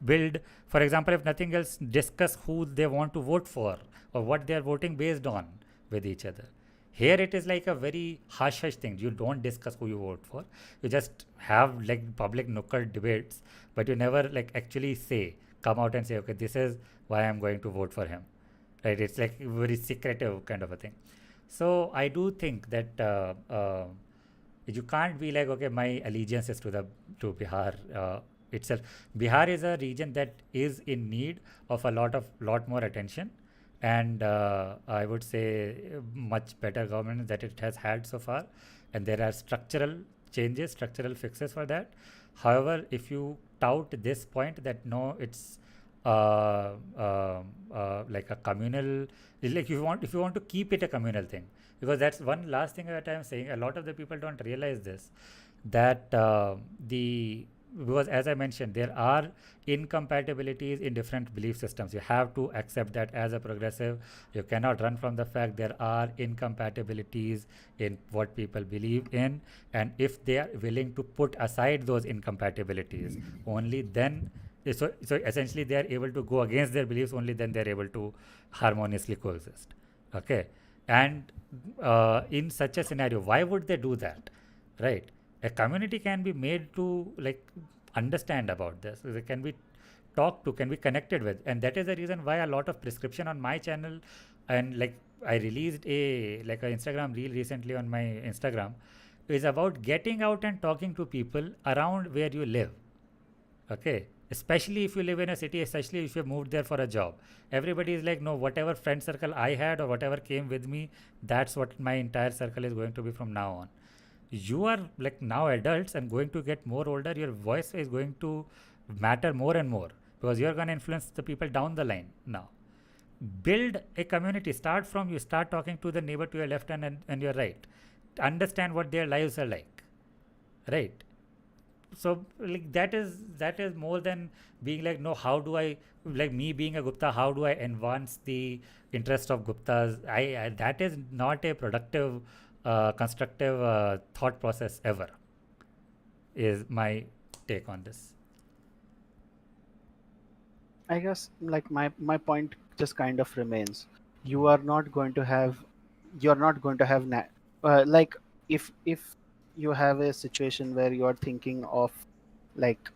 B: Build, for example, if nothing else, discuss who they want to vote for or what they are voting based on with each other. Here it is like a very hush hush thing. You don't discuss who you vote for. You just have like public nukkad debates, but you never like actually say, come out and say, okay, this is why I'm going to vote for him. Right? It's like very secretive kind of a thing. So I do think that you can't be like, okay, my allegiance is to the to Bihar itself. Bihar is a region that is in need of a lot more attention, and I would say much better government that it has had so far, and there are structural changes, structural fixes for that. However, if you tout this point that no, it's like a communal, like if you want to keep it a communal thing, because that's one last thing that I'm saying. A lot of the people don't realize this, that the because as I mentioned, there are incompatibilities in different belief systems. You have to accept that as a progressive. You cannot run from the fact there are incompatibilities in what people believe in, and if they are willing to put aside those incompatibilities, only then so essentially they are able to go against their beliefs, only then they are able to harmoniously coexist. Okay. And in such a scenario, why would they do that? Right. A community can be made to like understand about this. It can be talked to, can be connected with, and that is the reason why a lot of prescription on my channel, and like I released a like an Instagram reel recently on my Instagram, is about getting out and talking to people around where you live. Okay. Especially if you live in a city, especially if you moved there for a job. Everybody is like, no, whatever friend circle I had or whatever came with me, that's what my entire circle is going to be from now on. You are like now adults and going to get more older, your voice is going to matter more and more, because you're going to influence the people down the line now. Build a community. Start from you. Start talking to the neighbor to your left and your right. Understand what their lives are like. Right. So like that is more than being like, no, how do I, like me being a Gupta, how do I advance the interest of Guptas? I that is not a productive constructive thought process ever, is my take on this.
C: I guess like my point just kind of remains. You are not going to have, you're not going to have like if you have a situation where you are thinking of like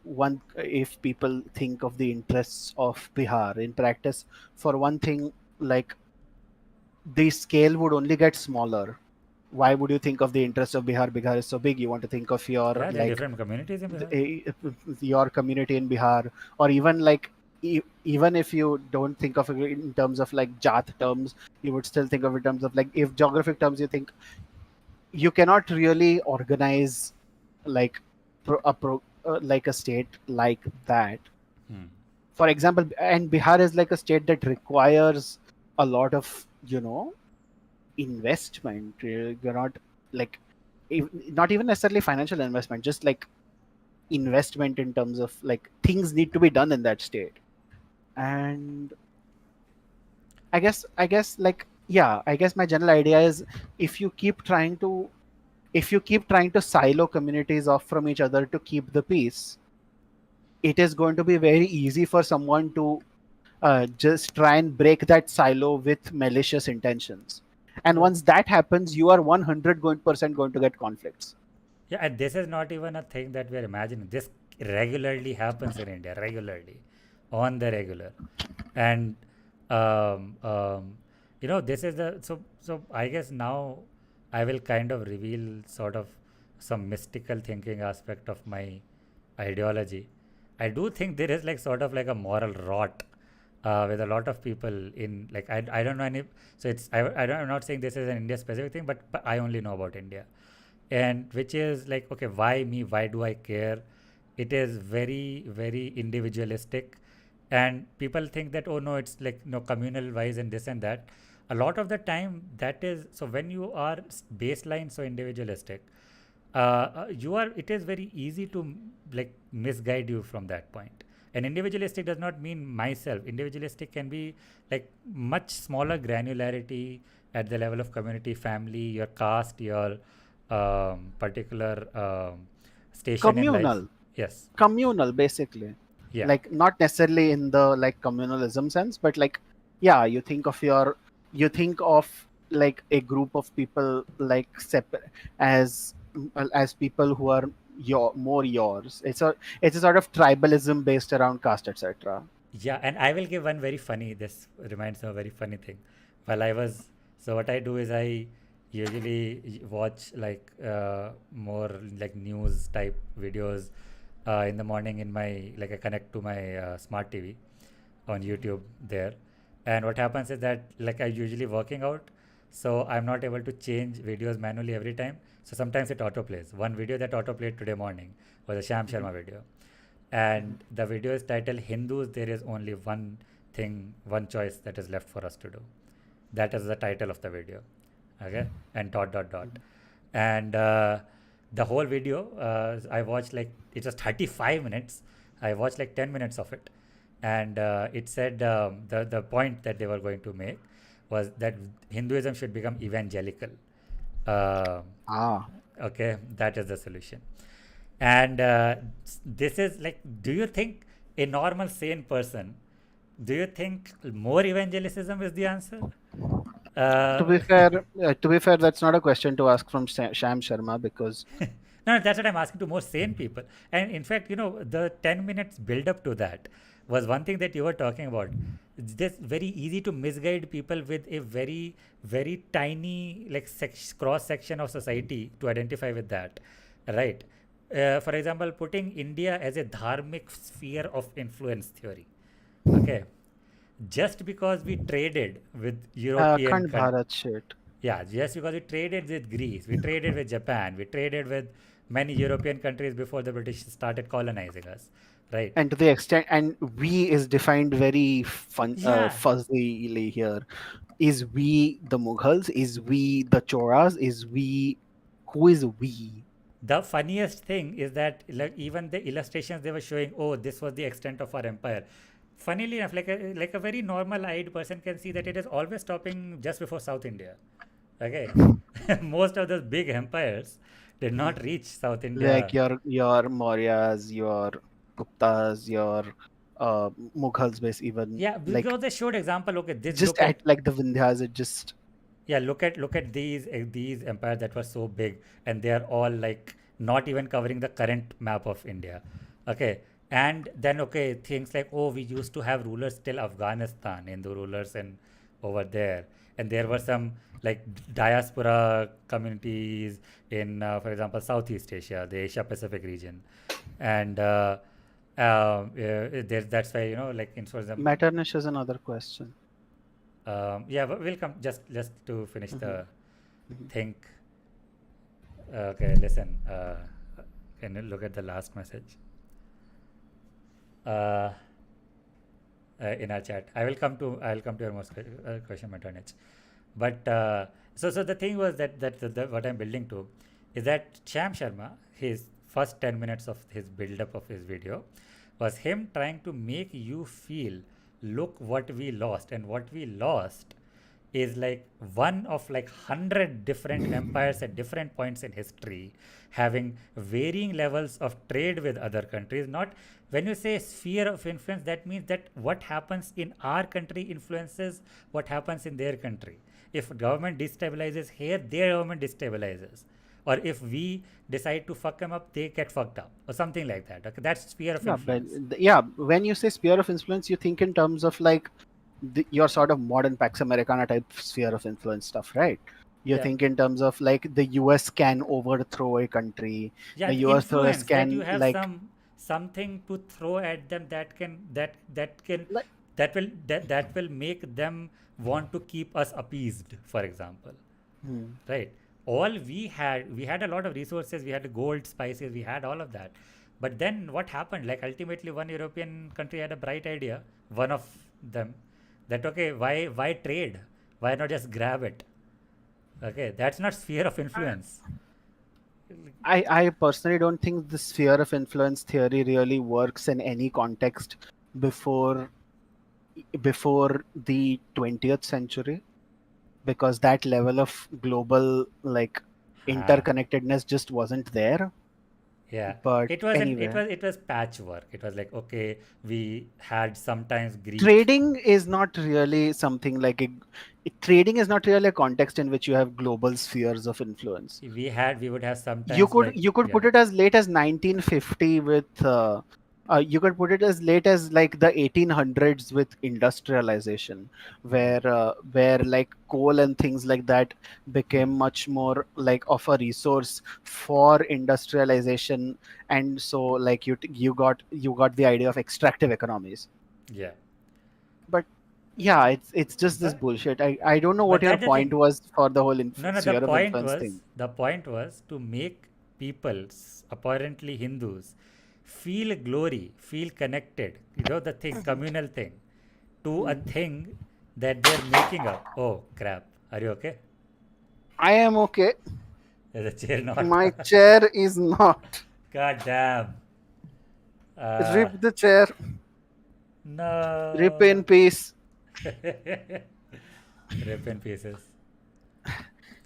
C: one, if people think of the interests of Bihar in practice, for one thing, like the scale would only get smaller. Why would you think of the interest of Bihar? Bihar is so big. You want to think of your
B: Yeah, there are
C: like
B: different communities in Bihar.
C: your community in Bihar, or even like even if you don't think of it in terms of like Jat terms, you would still think of it in terms of like if geographic terms. You think you cannot really organize like like a state like that.
B: Hmm.
C: For example, and Bihar is like a state that requires a lot of investment. You're not like not even necessarily financial investment, just like investment in terms of like things need to be done in that state. And I guess like, yeah, I guess my general idea is, if you keep trying to if you keep trying to silo communities off from each other to keep the peace, it is going to be very easy for someone to just try and break that silo with malicious intentions. And
B: So
C: once that happens, you are 100% going to get conflicts.
B: yeah, and this is not even a thing that we are imagining. This regularly happens in India, regularly, on the regular, and um, um, this is the so. I guess now I will kind of reveal sort of some mystical thinking aspect of my ideology. I do think there is like sort of like a moral rot with a lot of people in like I don't know any. So I'm not saying this is an India specific thing, but I only know about India, and which is like, okay, why me, why do I care? It is very very individualistic, and people think that, oh no, it's like no communal wise and this and that. A lot of the time that is so when you are baseline so individualistic, you are it is very easy to like misguide you from that point. And individualistic does not mean myself. Individualistic can be like much smaller granularity at the level of community, family, your caste, your particular station in life.
C: Communal,
B: Yes.
C: communal, basically.
B: Yeah.
C: Like not necessarily in the like communalism sense, but like, yeah, you think of like a group of people like as as people who are more yours. It's a sort of tribalism based around caste, etc.
B: Yeah, and I will give one very funny. This reminds me of a very funny thing. While I was so, what I do is I usually watch like more like news type videos in the morning in my like I connect to my smart TV on YouTube there. And what happens is that like I usually working out, so I'm not able to change videos manually every time. So sometimes it auto plays. One video that auto played today morning was a Sham
C: Mhm,
B: Sharma video,
C: mhm.
B: and the video is titled Hindus, there is only one thing, one choice that is left for us to do. That is the title of the video. Okay, and dot dot dot. And the whole video, I watched like it was 35 minutes. I watched like 10 minutes of it, and it said the point that they were going to make was that Hinduism should become evangelical. uh,
C: Ah,
B: okay, that is the solution. And this is like, do you think a normal sane person, do you think more evangelicism is the answer?
C: to
B: uh,
C: be fair, that's not a question to ask from Sham Sharma, because
B: no, that's what I'm asking to more sane people. And in fact, the 10 minutes build up to that was one thing that you were talking about. It's just very easy to misguide people with a very, very tiny like cross section of society to identify with that, right? For example, putting India as a dharmic sphere of influence theory. Okay, just because we traded with European
C: Khand
B: countries.
C: Bharat shit.
B: Yeah, just because we traded with Greece, we traded with Japan, we traded with many European countries before the British started colonizing us, right?
C: And to the extent, and we is defined very
B: Yeah,
C: fuzzily here. Is we the Mughals? Is we the Choras? Is we, who is we?
B: the funniest thing is that like even the illustrations they were showing, oh, this was the extent of our empire. Funnily enough, like a very normal-eyed person can see that it is always stopping just before South India. Okay, most of those big empires did not reach South
C: Like
B: India.
C: your Mauryas, your Guptas, your Mughals, base even
B: Yeah,
C: like
B: because they showed example. Okay, this
C: just
B: look
C: at
B: at.
C: like the Vindhyas, it just
B: Yeah, look at these empires that were so big, and they are all like not even covering the current map of India. Okay, and then okay, things like, oh, we used to have rulers till Afghanistan, Hindu rulers, and over there, and there were some like diaspora communities in, for example, Southeast Asia, the Asia Pacific region, and that's why like in for example,
C: Metternich is another question.
B: yeah, but we'll come just to finish
C: Mhm,
B: the
C: mhm.
B: think. Okay, listen. Can you look at the last message uh, in our chat? I will come to your most question, Maternich. But so the thing was that what I'm building to. is that Sham Sharma, his first 10 minutes of his build up of his video was him trying to make you feel, look what we lost. And what we lost is like one of like 100 different empires at different points in history having varying levels of trade with other countries. Not when you say sphere of influence, that means that what happens in our country influences what happens in their country. If government destabilizes here, their government destabilizes, or if we decide to fuck them up, they get fucked up, or something like that. Okay, that's sphere of
C: Yeah, but
B: influence.
C: yeah, when you say sphere of influence, you think in terms of like your sort of modern Pax Americana type sphere of influence stuff, right? You
B: Yeah,
C: think in terms of like the US can overthrow a country,
B: yeah,
C: the
B: the
C: US
B: influence that you
C: can
B: have
C: like
B: something to throw at them that can
C: like
B: that will make them want to keep us appeased, for example.
C: hmm.
B: Right, all we had a lot of resources, we had gold, spices, we had all of that. But then what happened, like ultimately one European country had a bright idea, one of them, that okay, why trade, why not just grab it? Okay, that's not sphere of influence.
C: I personally don't think the sphere of influence theory really works in any context before the 20th century, because that level of global like
B: Ah,
C: interconnectedness just wasn't there.
B: yeah,
C: But
B: it wasn't,
C: anyway,
B: it was patchwork. It was like okay, we had sometimes Greek.
C: trading is not really something like trading is not really a context in which you have global spheres of influence.
B: We would have
C: you
B: sometimes
C: could
B: like
C: you could
B: yeah.
C: put it as late as 1950 with you could put it as late as like the 1800s with industrialization,
B: Hmm.
C: where like coal and things like that became much more like of a resource for industrialization. And so like you got the idea of extractive economies.
B: Yeah,
C: But yeah, it's just this
B: but
C: bullshit. I don't know what
B: but
C: your
B: that's the
C: point
B: thing.
C: was for the whole
B: No, no.
C: sphere of influence thing.
B: The point was to make people, apparently Hindus, feel glory, feel connected. You know the thing, communal thing, to a
C: Hmm.
B: thing that they're making up. Oh crap! Are you okay?
C: I am okay.
B: Is the chair not?
C: My chair is not.
B: God damn! Uh,
C: Rip the chair. Rip
B: no.
C: in peace.
B: Rip in pieces.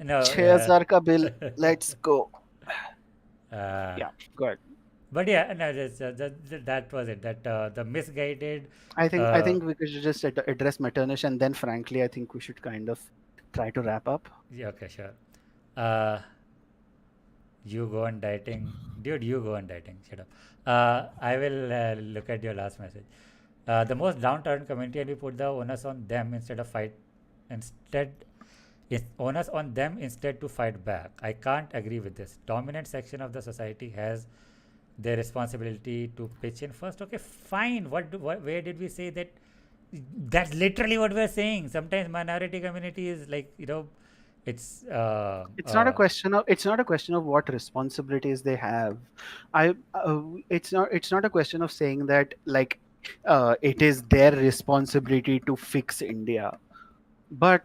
B: No.
C: Chairs are Kabil. Let's go.
B: Uh,
C: Yeah, good.
B: but yeah, no, that was it. That the misguided.
C: I
B: Uh,
C: think we could just address Metternich, and then frankly, I think we should kind of try to wrap up.
B: yeah, okay, sure. Uh, you go on dieting, dude. You go on dieting. Shut up. I will look at your last message. The most down-to-earth community, and we put the onus on them instead of fight. Instead, it's onus on them instead to fight back. I can't agree with this. Dominant section of the society has their responsibility to pitch in first. Okay, fine. Where did we say that? That's literally what we're saying. Sometimes minority community is like, it's
C: It's not a question of what responsibilities they have. I it's not a question of saying that like it is their responsibility to fix India. But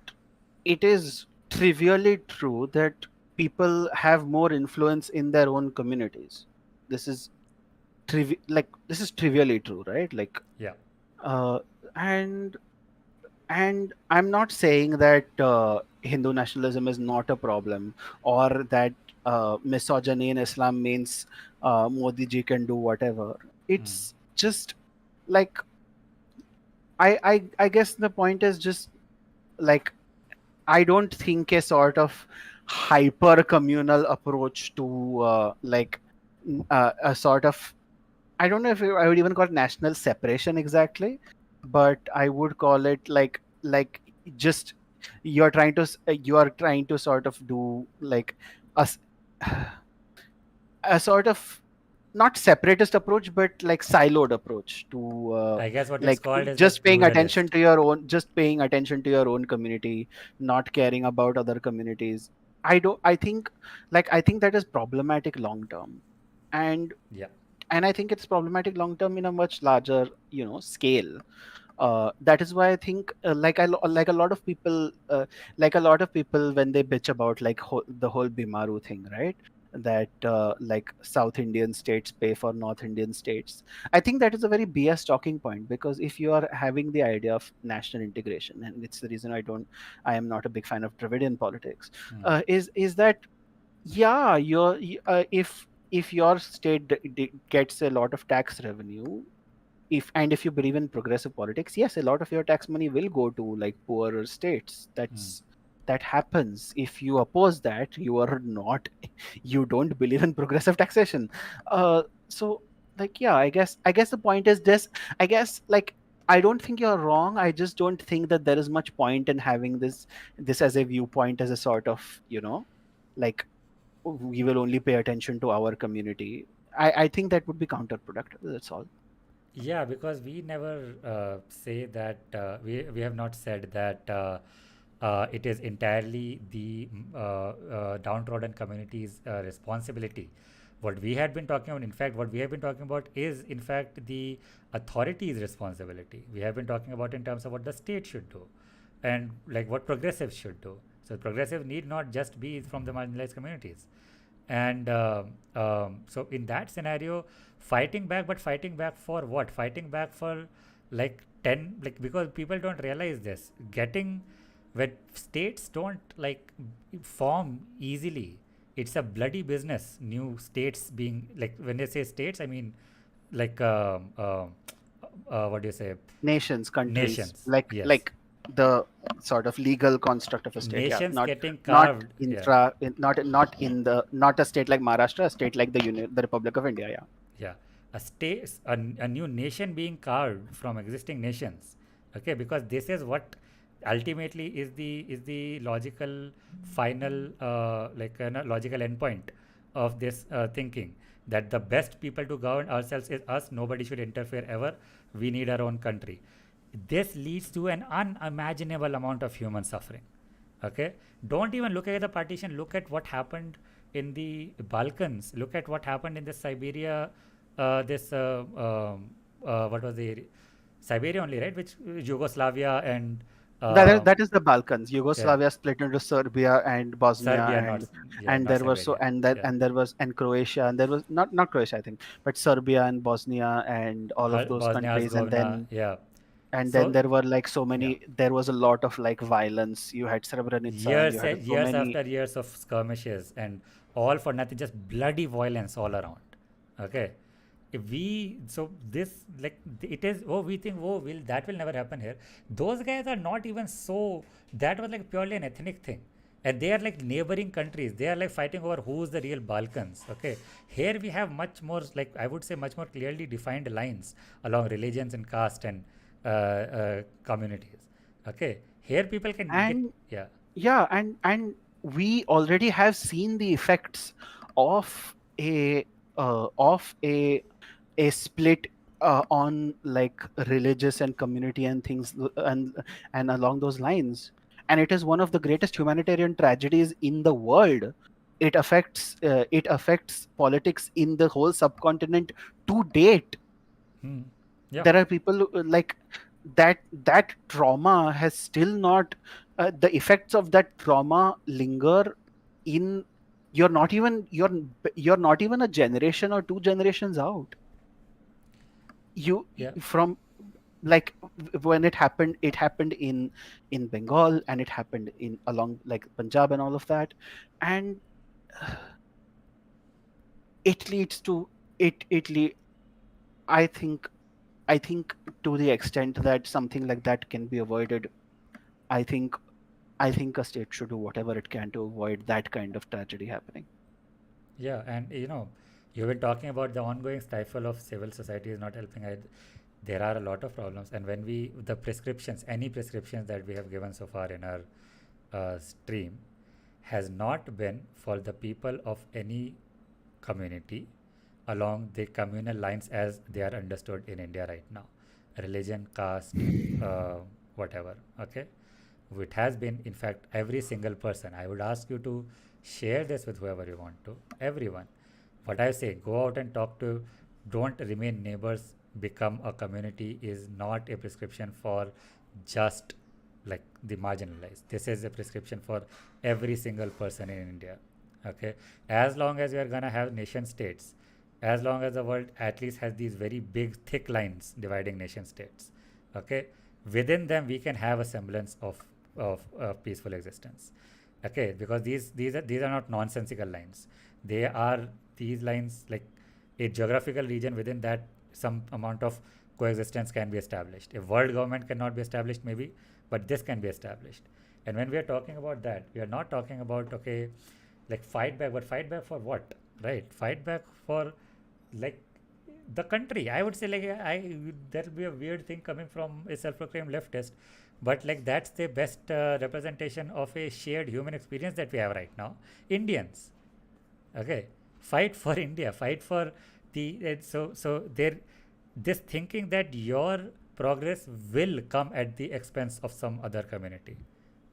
C: it is trivially true that people have more influence in their own communities. This is this is trivially true, right? Like
B: yeah.
C: uh, and I'm not saying that Hindu nationalism is not a problem, or that misogyny in Islam means Modi ji can do whatever.
B: Mm.
C: It's just like I guess the point is just like I don't think a sort of hyper communal approach to a sort of, I don't know if I would even call it national separation exactly, but I would call it like just you are trying to sort of do like a s- a sort of not separatist approach but like siloed approach to
B: I guess what it's
C: like
B: called is
C: just
B: like
C: paying attention
B: pluralist.
C: to your own, just paying attention to your own community, not caring about other communities. I think I think that is problematic long term. and
B: Yeah.
C: and I think it's problematic long term in a much larger scale. That is why I think like a lot of people when they bitch about like the whole Bimaru thing, right? that like South Indian states pay for North Indian states. I think that is a very BS talking point, because if you are having the idea of national integration, and it's the reason I am not a big fan of Dravidian politics,
B: Hmm.
C: is that, yeah, if your state gets a lot of tax revenue, if you believe in progressive politics, yes, a lot of your tax money will go to like poorer states.
B: Hmm.
C: That happens. If you oppose that, you are not you don't believe in progressive taxation. So like, yeah, I guess the point is this. I guess, like, I don't think you're wrong. I just don't think that there is much point in having this as a viewpoint, as a sort of, like, we will only pay attention to our community. I think that would be counterproductive. That's all.
B: Yeah, because we never say that we have not said that it is entirely the downtrodden community's responsibility. What we had been talking about, in fact, what we have been talking about is, in fact, the authority's responsibility. We have been talking about in terms of what the state should do, and like what progressives should do. So progressive need not just be from the marginalized communities. And so in that scenario, fighting back, but fighting back for what? Fighting back for like 10, like, because people don't realize this, getting, when states don't like form easily, it's a bloody business. New states being, like, when they say states, I mean like what do you say,
C: Nations, countries,
B: nations,
C: like
B: yes,
C: the sort of legal construct of a state. Yeah,
B: nations
C: not
B: getting
C: not
B: carved, yeah.
C: not in the, not a state like Maharashtra, a state like the Republic of India. Yeah.
B: Yeah, a state, a new nation being carved from existing nations. Okay, because this is what ultimately is the logical final logical endpoint of this thinking, that the best people to govern ourselves is us. Nobody should interfere ever. We need our own country. This leads to an unimaginable amount of human suffering. Okay, don't even look at the partition. Look at what happened in the Balkans. Look at what happened in the Siberia. This what was the Siberia only, right? Which Yugoslavia and uh,
C: That is the Balkans.
B: yeah,
C: Yugoslavia split into Serbia and Bosnia,
B: Serbia, not, yeah,
C: and
B: not
C: there was so
B: Siberia.
C: and that
B: Yeah,
C: and there was and Croatia, and there was not Croatia, I think, but Serbia and Bosnia and all of those
B: Bosnia
C: countries. And
B: Herzegovina.
C: then
B: Yeah.
C: and then
B: So
C: there were like so
B: yeah,
C: many, there was a lot of like violence. You had Srebrenica, and you had so
B: years
C: many.
B: after years of skirmishes, and all for nothing, just bloody violence all around. Okay, if we, so this, like, it is, oh, we think, oh, will that will never happen here. Those guys are not even so, that was like purely an ethnic thing, and they are like neighboring countries. They are like fighting over who's the real Balkans. Okay, here we have much more, like, I would say, much more clearly defined lines along religions and caste and communities. Okay, here people can get,
C: And
B: yeah.
C: yeah, and we already have seen the effects of a of a split on like religious and community and things, and along those lines. And it is one of the greatest humanitarian tragedies in the world. It affects politics in the whole subcontinent to date.
B: Hmm. Yeah.
C: There are people like that trauma has still not, the effects of that trauma linger in, you're not even a generation or two generations out.
B: Yeah.
C: From, like, when it happened in Bengal, and it happened in along like Punjab and all of that. And it leads to it I think I think to the extent that something like that can be avoided, I think I think a state should do whatever it can to avoid that kind of tragedy happening.
B: Yeah, and you've been talking about the ongoing stifle of civil society is not helping. There are a lot of problems, and when the prescriptions, any prescriptions that we have given so far in our stream, has not been for the people of any community along the communal lines as they are understood in India right now, religion, caste, uh, whatever. Okay, it has been, in fact, every single person. I would ask you to share this with whoever you want to, everyone. What I say, go out and talk to, don't remain neighbors, become a community, is not a prescription for just like the marginalized. This is a prescription for every single person in India. Okay, as long as we are gonna have nation states, as long as the world at least has these very big thick lines dividing nation states, okay, within them we can have a semblance of peaceful existence. Okay, because these are not nonsensical lines. They are these lines, like a geographical region within that some amount of coexistence can be established. A world government cannot be established maybe, but this can be established. And when we are talking about that, we are not talking about, okay, like fight back, but fight back for what, right? Fight back for, like, the country, I would say. Like, I that'll be a weird thing coming from a self-proclaimed leftist, but like that's the best representation of a shared human experience that we have right now, Indians. Okay, fight for India, fight for the so there, this thinking that your progress will come at the expense of some other community,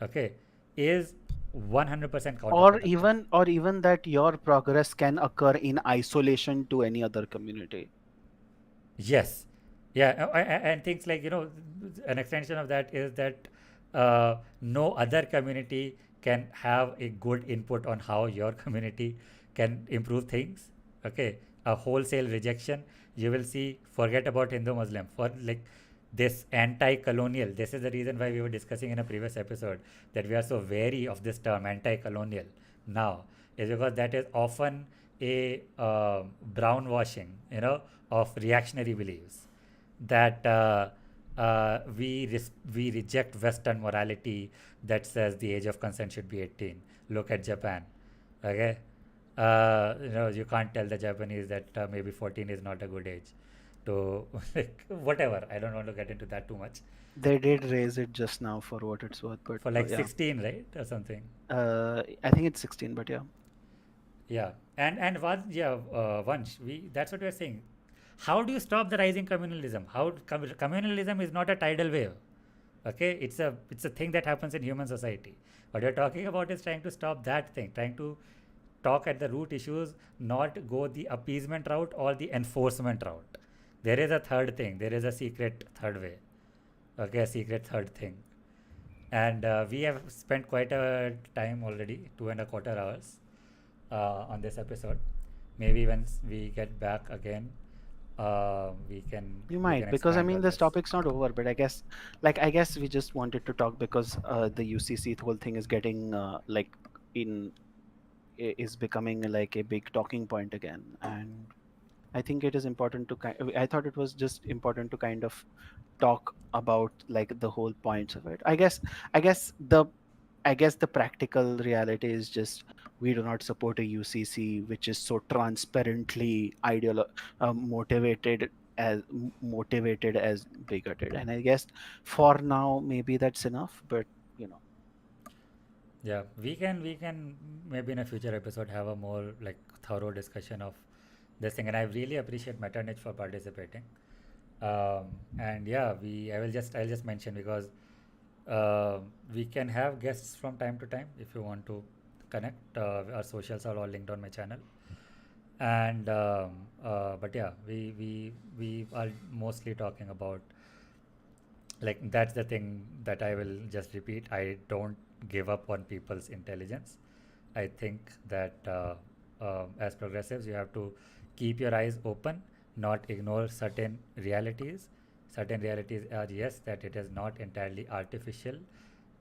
B: okay, is 100% counterproductive.
C: Or even that your progress can occur in isolation to any other community.
B: Yes, yeah, and things like, an extension of that is that no other community can have a good input on how your community can improve things. Okay, a wholesale rejection, you will see. Forget about Hindu Muslim for, like, this anti-colonial. This is the reason why we were discussing in a previous episode that we are so wary of this term anti-colonial now, is because that is often a brown washing, of reactionary beliefs, that we reject Western morality that says the age of consent should be 18. Look at Japan. Okay, you can't tell the Japanese that maybe 14 is not a good age to like whatever. I don't want to get into that too much.
C: They did raise it just now for what it's worth, but
B: For like
C: yeah.
B: 16, right, or something.
C: I think it's 16, but yeah.
B: Yeah, and once, yeah, once we, that's what we're saying. How do you stop the rising communalism? Communalism is not a tidal wave. Okay, it's a thing that happens in human society. What you're talking about is trying to stop that thing, trying to talk at the root issues, not go the appeasement route or the enforcement route. There is a third thing. There is a secret third way. Okay, a secret third thing. And we have spent quite a time already, 2.25 hours, on this episode. Maybe once we get back again, we can
C: You
B: we can
C: might, because I
B: expand
C: mean
B: on
C: this
B: this.
C: topic's not over, but I guess we just wanted to talk because the UCC whole thing is getting like in is becoming like a big talking point again, and I think it is important to I thought it was just important to kind of talk about like the whole points of it. I guess the I guess the practical reality is just we do not support a UCC which is so transparently motivated as bigoted. And I guess for now maybe that's enough. But you know,
B: Yeah, we can maybe in a future episode have a more like thorough discussion of this thing, and I really appreciate Metternich for participating. And yeah, I'll just mention, because we can have guests from time to time if you want to connect. Our socials are all linked on my channel, and but yeah, we are mostly talking about, like, that's the thing that I will just repeat. I don't give up on people's intelligence. I think that as progressives, you have to keep your eyes open, not ignore certain realities. Certain realities are, yes, that it is not entirely artificial.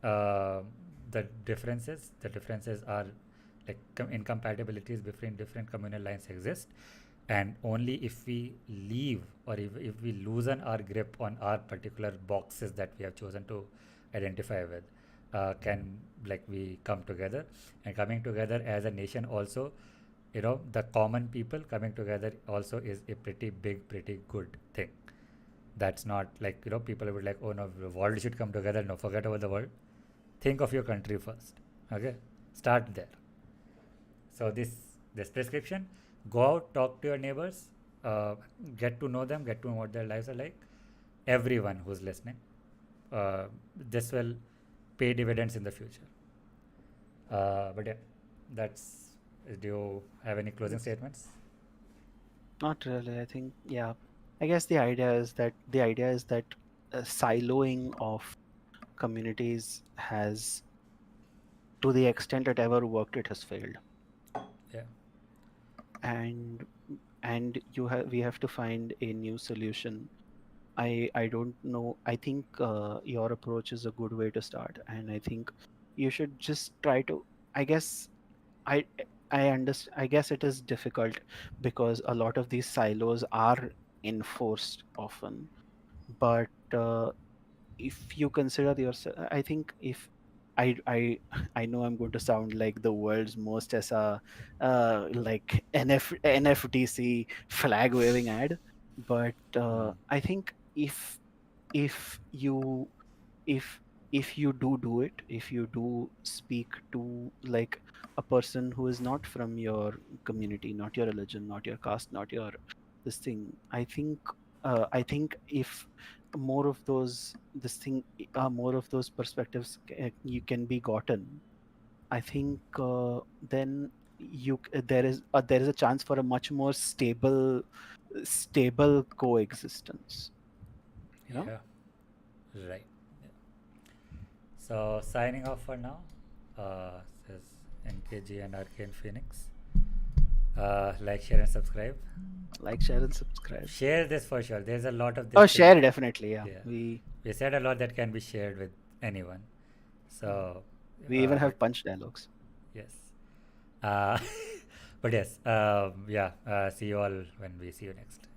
B: Uh, the differences are, like, incompatibilities between different communal lines exist, and only if we leave, or if we loosen our grip on our particular boxes that we have chosen to identify with, can, like, we come together. And coming together as a nation also, the common people coming together also is a pretty big, pretty good thing. That's not like, people would like, oh no, the world should come together. No, forget about the world. Think of your country first. Okay, start there. So this prescription: go out, talk to your neighbors, uh, get to know them, get to know what their lives are like. Everyone who's listening, uh, this will pay dividends in the future. But yeah, that's. Do you have any closing
C: it's
B: statements?
C: not really. I think yeah. I guess the idea is that siloing of communities has, to the extent it ever worked, it has failed. and we have to find a new solution. I don't know. I think your approach is a good way to start, and I think you should just try to. I guess I I understand. I guess it is difficult because a lot of these silos are enforced often. But if you consider yourself, I think if I I know I'm going to sound like the world's most as a like NFTC flag waving ad, but
B: Mm.
C: I think if you if you do it, if you do speak to like a person who is not from your community, not your religion, not your caste, not your this thing, I think if more of those this thing more of those perspectives you can be gotten, I think then there is a chance for a much more stable coexistence, you know.
B: Yeah, right. Yeah. So signing off for now. Says NKG and Arcane Phoenix. Like, share, and subscribe.
C: Like, share, and subscribe.
B: Share this for sure. There's a lot of this
C: Oh,
B: thing.
C: share definitely. Yeah,
B: Yeah,
C: we
B: we said a lot that can be shared with anyone.
C: mm,
B: So,
C: we even
B: but
C: have punch dialogues.
B: yes. Uh, but yes, yeah. See you all when we see you next.